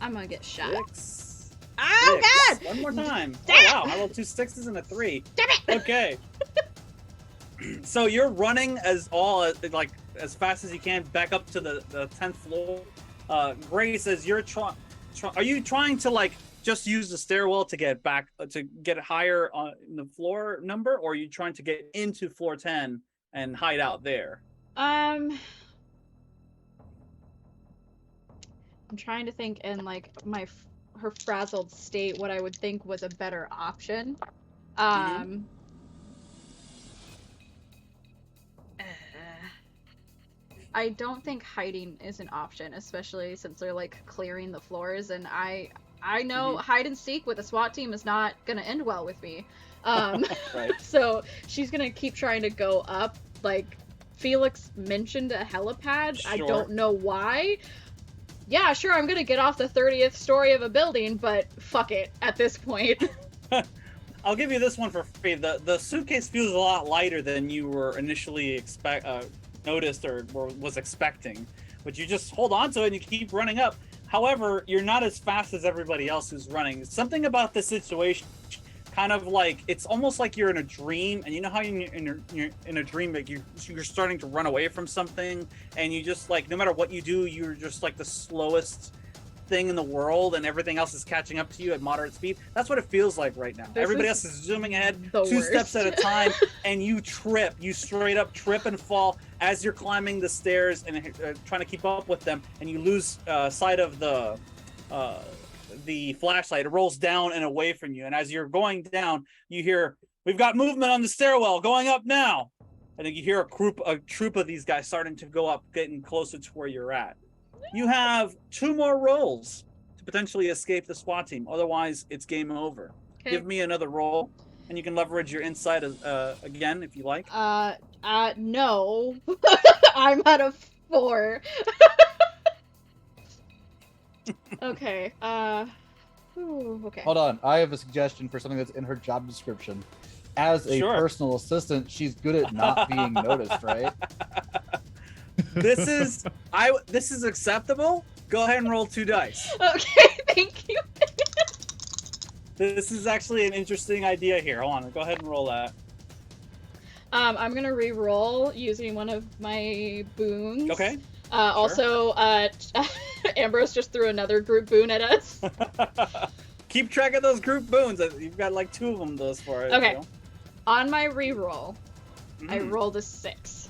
I'm gonna get shot. 6. Oh 6. God! One more time. Damn it! Oh wow, I rolled 2 6s and a 3. Damn it! Okay. So you're running as fast as you can back up to the 10th floor. Grace, as you're are you trying to like just use the stairwell to get back to get higher on the floor number, or are you trying to get into floor 10 and hide out there? I'm trying to think in like her frazzled state what I would think was a better option. I don't think hiding is an option, especially since they're like clearing the floors, and I know hide and seek with a SWAT team is not gonna end well with me. Right. So she's gonna keep trying to go up. Like Felix mentioned a helipad. Sure. I don't know why. Yeah, sure, I'm gonna get off the 30th story of a building, but fuck it at this point. I'll give you this one for free. The suitcase feels a lot lighter than you were initially noticed or was expecting, but you just hold on to it and you keep running up. However, you're not as fast as everybody else who's running. Something about this situation, kind of like it's almost like you're in a dream, and you know how you're in a dream, like you're starting to run away from something, and you just like no matter what you do, you're just like the slowest thing in the world, and everything else is catching up to you at moderate speed. That's what it feels like right now. Everybody else is zooming ahead 2 steps at a time, and you straight up trip and fall as you're climbing the stairs and trying to keep up with them, and you lose sight of the flashlight. It rolls down and away from you, and as you're going down, you hear, "We've got movement on the stairwell, going up now." And then you hear a troop of these guys starting to go up, getting closer to where you're at. You have 2 more rolls to potentially escape the SWAT team. Otherwise, it's game over. Okay. Give me another roll, and you can leverage your insight again if you like. No. I'm at a 4. Okay. Okay. Hold on. I have a suggestion for something that's in her job description. As a Sure. personal assistant, she's good at not being noticed, right? This is acceptable. Go ahead and roll 2 dice. Okay, thank you. This is actually an interesting idea here. Hold on, go ahead and roll that. I'm gonna re-roll using one of my boons. Okay. Also, Ambrose just threw another group boon at us. Keep track of those group boons. You've got like 2 of them thus far. Okay. You know? On my re-roll, I rolled a 6.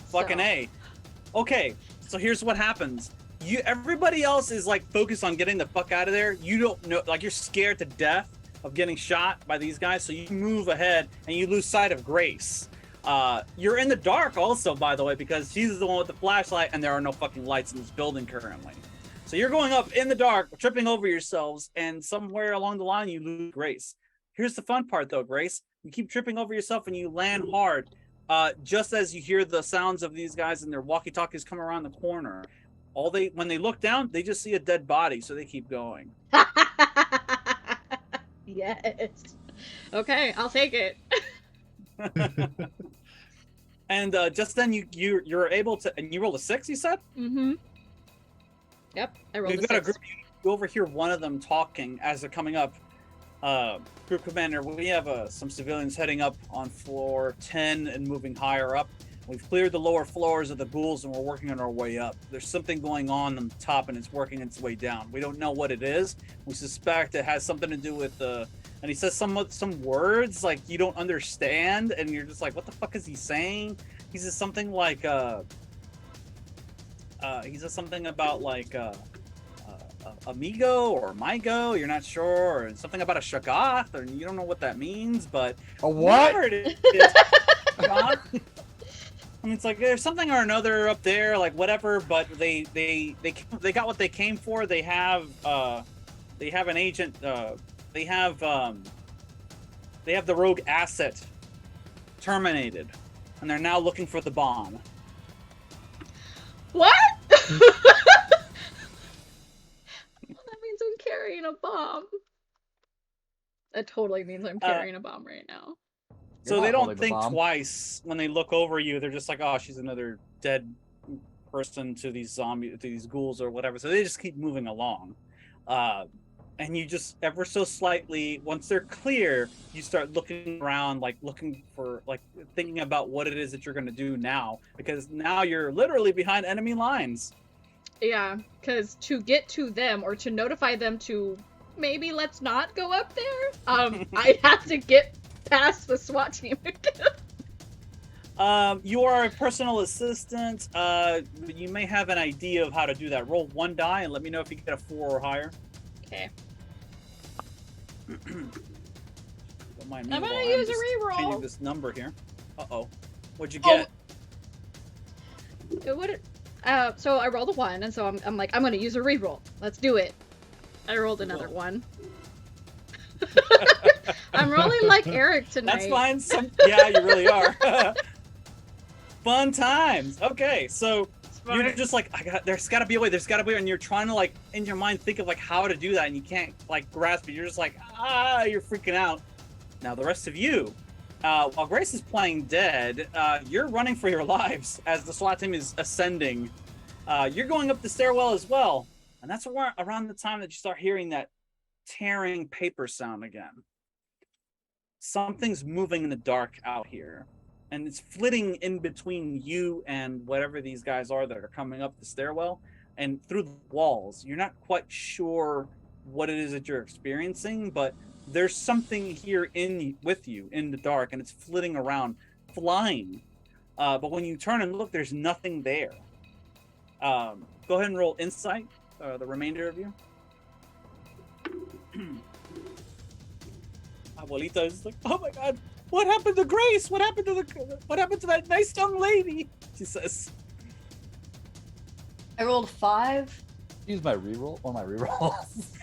Fucking A. Okay, so here's what happens. Everybody else is like focused on getting the fuck out of there. You don't know, like you're scared to death of getting shot by these guys, so you move ahead and you lose sight of Grace. You're in the dark also, by the way, because she's the one with the flashlight and there are no fucking lights in this building currently. So you're going up in the dark, tripping over yourselves, and somewhere along the line you lose Grace. Here's the fun part though, Grace. You keep tripping over yourself and you land hard. Just as you hear the sounds of these guys and their walkie-talkies come around the corner, when they look down, they just see a dead body, so they keep going. Yes. Okay, I'll take it. And just then you're able to, and you rolled a 6, you said? Mm-hmm. Yep, I rolled a 6. Got a group. You overhear one of them talking as they're coming up. Group commander, we have some civilians heading up on floor 10 and moving higher up. We've cleared the lower floors of the ghouls and we're working on our way up. There's something going on the top and it's working its way down. We don't know what it is. We suspect it has something to do with and he says some words like you don't understand and you're just like, what the fuck is he saying? He says something like he says something about like amigo or migo, you're not sure, or something about a shagath, or you don't know what that means, but a what? Whatever it is, I mean, it's like there's something or another up there, like whatever. But they got what they came for. They have an agent. They have the rogue asset terminated, and they're now looking for the bomb. What? That means I'm carrying a bomb. That totally means I'm carrying a bomb right now. So they not don't holding the think bomb. twice when they look over you. They're just like, oh, she's another dead person to these ghouls or whatever. So they just keep moving along. And you just ever so slightly, once they're clear, you start looking around, like looking for, like thinking about what it is that you're going to do now, because now you're literally behind enemy lines. Yeah, because to get to them or to notify them to maybe let's not go up there, I have to get past the SWAT team. You are a personal assistant. You may have an idea of how to do that. Roll 1 die and let me know if you get a 4 or higher. Okay. Don't mind me I'm gonna while use a just reroll. changing this number here. Uh-oh. What'd you get? It would. So I rolled a 1, and so I'm like, I'm gonna use a reroll. Let's do it. I rolled another 1. I'm rolling like Eric tonight. That's fine. Yeah, you really are. Fun times. Okay, so you're just like, there's gotta be a way, and you're trying to, like, in your mind think of like how to do that, and you can't like grasp it. You're just like, you're freaking out. Now the rest of you, while Grace is playing dead, you're running for your lives as the SWAT team is ascending. You're going up the stairwell as well, and that's around the time that you start hearing that tearing paper sound again. Something's moving in the dark out here, and it's flitting in between you and whatever these guys are that are coming up the stairwell and through the walls. You're not quite sure what it is that you're experiencing, but there's something here with you in the dark, and it's flitting around, flying. But when you turn and look, there's nothing there. Go ahead and roll insight, the remainder of you. Abuelita is like, oh my god, what happened to Grace? What happened to that nice young lady? She says. I rolled 5. Use my reroll. One of my rerolls.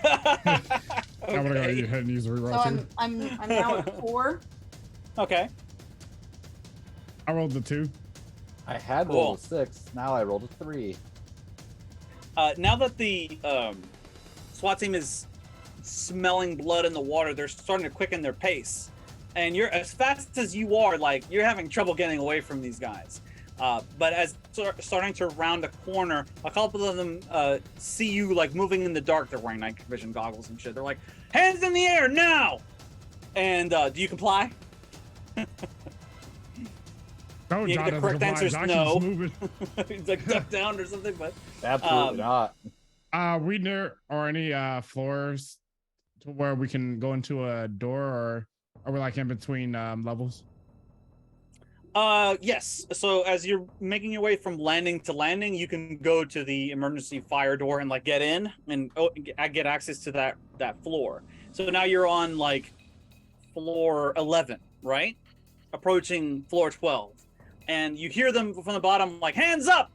I'm gonna go ahead and use a reroll So too. I'm now at 4. Okay. I rolled the 2. I had rolled a 6. Now I rolled a 3. Now that the SWAT team is smelling blood in the water, they're starting to quicken their pace, and you're as fast as you are, like, you're having trouble getting away from these guys. But as starting to round a corner, a couple of them see you, like, moving in the dark. They're wearing night vision goggles and shit. They're like, hands in the air now! And do you comply? No, Yeah, John the doesn't correct comply. answer is John no. keeps moving. He's like duck down or something, but Absolutely not. We near or any floors to where we can go into a door, or are we like in between levels? yes. So as you're making your way from landing to landing, you can go to the emergency fire door and, like, get in and get access to that floor. So now you're on, like, floor 11, right? Approaching floor 12. And you hear them from the bottom, like, hands up!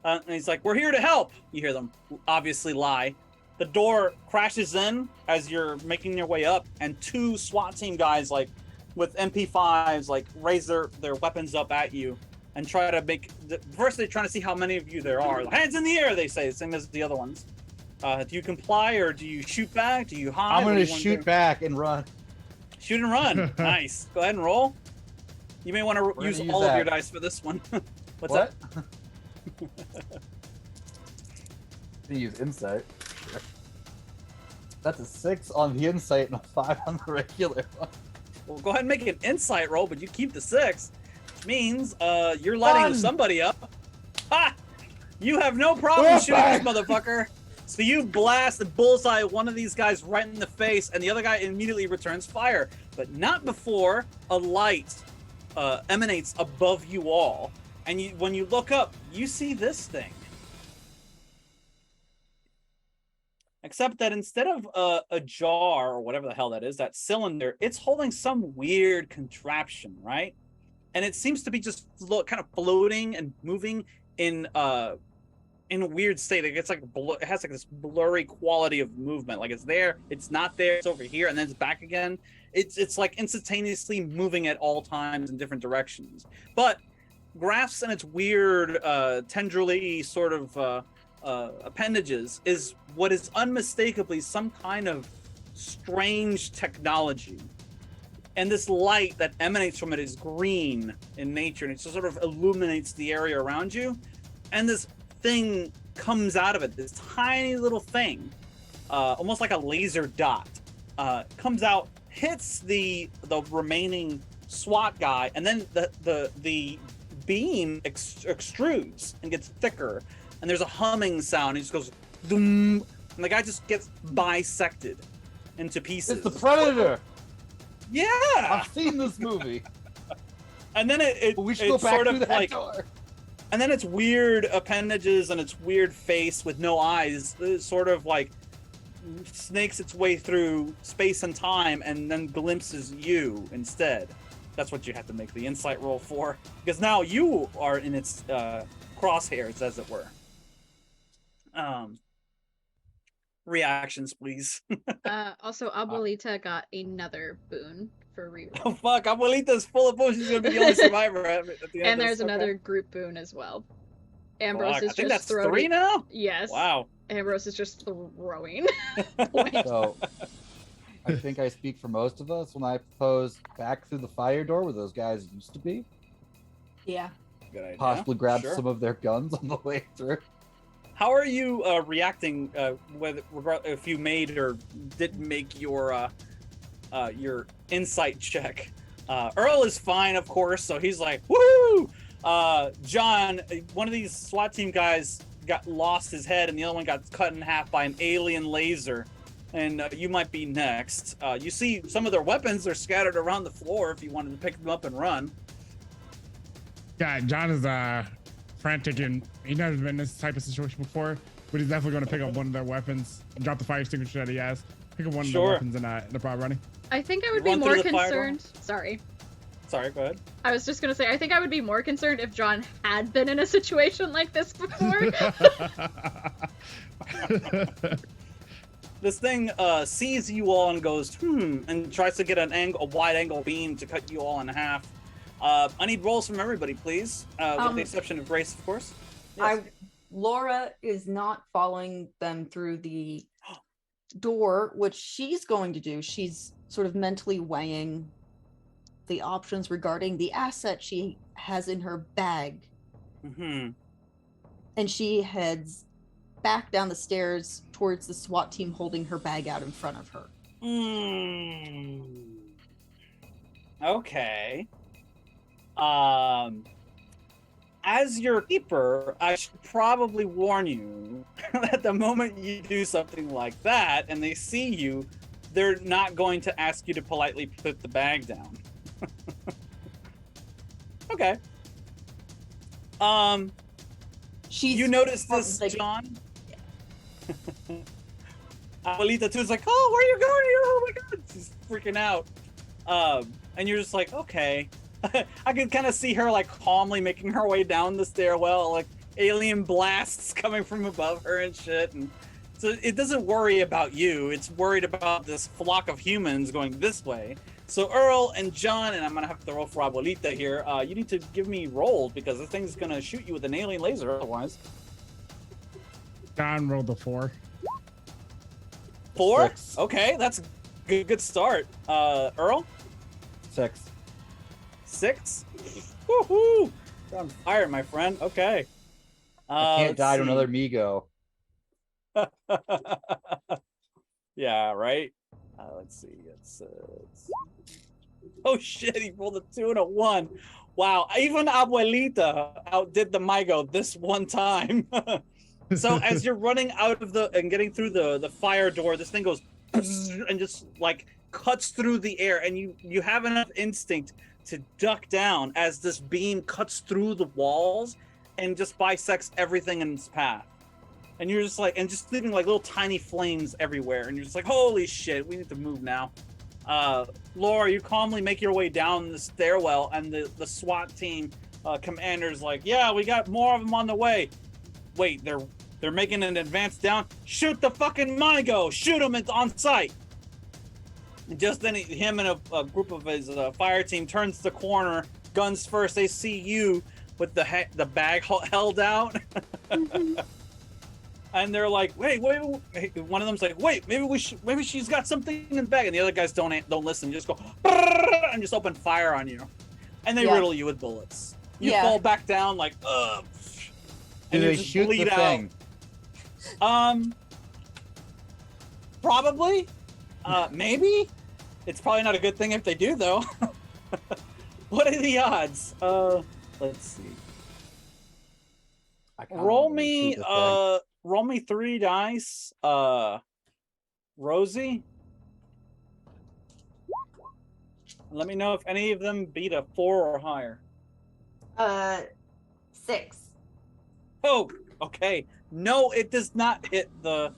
And he's like, we're here to help. You hear them obviously lie. The door crashes in as you're making your way up, and 2 SWAT team guys, like, with MP5s, like, raise their weapons up at you and try to first they're trying to see how many of you there are. Hands in the air, they say, same as the other ones. Do you comply, or do you shoot back? Do you hide? I'm going to shoot back and run. Shoot and run. Nice. Go ahead and roll. You may want to use all of your dice for this one. What's what? that? To use insight. Sure. That's a 6 on the insight and a 5 on the regular one. Well, go ahead and make an insight roll, but you keep the 6, which means you're lighting somebody up. Ha! You have no problem shooting this motherfucker. So you blast the bullseye one of these guys right in the face, and the other guy immediately returns fire, but not before a light emanates above you all. And when you look up, you see this thing. Except that instead of a jar or whatever the hell that is, that cylinder, it's holding some weird contraption, right? And it seems to be just kind of floating and moving in a weird state. It's like it has like this blurry quality of movement. Like, it's there, it's not there, it's over here, and then it's back again. It's like instantaneously moving at all times in different directions. But graphs and its weird tendrily sort of appendages is what is unmistakably some kind of strange technology. and this light that emanates from it is green in nature, and it just sort of illuminates the area around you. And this thing comes out of it, this tiny little thing, almost like a laser dot, comes out, hits the remaining SWAT guy, and then the beam extrudes and gets thicker, and there's a humming sound. It just goes, boom, and the guy just gets bisected into pieces. It's the Predator. Yeah, I've seen this movie. And then We should go back sort through of that like, door. and then its weird appendages and its weird face with no eyes, sort of like snakes its way through space and time, and then glimpses you instead. That's what you have to make the insight roll for, because now you are in its crosshairs, as it were. Reactions, please. Also, Abuelita got another boon for reroll. Oh fuck, Abuelita's full of potions. She's gonna be the only survivor at the end. And of there's this. another Okay. group boon as well. Ambrose Fuck, is I think just that's throwing. 3 now. Yes. Wow. Ambrose is just throwing. So I think I speak for most of us when I propose back through the fire door where those guys used to be. Yeah. Good idea. Possibly grab Sure. some of their guns on the way through. How are you reacting? If you made or didn't make your insight check? Earl is fine, of course, so he's like, woo! John, one of these SWAT team guys lost his head, and the other one got cut in half by an alien laser. And you might be next. You see some of their weapons are scattered around the floor if you wanted to pick them up and run. Yeah, John is frantic and he's never been in this type of situation before, but he's definitely going to pick up one of their weapons and drop the fire extinguisher that he has. Pick up one of the weapons and the prop running. I think I would be Run more through the fire door? concerned. Sorry. Sorry, go ahead. I was just gonna say, I think I would be more concerned if John had been in a situation like this before. This thing sees you all and goes, and tries to get a wide angle beam to cut you all in half. I need rolls from everybody, please. With the exception of Grace, of course. Yes. Laura is not following them through the door, which she's going to do. She's sort of mentally weighing the options regarding the asset she has in her bag. Mm-hmm. And she heads back down the stairs towards the SWAT team holding her bag out in front of her. Okay. As your keeper, I should probably warn you that the moment you do something like that and they see you, they're not going to ask you to politely put the bag down. Okay. You notice this, John? Abuelita too is like, oh, where are you going? Oh my god, she's freaking out. And you're just like, okay. I can kind of see her like calmly making her way down the stairwell, like alien blasts coming from above her and shit. And so it doesn't worry about you. It's worried about this flock of humans going this way. So Earl and John, and I'm gonna have to roll for Abuelita here. You need to give me rolls because this thing's gonna shoot you with an alien laser otherwise. John rolled a 4. 4? 6. Okay, that's a good start. Earl? 6. 6? Woohoo! You're on fire, my friend. Okay. I can't let's die to see. another Migo. Yeah, right? Let's see. Oh shit, he rolled a 2 and a 1. Wow, even Abuelita outdid the Migo this one time. So as you're running out of and getting through the fire door, this thing goes and just like cuts through the air, and you have enough instinct to duck down as this beam cuts through the walls and just bisects everything in its path. And you're just like, and just leaving like little tiny flames everywhere. And you're just like, holy shit, we need to move now. Laura, you calmly make your way down the stairwell, and the SWAT team commander's like, yeah, we got more of them on the way. Wait, they're making an advance down. Shoot the fucking Migo! Shoot him! It's on sight. And just then, him and a group of his fire team turns the corner, guns first. They see you with the bag held out. And they're like, wait. One of them's like, wait, maybe she's got something in the bag. And the other guys don't listen. You just go, and and just open fire on you, and they Yeah. riddle you with bullets. You Yeah. fall back down like, ugh. Do And you they just shoot the bleed thing? Probably. Maybe. It's probably not a good thing if they do, though. What are the odds? Let's see. I kinda Roll wanna me, shoot the thing. roll me 3 dice. Rosie. Let me know if any of them beat a 4 or higher. 6. Oh, okay. No, it does not hit the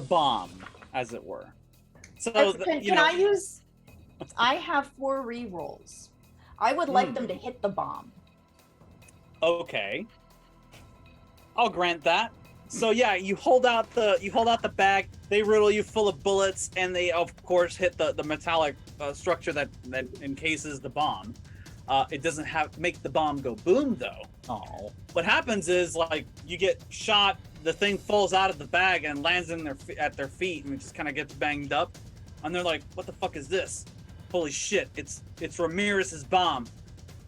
bomb, as it were. So Can I use? I have 4 re-rolls. I would like them to hit the bomb. Okay. I'll grant that. So yeah, you hold out the bag. They riddle you full of bullets, and they of course hit the metallic structure that encases the bomb. It doesn't make the bomb go boom though. Oh. What happens is like you get shot, the thing falls out of the bag and lands at their feet, and it just kind of gets banged up, and they're like, "What the fuck is this? Holy shit! It's Ramirez's bomb.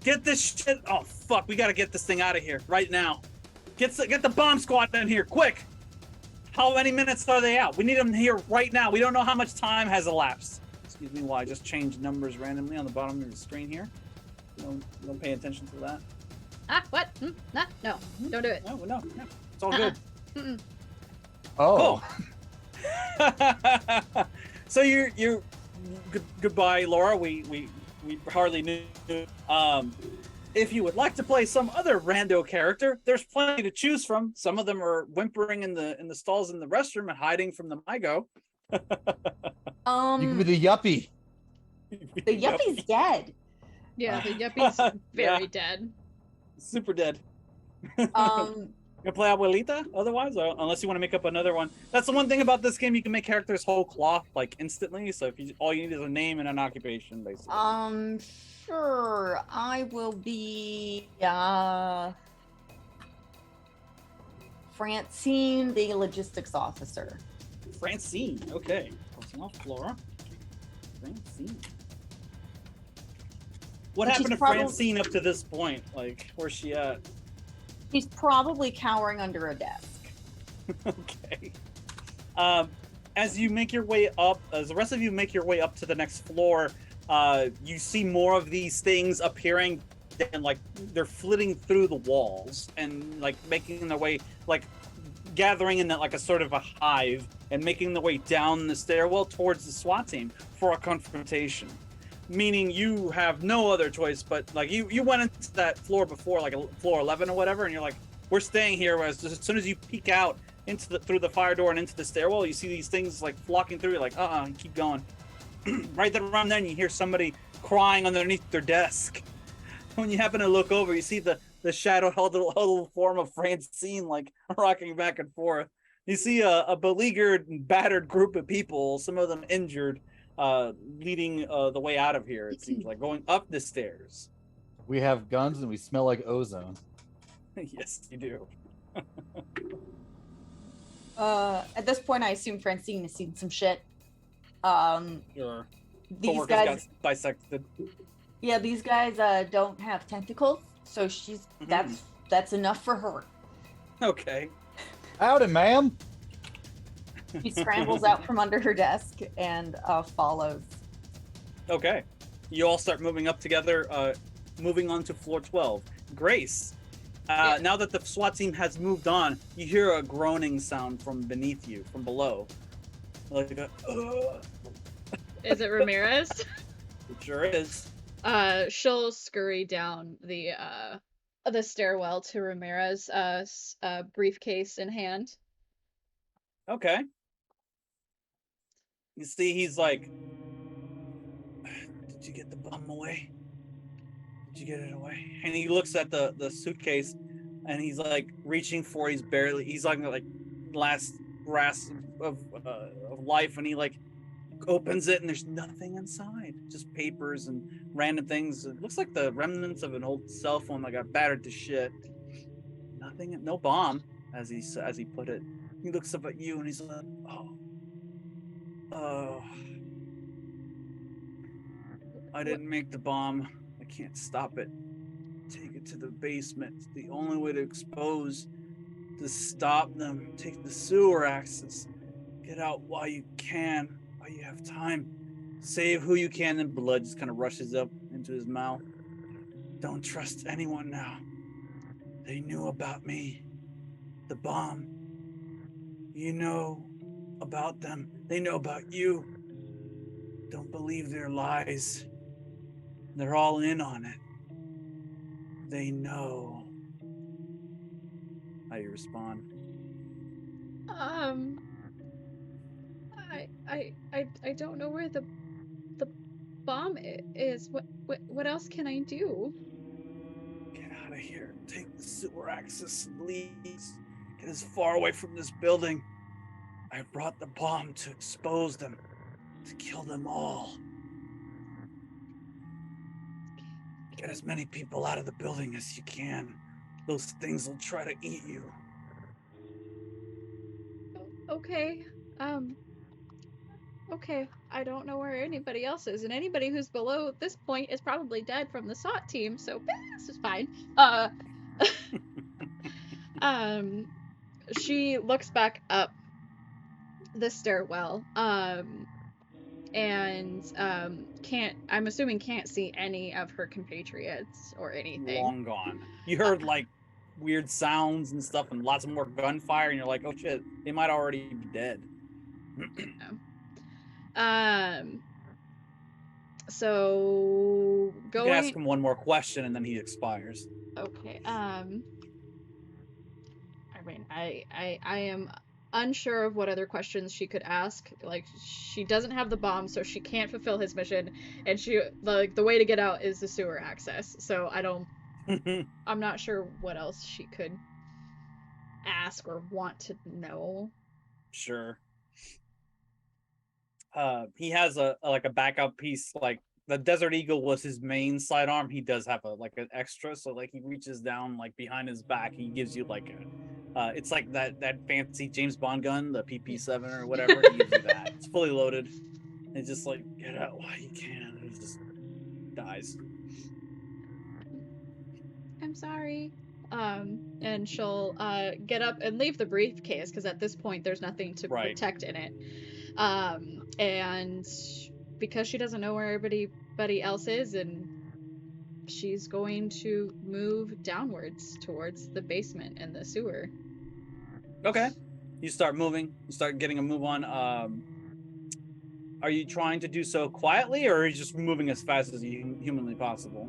Get this shit! Oh fuck! We gotta get this thing out of here right now. Get the bomb squad in here quick! How many minutes are they out? We need them here right now. We don't know how much time has elapsed." Excuse me while I just change numbers randomly on the bottom of the screen here. Don't pay attention to that. What? No, don't do it. No. It's all good. Mm-mm. Oh. Cool. So you're goodbye, Laura. We hardly knew. If you would like to play some other rando character, there's plenty to choose from. Some of them are whimpering in the stalls in the restroom and hiding from the MyGo. You can be the yuppie. The yuppie's dead. Yeah, the yuppie's very dead. Super dead. Um, You play Abuelita otherwise, unless you want to make up another one. That's the one thing about this game, you can make characters whole cloth like instantly. So if all you need is a name and an occupation, basically. sure. I will be Francine, the logistics officer. Francine, okay. Crossing off Flora. Francine. What And happened she's to Francine up to this point? Like, where's she at? She's probably cowering under a desk. Okay. As you make your way up, as the rest of you make your way up to the next floor, you see more of these things appearing, and like they're flitting through the walls and like making their way, like gathering in like a sort of a hive and making their way down the stairwell towards the SWAT team for a confrontation. Meaning you have no other choice but like you went into that floor before, like floor 11 or whatever, and you're like, we're staying here. As soon as you peek out through the fire door and into the stairwell, you see these things like flocking through. You're like, you keep going. Right around then, you hear somebody crying underneath their desk. When you happen to look over, you see the shadowed huddled form of Francine like rocking back and forth. You see a beleaguered and battered group of people, some of them injured, leading the way out of here. It seems like going up the stairs. We have guns and we smell like ozone. Yes, you do. At this point, I assume Francine has seen some shit. Your These coworkers guys, got dissected. yeah, these guys don't have tentacles, so she's that's enough for her. Okay. Howdy, ma'am. She scrambles out from under her desk and follows. Okay. You all start moving up together, moving on to floor 12. Grace, now that the SWAT team has moved on, you hear a groaning sound from beneath you, from below. Like Is it Ramirez? It sure is. She'll scurry down the stairwell to Ramirez, briefcase in hand. Okay. You see, he's like, did you get the bomb away? Did you get it away? And he looks at the suitcase, and he's like reaching for. He's like last grasp of life, and he like opens it, and there's nothing inside, just papers and random things. It looks like the remnants of an old cell phone that got battered to shit. Nothing, no bomb, as he put it. He looks up at you, and he's like, oh. I didn't make the bomb. I can't stop it. Take it to the basement. It's the only way to stop them. Take the sewer access. Get out while you can, while you have time. Save who you can, and blood just kind of rushes up into his mouth. Don't trust anyone now. They knew about me. The bomb. You know about them. They know about you. Don't believe their lies. They're all in on it. They know. How do you respond? I don't know where the bomb is. What else can I do? Get out of here. Take the sewer access and leave. Get as far away from this building. I brought the bomb to expose them, to kill them all. Get as many people out of the building as you can. Those things will try to eat you. Okay. Okay. I don't know where anybody else is, and anybody who's below this point is probably dead from the SWAT team, so this is fine. She looks back up the stairwell, and I'm assuming can't see any of her compatriots or anything. Long gone. You heard like weird sounds and stuff and lots more gunfire, and you're like, oh shit, they might already be dead. So going. You can ask him one more question and then he expires. Okay. I mean, I am unsure of what other questions she could ask. Like, she doesn't have the bomb, so she can't fulfill his mission, and the way to get out is the sewer access. So I'm not sure what else she could ask or want to know. Sure. He has a backup piece. Like, the Desert Eagle was his main sidearm. He does have an extra, so like he reaches down like behind his back. He gives you like it's like that fancy James Bond gun, the PP7 or whatever. He gives you that. It's fully loaded. It's just like, get out while you can. It just dies. I'm sorry. And she'll get up and leave the briefcase, because at this point there's nothing to protect in it. And because she doesn't know where everybody else is, and she's going to move downwards towards the basement and the sewer. Okay. You start moving. You start getting a move on. Are you trying to do so quietly, or are you just moving as fast as humanly possible?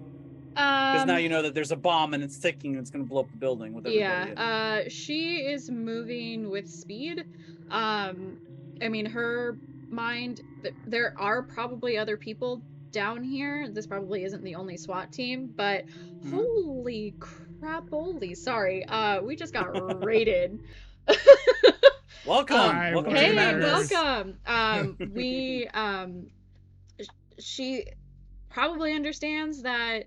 Because now you know that there's a bomb and it's ticking and it's going to blow up the building with everybody in it. She is moving with speed. I mean, her mind, there are probably other people down here. This probably isn't the only SWAT team, but holy crap, sorry. We just got raided. Welcome. Welcome hey, to Madness. welcome. She probably understands that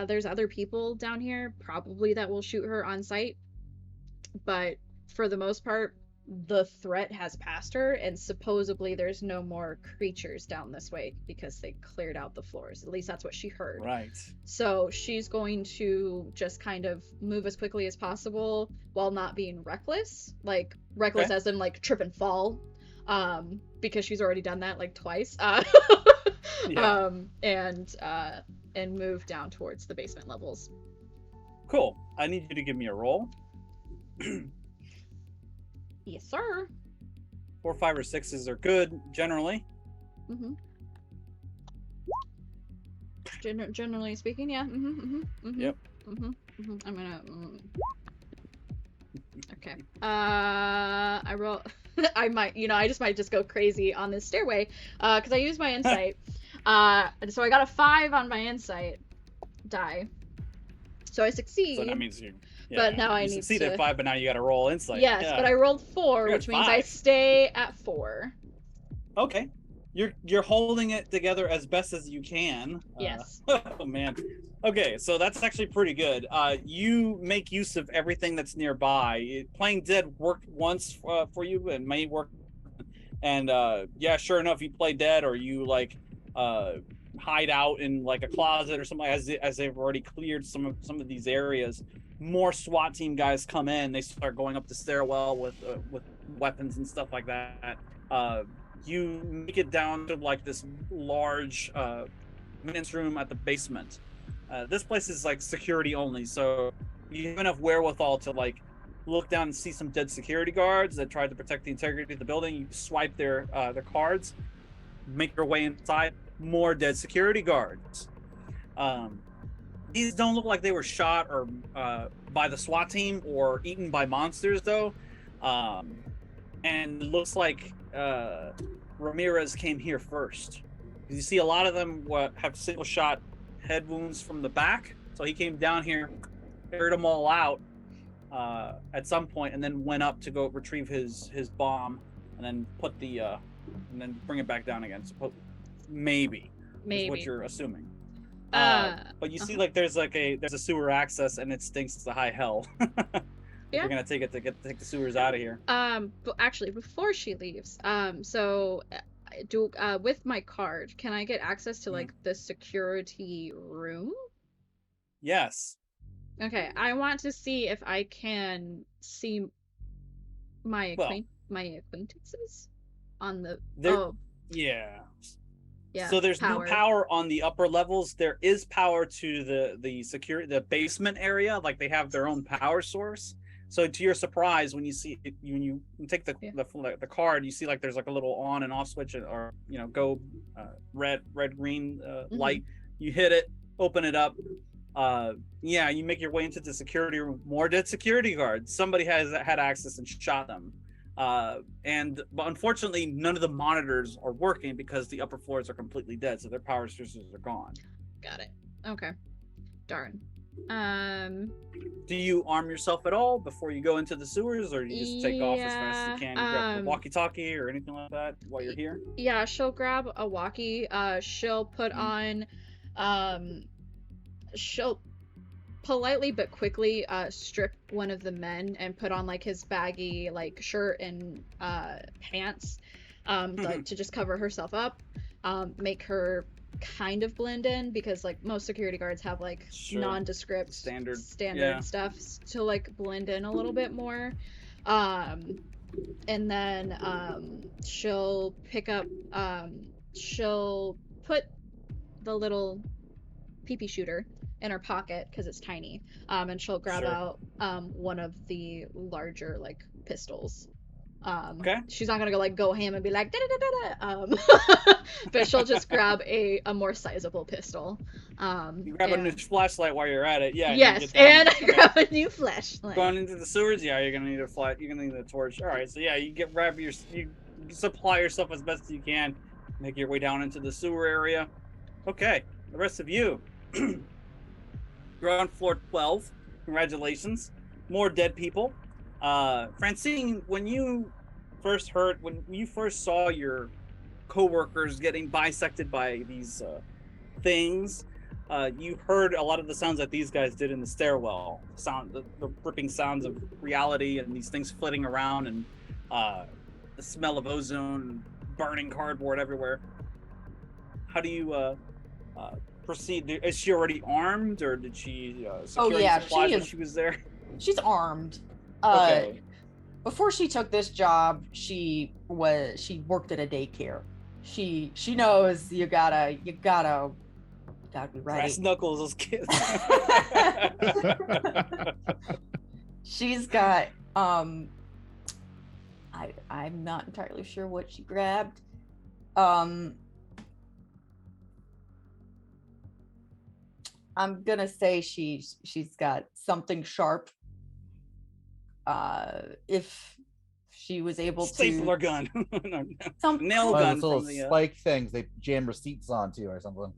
there's other people down here probably that will shoot her on sight, but for the most part the threat has passed her, and supposedly there's no more creatures down this way because they cleared out the floors. At least that's what she heard. Right. So she's going to just kind of move as quickly as possible while not being reckless. Like, reckless as in, like, trip and fall. Because she's already done that, like, twice. Yeah. And move down towards the basement levels. Cool. I need you to give me a roll. Yes, sir. 4, 5, or 6s are good, generally. Mm-hmm. Generally speaking, yeah. Yep. I'm gonna. Okay. I roll. I might, I just go crazy on this stairway, because I use my insight. So I got a 5 on my insight die. So I succeed. So that means you. Yeah, but now I need to succeed at 5, but now you got to roll insight. Yes, but I rolled 4, which means I stay at 4. Okay. You're holding it together as best as you can. Yes. Oh man. Okay, so that's actually pretty good. You make use of everything that's nearby. Playing dead worked once for you and may work. And yeah, sure enough, you play dead, or you like hide out in like a closet or something as they've already cleared some of these areas. More SWAT team guys come in. They start going up the stairwell with weapons and stuff like that. You make it down to like this large maintenance room at the basement. This place is like security only, so you have enough wherewithal to like look down and see some dead security guards that tried to protect the integrity of the building. You swipe their cards, make your way inside. More dead security guards. These don't look like they were shot or by the SWAT team or eaten by monsters, though. And it looks like Ramirez came here first. You see a lot of them have single shot head wounds from the back. So he came down here, aired them all out at some point, and then went up to go retrieve his bomb, and then put the and then bring it back down again. So maybe is what you're assuming. But you see, like there's a sewer access, and it stinks to high hell. Yeah. You're gonna take it to take the sewers out of here. But actually, before she leaves, so with my card, can I get access to like the security room? Yes. Okay, I want to see if I can see my acquaintances on the. Yeah. Yeah. So there's no power on the upper levels. There is power to the basement area. Like they have their own power source. So to your surprise, when you take the card, you see like there's like a little on and off switch, or go red green light. You hit it, open it up. You make your way into the security room. More dead security guards. Somebody had access and shot them. But unfortunately, none of the monitors are working because the upper floors are completely dead, so their power sources are gone. Got it. Okay. Darn. Do you arm yourself at all before you go into the sewers, or do you just take off as fast as you can? You grab a walkie-talkie or anything like that while you're here? Yeah, she'll grab a walkie. She'll put on. She'll politely but quickly strip one of the men and put on like his baggy like shirt and pants like, to just cover herself up, make her kind of blend in, because like most security guards have like nondescript standard stuff to like blend in a little bit more, and then she'll pick up she'll put the little pee-pee shooter in her pocket because it's tiny, and she'll grab out one of the larger like pistols. Okay. She's not gonna go ham and be like da da da da. But she'll just grab a more sizable pistol. You grab a new flashlight while you're at it. Yeah. Yes, and I grab a new flashlight. Going into the sewers, you're gonna need you're gonna need a torch. All right, so you you supply yourself as best as you can, make your way down into the sewer area. Okay, the rest of you. You're on floor 12. Congratulations. More dead people. Francine, when you first saw your co-workers getting bisected by these things, you heard a lot of the sounds that these guys did in the stairwell. The ripping sounds of reality and these things flitting around, and the smell of ozone, burning cardboard everywhere. How do you proceed? Is she already armed, or did she secure supplies when she was there? She's armed. Okay. Before she took this job, she worked at a daycare. She knows you gotta be ready. Brass knuckles, those kids. She's got I'm not entirely sure what she grabbed. I'm gonna say she's got something sharp. If she was able stapler gun, some nail gun, those little spike things they jam receipts onto or something.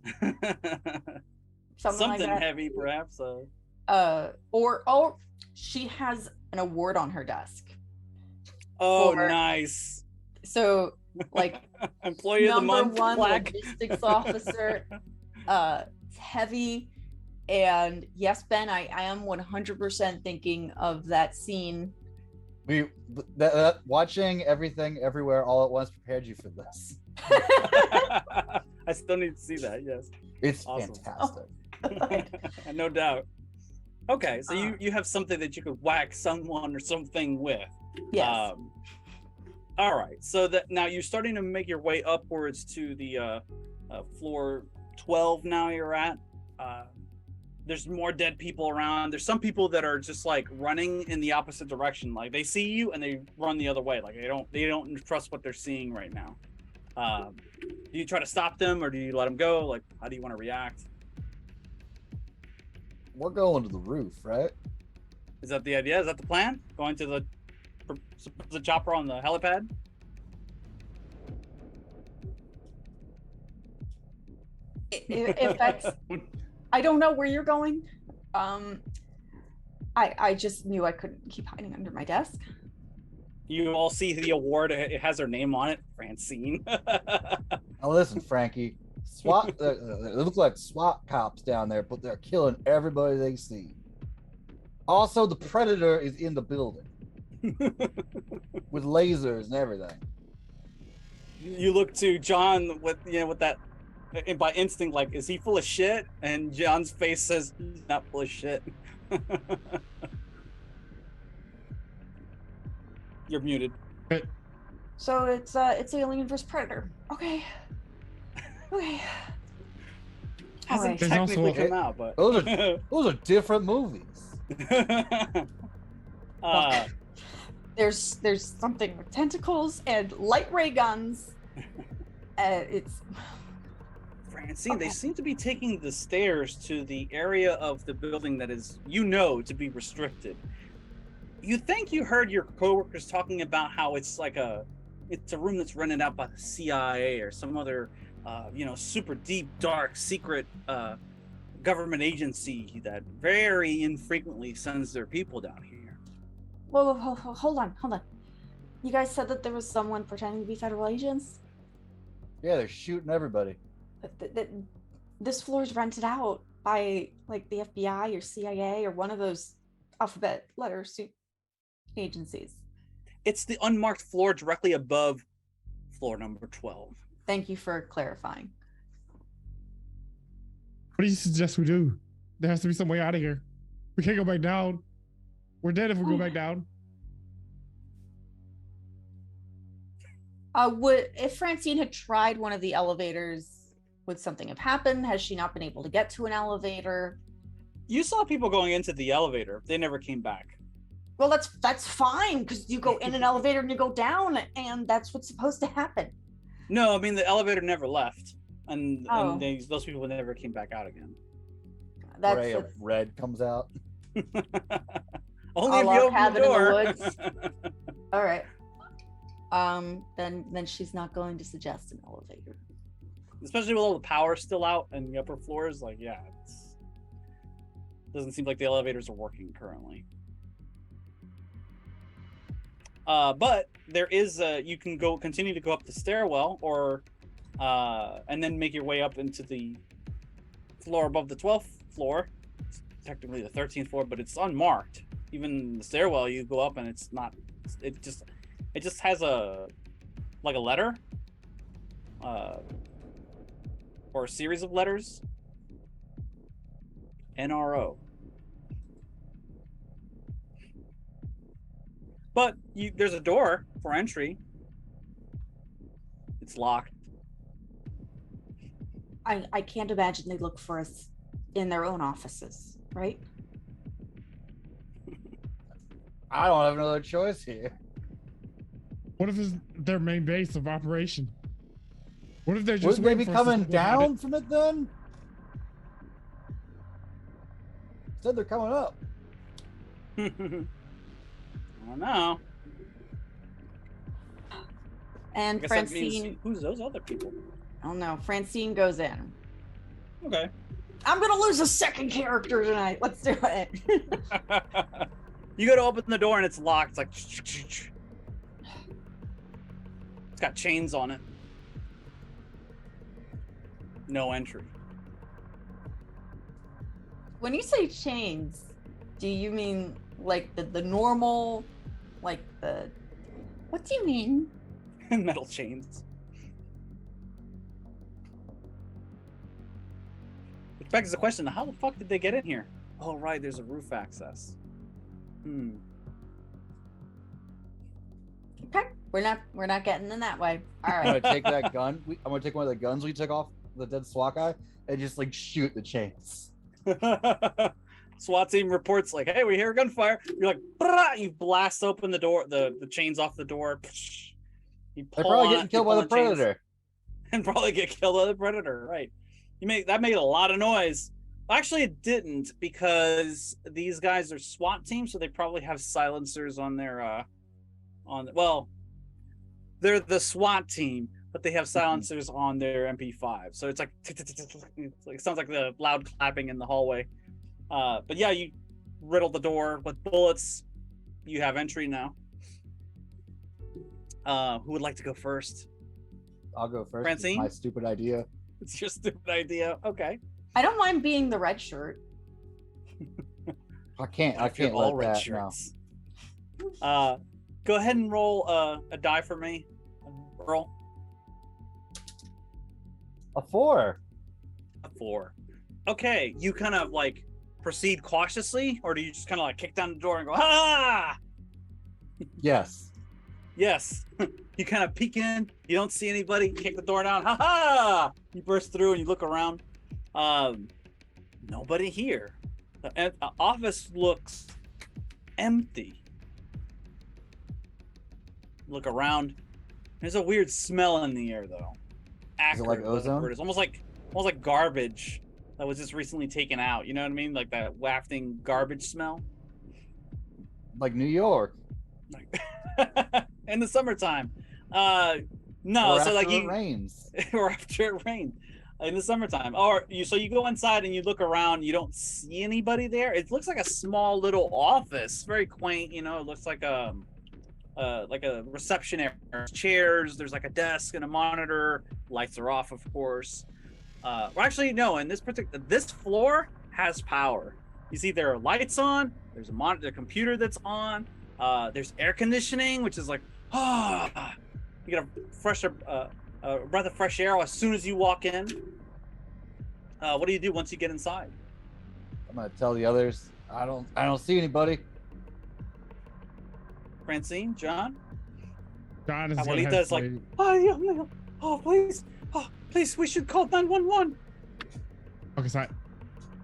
something like that. Heavy, perhaps. Or she has an award on her desk. Oh, nice. So, like, employee of the month #1 plaque. logistics officer. It's heavy. And yes, Ben, I am 100% thinking of that scene. Watching Everything Everywhere All at Once prepared you for this. I still need to see that. Yes, It's Awesome. fantastic. no doubt. Okay, so you have something that you could whack someone or something with. Yes. All right, so that now you're starting to make your way upwards to the floor 12. Now you're at. There's more dead people around. There's some people that are just like running in the opposite direction. Like they see you and they run the other way. Like they don't trust what they're seeing right now. Do you try to stop them or do you let them go? Like, how do you want to react? We're going to the roof, right? Is that the idea? Is that the plan? Going to the chopper on the helipad? If that's, I don't know where you're going. I just knew I couldn't keep hiding under my desk. You all see the award. It has her name on it, Francine. Now listen, Frankie. SWAT. They look like SWAT cops down there, but they're killing everybody they see. Also, the Predator is in the building with lasers and everything. You look to John with that, and by instinct, like, is he full of shit? And John's face says he's not full of shit. You're muted. So it's Alien vs Predator. Okay. Hasn't There's technically also- come out, but Those are different movies. There's something with tentacles and light ray guns. It's Francine, they seem to be taking the stairs to the area of the building that is, to be restricted. You think you heard your coworkers talking about how it's a room that's rented out by the CIA or some other, super deep, dark, secret government agency that very infrequently sends their people down here. whoa, hold on. You guys said that there was someone pretending to be federal agents? Yeah, they're shooting everybody. This floor is rented out by like the FBI or CIA or one of those alphabet letter suit agencies. It's the unmarked floor directly above floor number 12. Thank you for clarifying. What do you suggest we do? There has to be some way out of here. We can't go back down. We're dead if we go back down. If Francine had tried one of the elevators, would something have happened? Has she not been able to get to an elevator? You saw people going into the elevator. They never came back. Well, that's fine, because you go in an elevator and you go down, and that's what's supposed to happen. No, I mean, the elevator never left. And Oh. those people never came back out again. That's Ray of red comes out. Only A if log you open cabin the in the door. woods. all right. Then she's not going to suggest an elevator. Especially with all the power still out in the upper floors. Like, yeah, doesn't seem like the elevators are working currently. But there is you can continue to go up the stairwell, or and then make your way up into the floor above the 12th floor. It's technically the 13th floor, but it's unmarked. Even the stairwell, you go up and it's not. It just has a letter, or a series of letters. NRO. But there's a door for entry. It's locked. I can't imagine they look for us in their own offices, right? I don't have another choice here. What if it's their main base of operation? What if they're just Wouldn't they be waiting for us to coming think about down it? from it then? Said they're coming up. I don't know. And I guess that means Francine, who's those other people? I don't know. Francine goes in. Okay. I'm gonna lose a second character tonight. Let's do it. You go to open the door and it's locked. It's like it's got chains on it. No entry. When you say chains, do you mean like the normal, like the? What do you mean? Metal chains. begs the question: how the fuck did they get in here? Oh, right, there's a roof access. Okay, we're not getting in that way. All I'm right. gonna take that gun. I'm gonna take one of the guns we took off the dead SWAT guy and just like shoot the chains. SWAT team reports like, "Hey, we hear gunfire." You're like, "Brah!" You blast open the door, the chains off the door. You They're pull probably on getting it, killed you by pull the on chains, predator. and probably get killed by the predator. Right? That made a lot of noise. Actually, it didn't, because these guys are SWAT teams, so they probably have silencers on their well, they're the SWAT team, but they have silencers on their MP5. So it's like it sounds like the loud clapping in the hallway. But yeah, you riddle the door with bullets. You have entry now. Who would like to go first? I'll go first. Francine? It's my stupid idea. It's your stupid idea. Okay. I don't mind being the red shirt. I can't all let red that. shirts. Go ahead and roll a die for me. Roll A 4. a 4. Okay, you kind of like proceed cautiously, or do you just kind of like kick down the door and go, "Ah!" Yes. Yes. You kind of peek in, you don't see anybody, kick the door down, "Ha ha!" You burst through and you look around. Nobody here. The office looks empty. Look around. There's a weird smell in the air, though. Is it like Acrid, whatever ozone? it is. Almost like garbage that was just recently taken out. You know what I mean? Like that wafting garbage smell. Like New York. In the summertime. No, Or so like after it you rains. or after it rained in the summertime. Or you go inside and you look around, you don't see anybody there. It looks like a small little office, very quaint. You know, it looks like a reception area. There's chairs, there's like a desk and a monitor. Lights are off, of course. Well, actually, no. In this floor has power. You see, there are lights on. There's a monitor, a computer that's on. There's air conditioning, which is like, you get a breath of fresh air as soon as you walk in. What do you do once you get inside? I'm gonna tell the others. I don't see anybody. Francine, John? John is gonna Abuelita is like, hesitate. please, we should call 911. Okay, so I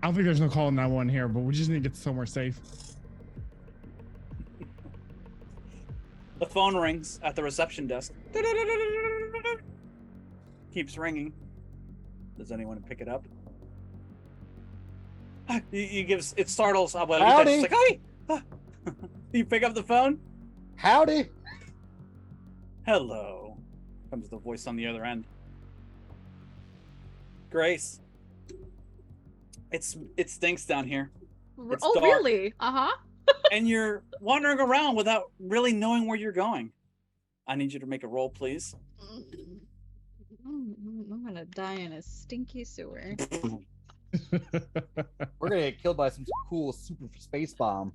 don't think there's no call 911 here, but we just need to get somewhere safe. The phone rings at the reception desk. Keeps ringing. Does anyone pick it up? It startles Abuelita. Howdy. She's like, "Hi!" You pick up the phone? Howdy. Hello. Comes the voice on the other end. Grace. It stinks down here. It's Oh, dark. really? Uh-huh. And you're wandering around without really knowing where you're going. I need you to make a roll, please. I'm gonna die in a stinky sewer. We're gonna get killed by some cool super space bomb.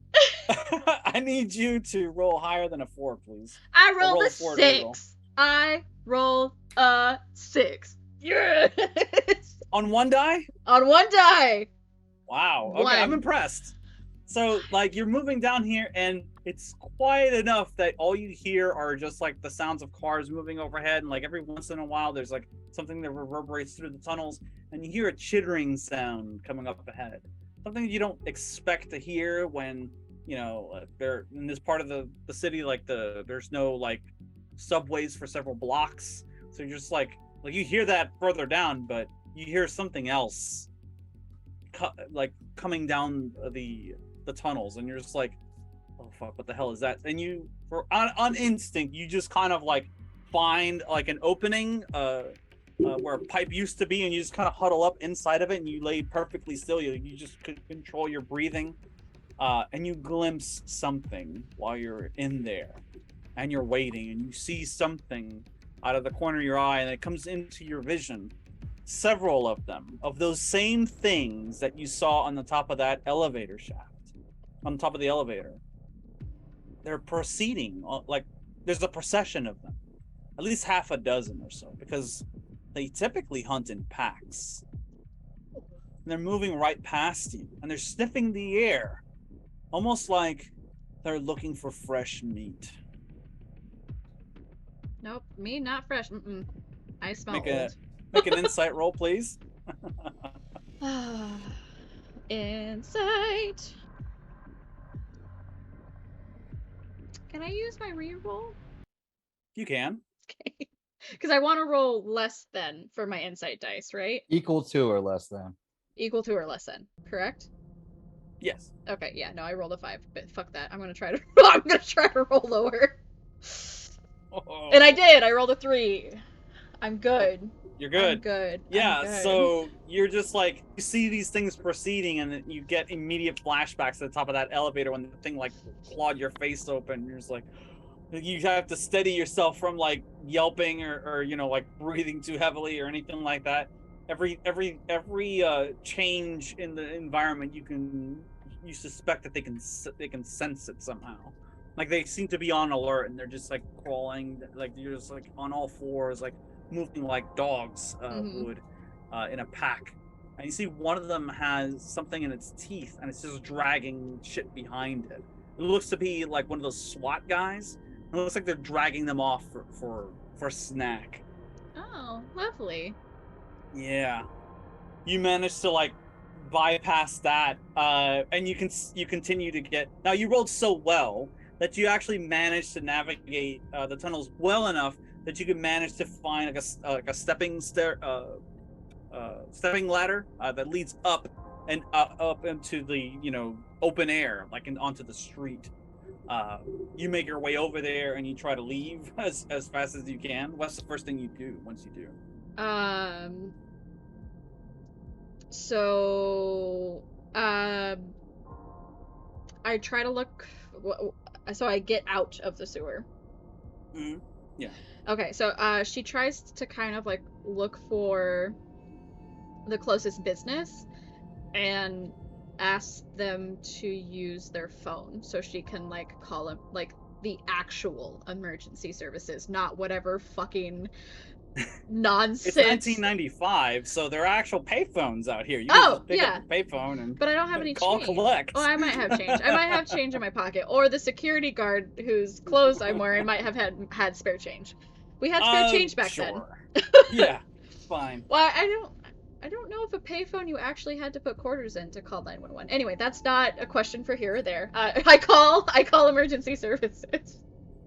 I need you to roll higher than a 4, please. I roll rolled a a 4 to reroll. 6. I rolled a 6. Yes! On one die? On one die. Wow. Okay, I'm One. impressed. So, like, you're moving down here, and it's quiet enough that all you hear are just, like, the sounds of cars moving overhead, and, like, every once in a while, there's, like, something that reverberates through the tunnels, and you hear a chittering sound coming up ahead. Something you don't expect to hear when, you know, they're in this part of the city, like, there's no, like, subways for several blocks. So you're just, like, you hear that further down, but you hear something else, coming down the tunnels, and you're just like, oh fuck, what the hell is that? And you, on instinct, you just kind of like find like an opening where a pipe used to be, and you just kind of huddle up inside of it, and you lay perfectly still. You just control your breathing, and you glimpse something while you're in there, and you're waiting, and you see something out of the corner of your eye, and it comes into your vision. Several of them, of those same things that you saw on the top of that elevator shaft, on top of the elevator. They're proceeding, like there's a procession of them, at least half a dozen or so, because they typically hunt in packs. and they're moving right past you, and they're sniffing the air, almost like they're looking for fresh meat. Nope, me not fresh. Mm-mm. I smell Make old. an insight roll, please. Insight. Can I use my reroll? You can. Okay. Because I want to roll less than for my insight dice, right? Equal to or less than. Equal to or less than, correct? Yes. Okay, yeah, no, I rolled a 5, but fuck that. I'm gonna try to roll lower. Oh. And I did. I rolled a 3. I'm good. You're good. I'm good. Yeah, I'm good. so you're just like, you see these things proceeding, and then you get immediate flashbacks to the top of that elevator when the thing like clawed your face open. You're just like, you have to steady yourself from like yelping or you know, like breathing too heavily or anything like that. Every change in the environment, you suspect that they can sense it somehow. Like they seem to be on alert, and they're just like crawling, like you're just like on all fours, like moving like dogs would in a pack. And you see one of them has something in its teeth, and it's just dragging shit behind it. It looks to be like one of those SWAT guys. It looks like they're dragging them off for a snack. Oh, lovely. Yeah, you managed to like bypass that, and you continue to get. Now you rolled so well that you actually managed to navigate the tunnels well enough that you could manage to find like a stepping ladder that leads up and up into the open air, like onto the street. You make your way over there and you try to leave as fast as you can. What's the first thing you do once you do? So, I try to look. So I get out of the sewer. Mm-hmm. Yeah. Okay, so she tries to kind of like look for the closest business and ask them to use their phone so she can like call them like the actual emergency services, not whatever fucking nonsense. It's 1995, so there are actual payphones out here. You can just pick up the payphone and but I don't have any call change. collect. Oh, I might have change. I might have change in my pocket, or the security guard whose clothes I'm wearing might have had spare change. We had spare change back then. Yeah, fine. Well, I don't know if a payphone you actually had to put quarters in to call 911. Anyway, that's not a question for here or there. I call emergency services.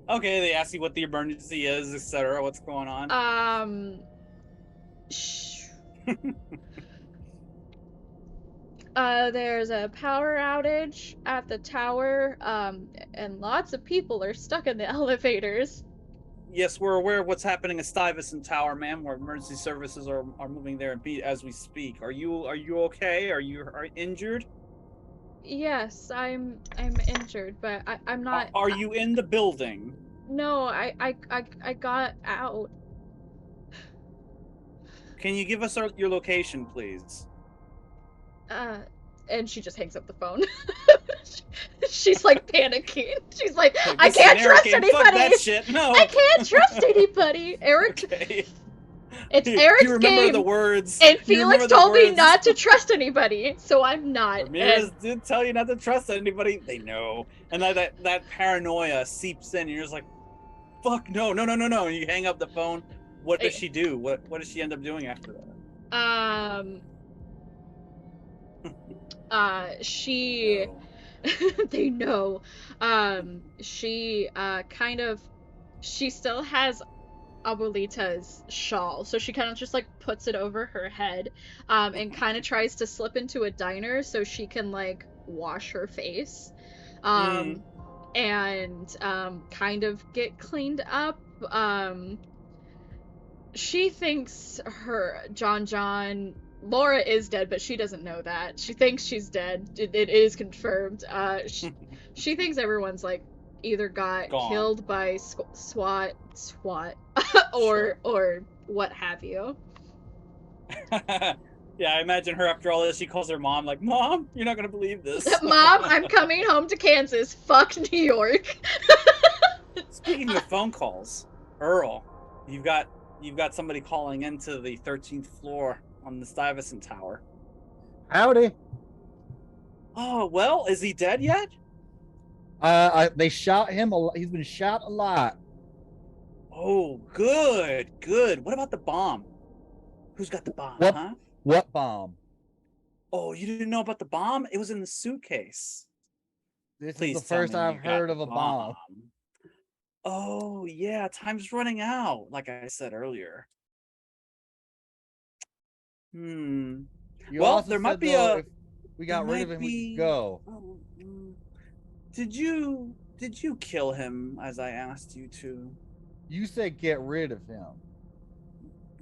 Okay, they ask you what the emergency is, etc. What's going on? There's a power outage at the tower, and lots of people are stuck in the elevators. Yes, we're aware of what's happening at Stuyvesant Tower, ma'am, where emergency services are moving there as we speak. Are you okay? Are you injured? Yes, I'm injured, but I'm not. Are you in the building? No, I got out. Can you give us your location, please? And she just hangs up the phone. She's like panicking. She's like, I can't trust anybody. Fuck that shit. No. I can't trust anybody. Eric. Okay. It's Eric's you remember game. The words. And Felix told me not to trust anybody, so I'm not. Ramirez did tell you not to trust anybody. They know. And that paranoia seeps in, and you're just like, fuck, no. And you hang up the phone. What does she do? What does she end up doing after that? She No. they know. She she still has Abuelita's shawl, so she kind of just like puts it over her head, and kind of tries to slip into a diner so she can like wash her face, and kind of get cleaned up. She thinks her John Laura is dead, but she doesn't know that. She thinks she's dead. It is confirmed. She thinks everyone's like either got killed by SWAT, or what have you. Yeah, I imagine her after all this. She calls her mom, like, "Mom, you're not gonna believe this." Mom, I'm coming home to Kansas. Fuck New York. Speaking of phone calls, Earl, you've got somebody calling into the 13th floor on the Stuyvesant Tower. Howdy. Oh, well, is he dead yet? They shot him. He's been shot a lot. Oh, good, good. What about the bomb? Who's got the bomb, What? huh? What bomb? Oh, you didn't know about the bomb? It was in the suitcase. This Please is the tell first me I've you got heard the of a bomb. Oh, yeah, time's running out, like I said earlier. You Well, also there might said, be though, a. if we There got rid might of him, we be. could go. Oh, Did you kill him as I asked you to? You said get rid of him.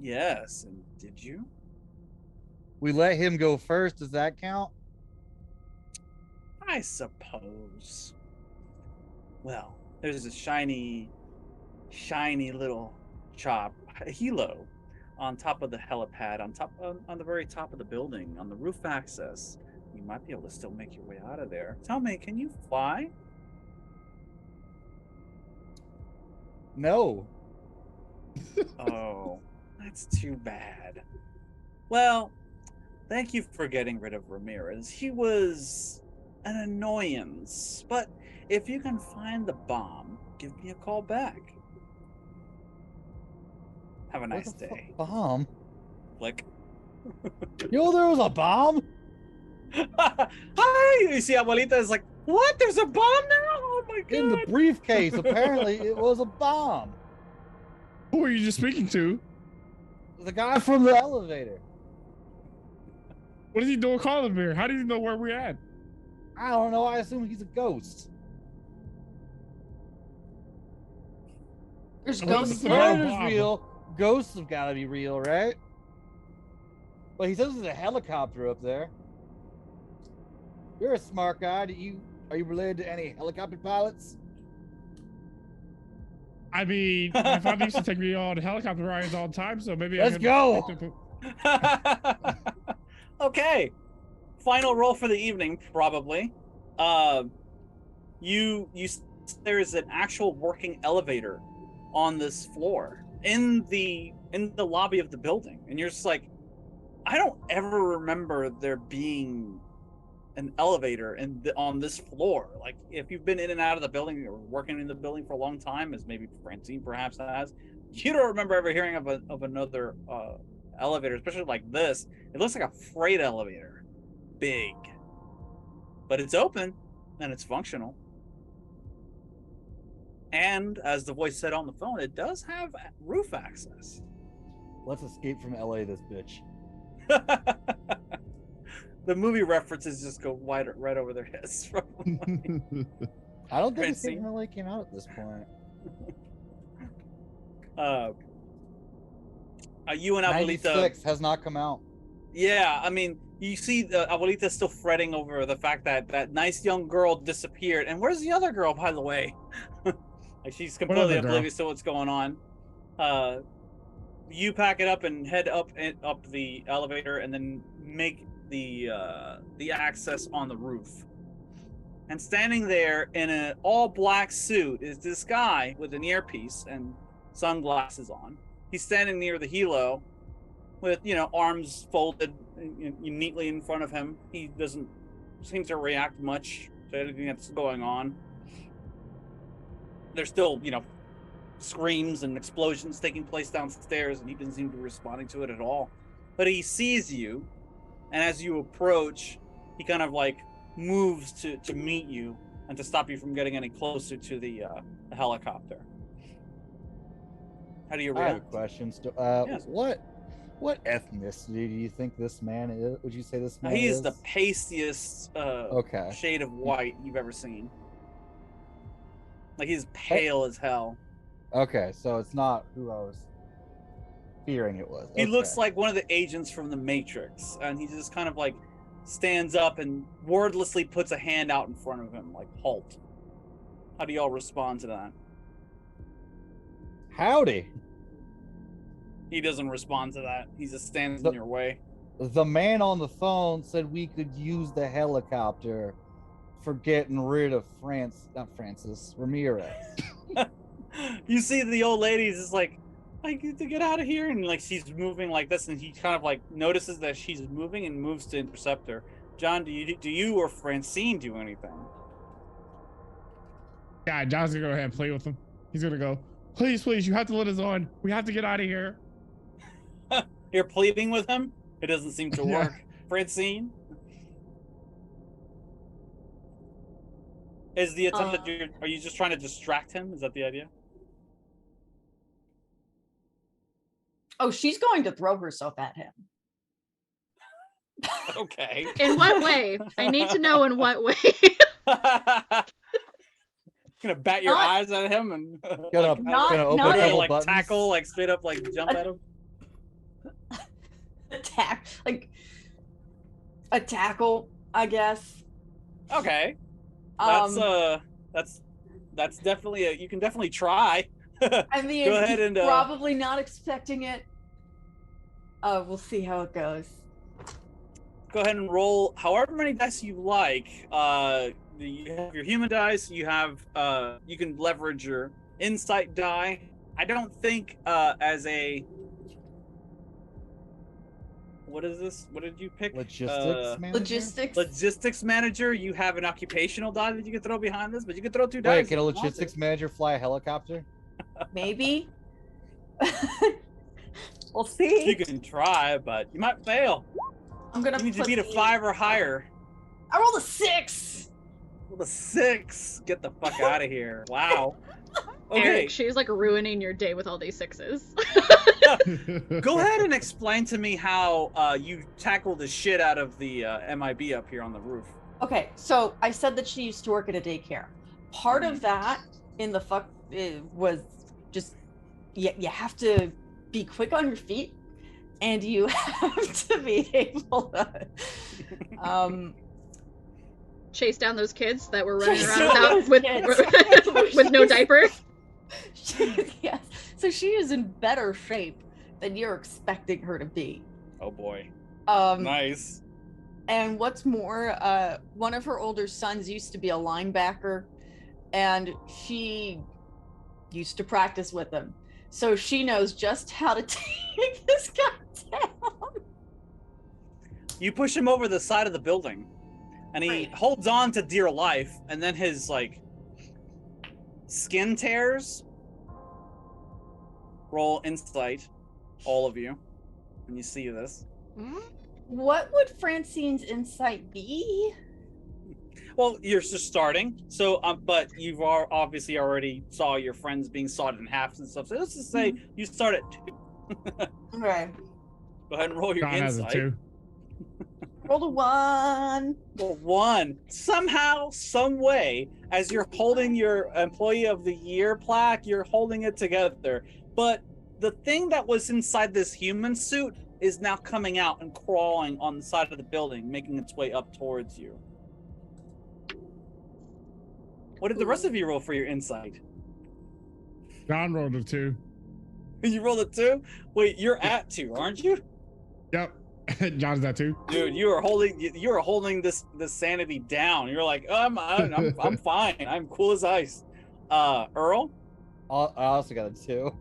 Yes, and did you? We let him go first. Does that count? I suppose. Well, there's a shiny little helo on top of the helipad, on the very top of the building, on the roof access. You might be able to still make your way out of there. Tell me, can you fly? No. Oh, that's too bad. Well, thank you for getting rid of Ramirez. He was an annoyance, but if you can find the bomb, give me a call back. Have a nice day. Bomb? Click. Yo, there was a bomb? Hi! You see, Abuelita is like, what? There's a bomb now? Oh my god! In the briefcase. Apparently, it was a bomb. Who are you just speaking to? The guy from the elevator. What is he doing calling me? How do you know where we're at? I don't know. I assume he's a ghost. There's Well, ghosts the now. bomb. Murder's real. Ghosts have got to be real, right? But he says there's a helicopter up there. You're a smart guy. Are you related to any helicopter pilots? I mean, my father used to take me on helicopter rides all the time, so maybe Let's go. Okay. Final roll for the evening, probably. There is an actual working elevator on this floor in the lobby of the building, and you're just like, I don't ever remember there being an elevator on this floor. Like, if you've been in and out of the building or working in the building for a long time, as maybe Francine perhaps has, you don't remember ever hearing of another elevator, especially like this. It looks like a freight elevator, big, but it's open and it's functional. And as the voice said on the phone, it does have roof access. Let's escape from LA, this bitch. The movie references just go right over their heads. I don't think Francine? Escape from LA came out at this point. You and Abuelita 96 has not come out. Yeah, I mean, you see Abuelita still fretting over the fact that that nice young girl disappeared. And where's the other girl, by the way? Like, she's completely oblivious to what's going on. You pack it up and head up the elevator, and then make the access on the roof. And standing there in an all black suit is this guy with an earpiece and sunglasses on. He's standing near the helo with, arms folded neatly in front of him. He doesn't seem to react much to anything that's going on. There's still, screams and explosions taking place downstairs, and he doesn't seem to be responding to it at all. But he sees you, and as you approach, he kind of like moves to meet you and to stop you from getting any closer to the helicopter. How do you react? I have a question. Yes. What ethnicity do you think this man is? Would you say this man He is is? the pastiest shade of white you've ever seen. Like, he's pale as hell. Okay, so it's not who I was fearing it was. He looks like one of the agents from the Matrix, and he just kind of like stands up and wordlessly puts a hand out in front of him, like, halt. How do y'all respond to that? Howdy. He doesn't respond to that. He just stands in your way. The man on the phone said we could use the helicopter for getting rid of Ramirez. You see the old lady is just like, like to get out of here, and like she's moving like this, and he kind of like notices that she's moving and moves to intercept her. John, do you or Francine do anything? Yeah, John's gonna go ahead and play with him. He's gonna go, please, you have to let us on. We have to get out of here. You're pleading with him? It doesn't seem to Yeah. work. Francine? Is the attempt that are you just trying to distract him? Is that the idea? Oh, she's going to throw herself at him. Okay. In what way? I need to know in what way. Gonna bat your Not- eyes at him and Gonna, Not- gonna open not a a- couple like buttons. tackle, like straight up like jump at him. Attack, like a tackle, I guess. Okay. Um, That's definitely you can definitely try. I mean, Go ahead he's and, probably not expecting it. We'll see how it goes. Go ahead and roll however many dice you like. You have your human dice. You have you can leverage your insight die. I don't think as a what is this? What did you pick? Logistics manager? Logistics manager. You have an occupational die that you can throw behind this, but you can throw 2 dice. Wait, can a logistics manager fly a helicopter? Maybe. We'll see. You can try, but you might fail. I'm gonna You need to put beat a the- 5 or higher. I rolled a 6. Roll a 6. Get the fuck out of here. Wow. Okay. Eric, she's like ruining your day with all these 6s. Go ahead and explain to me how you tackled the shit out of the MIB up here on the roof. Okay, so I said that she used to work at a daycare. Part of that in the was just you have to be quick on your feet, and you have to be able to Chase down those kids that were running Chase around down without, those kids. with no diaper. yes. So she is in better shape than you're expecting her to be. Oh boy. Um, Nice. And what's more, one of her older sons used to be a linebacker, and she used to practice with him. So she knows just how to take this guy down. You push him over the side of the building, and he Right. holds on to dear life, and then his like skin tears. Roll insight, all of you, when you see this. What would Francine's insight be? Well, you're just starting, so but you've obviously already saw your friends being sawed in half and stuff. So let's just say you start at 2. Okay. Go ahead and roll your John has a insight. 2. Roll a 1. Well, 1. Somehow, some way, as you're holding your Employee of the Year plaque, you're holding it together. But the thing that was inside this human suit is now coming out and crawling on the side of the building, making its way up towards you. What did the rest of you roll for your insight? John rolled a 2. You rolled a 2? Wait, you're at 2, aren't you? Yep. John's at 2. Dude, you are holding this sanity down. You're like, I'm fine. I'm cool as ice. Earl? I also got a 2.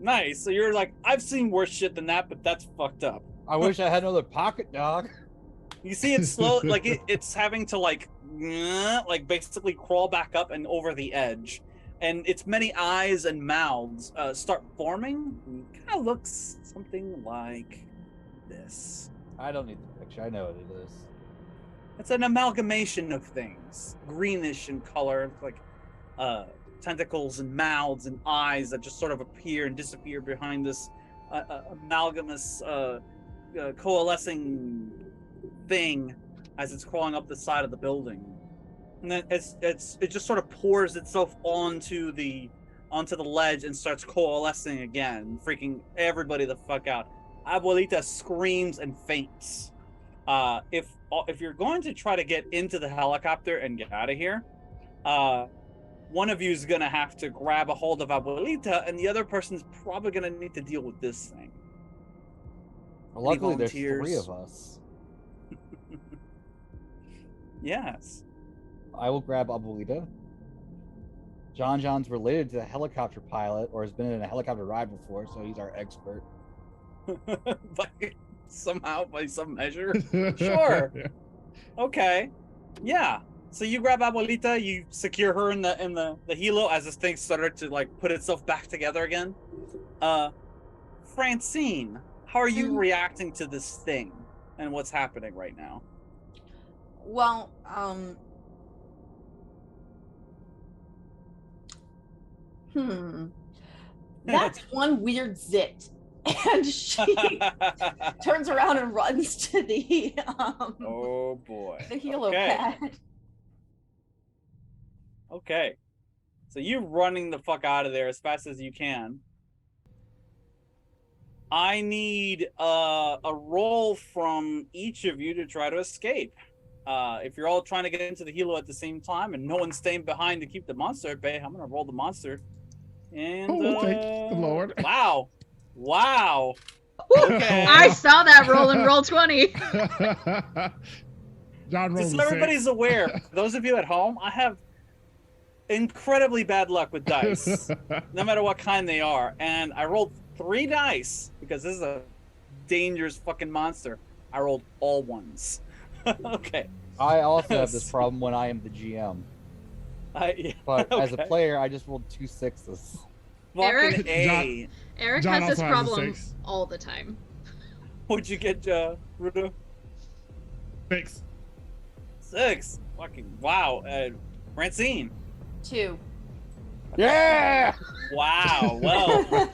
Nice. So you're like, I've seen worse shit than that, but that's fucked up. I wish I had another pocket dog. You see it slow, like it's having to like basically crawl back up and over the edge, and its many eyes and mouths start forming. Kind of looks something like this. I don't need the picture. I know what it is. It's an amalgamation of things, greenish in color, like tentacles and mouths and eyes that just sort of appear and disappear behind this amalgamous coalescing thing as it's crawling up the side of the building. And then it just sort of pours itself onto the ledge and starts coalescing again, freaking everybody the fuck out. Abuelita screams and faints. If you're going to try to get into the helicopter and get out of here, one of you is gonna have to grab a hold of Abuelita, and the other person's probably gonna need to deal with this thing. Well, luckily, there's volunteers? 3 of us. Yes. I will grab Abuelita. John's related to a helicopter pilot, or has been in a helicopter ride before, so he's our expert. Somehow, by some measure. Sure. Okay. Yeah. So you grab Abuelita, you secure her in the helo as this thing started to like put itself back together again. Francine, how are you reacting to this thing and what's happening right now? Well, that's one weird zit. And she turns around and runs to the oh boy. the helo pad. Okay. So you running the fuck out of there as fast as you can. I need a roll from each of you to try to escape. If you're all trying to get into the helo at the same time and no one's staying behind to keep the monster at bay, I'm gonna roll the monster. And thank the Lord. Wow. Okay. I saw that roll in roll 20. John rolls Just so everybody's aware, those of you at home, I have incredibly bad luck with dice, no matter what kind they are. And I rolled 3 dice because this is a dangerous fucking monster. I rolled all ones. Okay. I also have this problem when I am the GM. But as a player, I just rolled 2 6s. Fucking A. Eric John has this also has a problem 6. all the time. What'd you get, Rudo? 6. 6. Fucking wow. Francine. 2. Yeah! Wow. Well,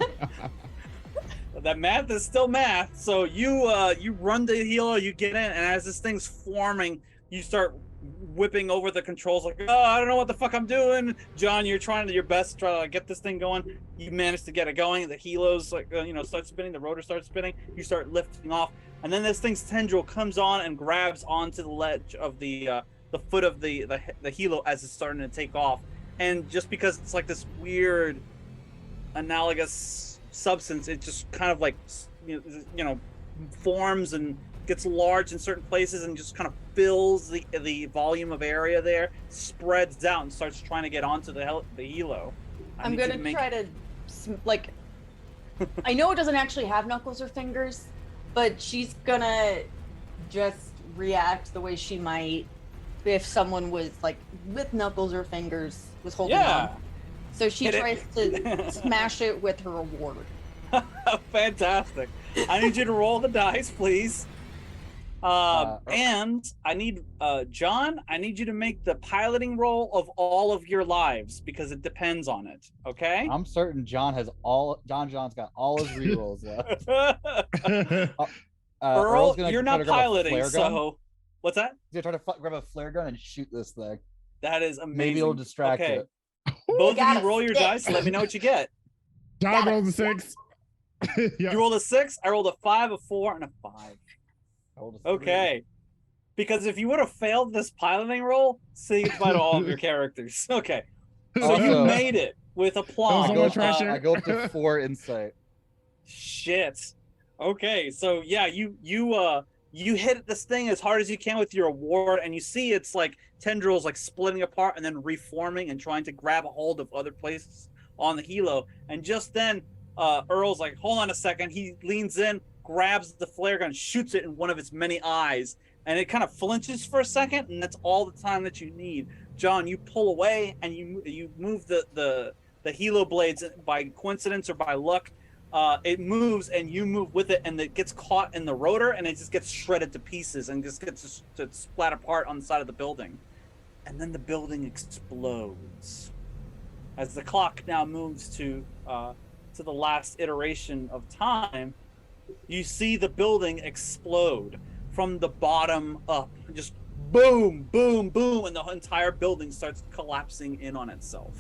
that math is still math. So you run the helo, you get in, and as this thing's forming, you start whipping over the controls like, oh, I don't know what the fuck I'm doing. John, you're trying your best to try to like, get this thing going. You manage to get it going. The helos like start spinning. The rotor starts spinning. You start lifting off, and then this thing's tendril comes on and grabs onto the ledge of the foot of the helo as it's starting to take off. And just because it's like this weird analogous substance, it just kind of like forms and gets large in certain places and just kind of fills the volume of area there, spreads out and starts trying to get onto the helo. I'm gonna try to like. I know it doesn't actually have knuckles or fingers, but she's gonna just react the way she might if someone was like with knuckles or fingers was holding on. So she tries to smash it with her award. Fantastic. I need you to roll the dice, please. And I need John, I need you to make the piloting roll of all of your lives because it depends on it. Okay? I'm certain John's got all his rerolls left. Earl, you're not piloting, so what's that? He's gonna try to grab a flare gun and shoot this thing. That is amazing. Maybe it'll distract it. Both of you roll your dice. Let me know what you get. John rolls a 6. Yep. You rolled a 6. I rolled a 5, a 4, and a 5. Okay. Because if you would have failed this piloting roll, say goodbye to all of your characters. Okay. So you made it with aplomb. I go up to 4 insight. Shit. Okay. So yeah, you hit this thing as hard as you can with your award, and you see it's like tendrils like splitting apart and then reforming and trying to grab a hold of other places on the helo. And just then, Earl's like, hold on a second. He leans in, grabs the flare gun, shoots it in one of its many eyes, and it kind of flinches for a second, and that's all the time that you need. John, you pull away and you move the helo blades by coincidence or by luck. It moves and you move with it, and it gets caught in the rotor and it just gets shredded to pieces and just gets to splat apart on the side of the building. And then the building explodes. As the clock now moves to the last iteration of time, you see the building explode from the bottom up. Just boom, boom, boom, and the entire building starts collapsing in on itself.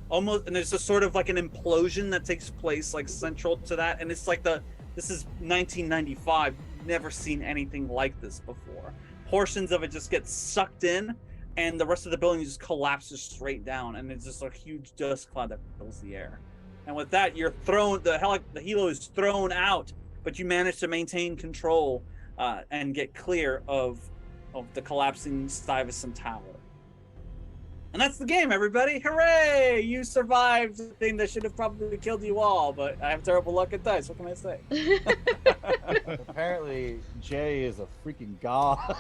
Almost, and there's a sort of like an implosion that takes place like central to that, and it's like this is 1995. Never seen anything like this before. Portions of it just get sucked in, and the rest of the building just collapses straight down, and it's just a huge dust cloud that fills the air. And with that, you're thrown. The helo is thrown out, but you manage to maintain control and get clear of the collapsing Stuyvesant Tower. And that's the game, everybody. Hooray! You survived the thing that should have probably killed you all, but I have terrible luck at dice. What can I say? Apparently, Jay is a freaking god.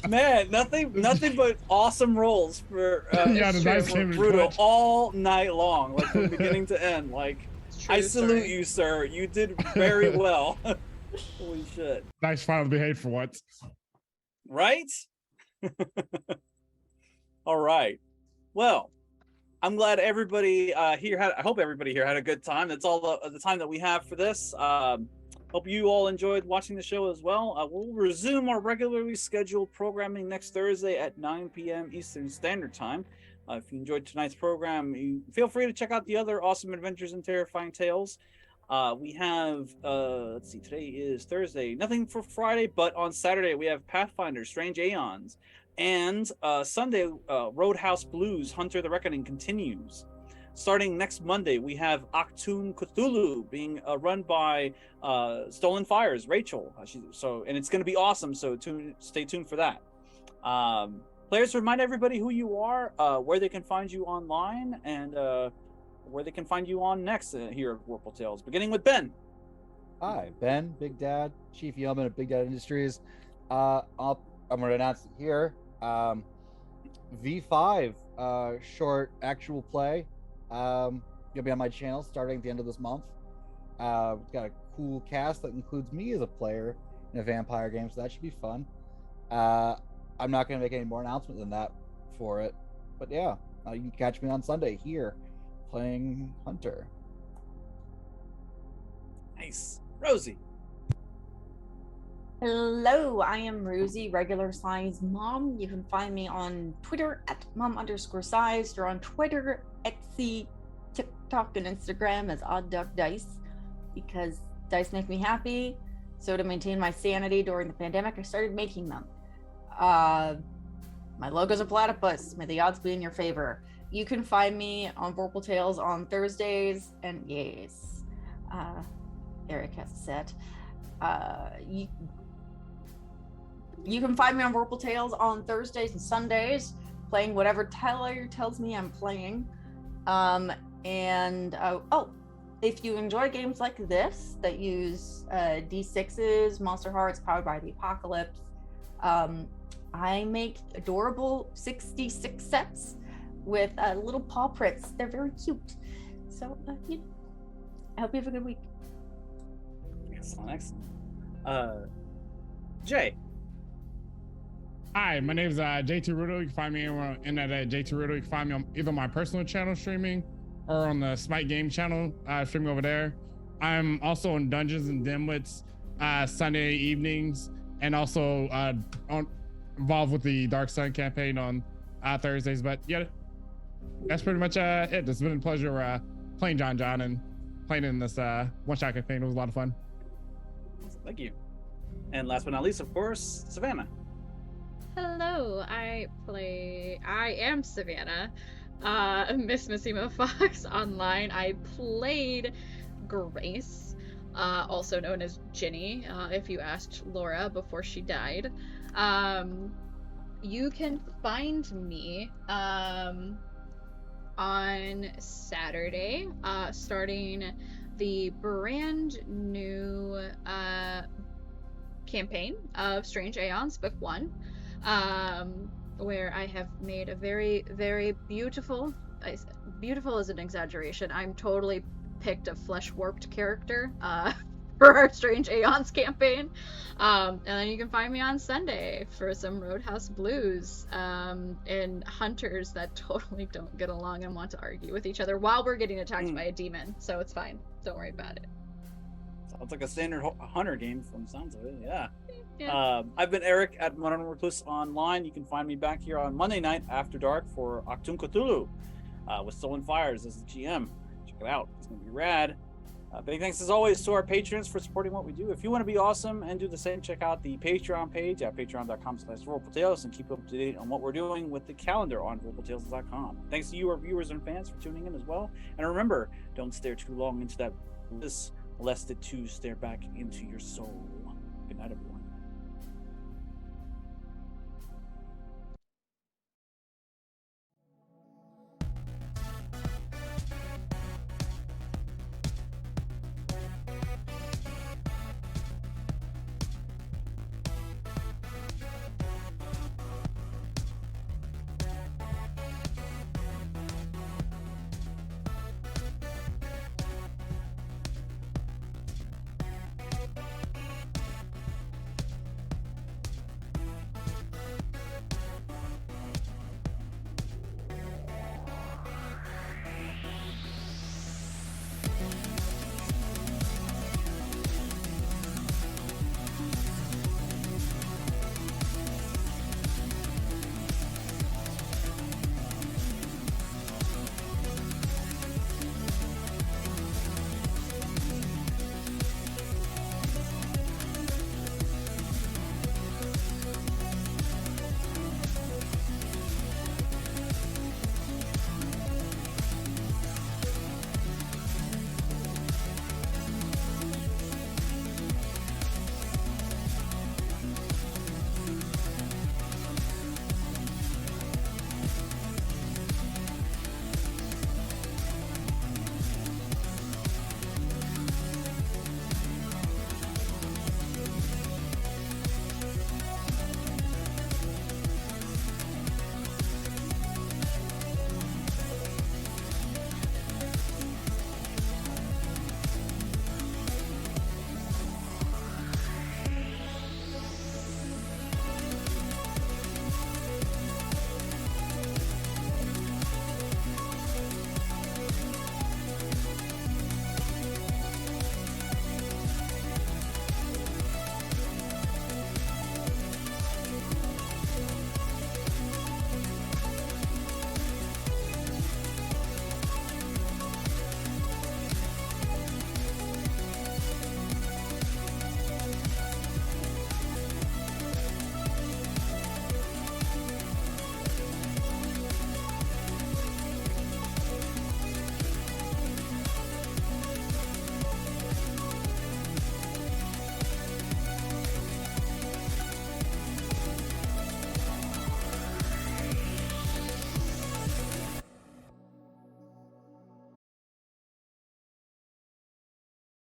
Man, nothing but awesome rolls for Yeah, the dice for came in Brutal clutch. all night long, like from beginning to end. Like, I salute you, sir. You did very well. Holy shit! Nice finally behaved for once. Right? All right. Well, I'm glad everybody here had. I hope everybody here had a good time. That's all the time that we have for this. Hope you all enjoyed watching the show as well. We'll resume our regularly scheduled programming next Thursday at 9 p.m. Eastern Standard Time. If you enjoyed tonight's program, you feel free to check out the other awesome adventures and terrifying tales. We have, let's see, today is Thursday. Nothing for Friday, but on Saturday we have Pathfinder, Strange Aeons. And Sunday, Roadhouse Blues, Hunter the Reckoning continues. Starting next Monday, we have Cthulhu Cthulhu being run by Stolen Fires, Rachel. And it's going to be awesome, so stay tuned for that. Players, remind everybody who you are, where they can find you online, and where they can find you on next here at Warple Tales. Beginning with Ben. Hi, Ben, Big Dad, Chief Yeoman of Big Dad Industries. I'm going to announce it here. V5 short actual play. Gonna be on my channel starting at the end of this month. We've got a cool cast that includes me as a player in a vampire game, so that should be fun. I'm not gonna make any more announcement than that for it, but yeah, you can catch me on Sunday here playing Hunter. Nice. Rosie. Hello, I am Rosie, regular size mom. You can find me on Twitter at mom_sized, or on Twitter, Etsy, TikTok, and Instagram as Odd Duck Dice, because dice make me happy. So to maintain my sanity during the pandemic, I started making them. My logo's a platypus. May the odds be in your favor. You can find me on Vorpal Tales on Thursdays, and yes, Eric has a set. You can find me on Vorpal Tales on Thursdays and Sundays, playing whatever teller tells me I'm playing. If you enjoy games like this that use D6s, Monster Hearts, Powered by the Apocalypse, I make adorable 66 sets with little paw prints. They're very cute. So, I hope you have a good week. Excellent. Jay. Hi, my name is Jay Tarudo. You can find me in that Jay Tarudo. You can find me on either my personal channel streaming or on the Smite Game channel streaming over there. I'm also on Dungeons and Dimwits Sunday evenings, and also involved with the Dark Sun campaign on Thursdays. But yeah, that's pretty much it. It's been a pleasure playing John and playing in this one-shot campaign. It was a lot of fun. Thank you. And last but not least, of course, Savannah. Hello, I am Savannah, Miss Missimo Fox online. I played Grace, also known as Ginny, if you asked Laura before she died. You can find me on Saturday, starting the brand new campaign of Strange Aeons Book 1, where I have made a very, very beautiful is an exaggeration. I'm totally picked a flesh warped character for our Strange Aeons campaign. And then you can find me on Sunday for some Roadhouse Blues and hunters that totally don't get along and want to argue with each other while we're getting attacked by a demon. So it's fine. Don't worry about it. Sounds like a standard hunter game from the sounds of it. Yeah. Yeah. I've been Eric at Modern Recluse Online. You can find me back here on Monday night after dark for Cthulhu Cthulhu with Stolen Fires as the GM. Check it out. It's going to be rad. Big thanks as always to our patrons for supporting what we do. If you want to be awesome and do the same, check out the Patreon page at patreon.com/rolepotatoes and keep up to date on what we're doing with the calendar on rolepotatoes.com. Thanks to you, our viewers and fans, for tuning in as well. And remember, don't stare too long into that bliss, lest it too stare back into your soul. Good night, everyone.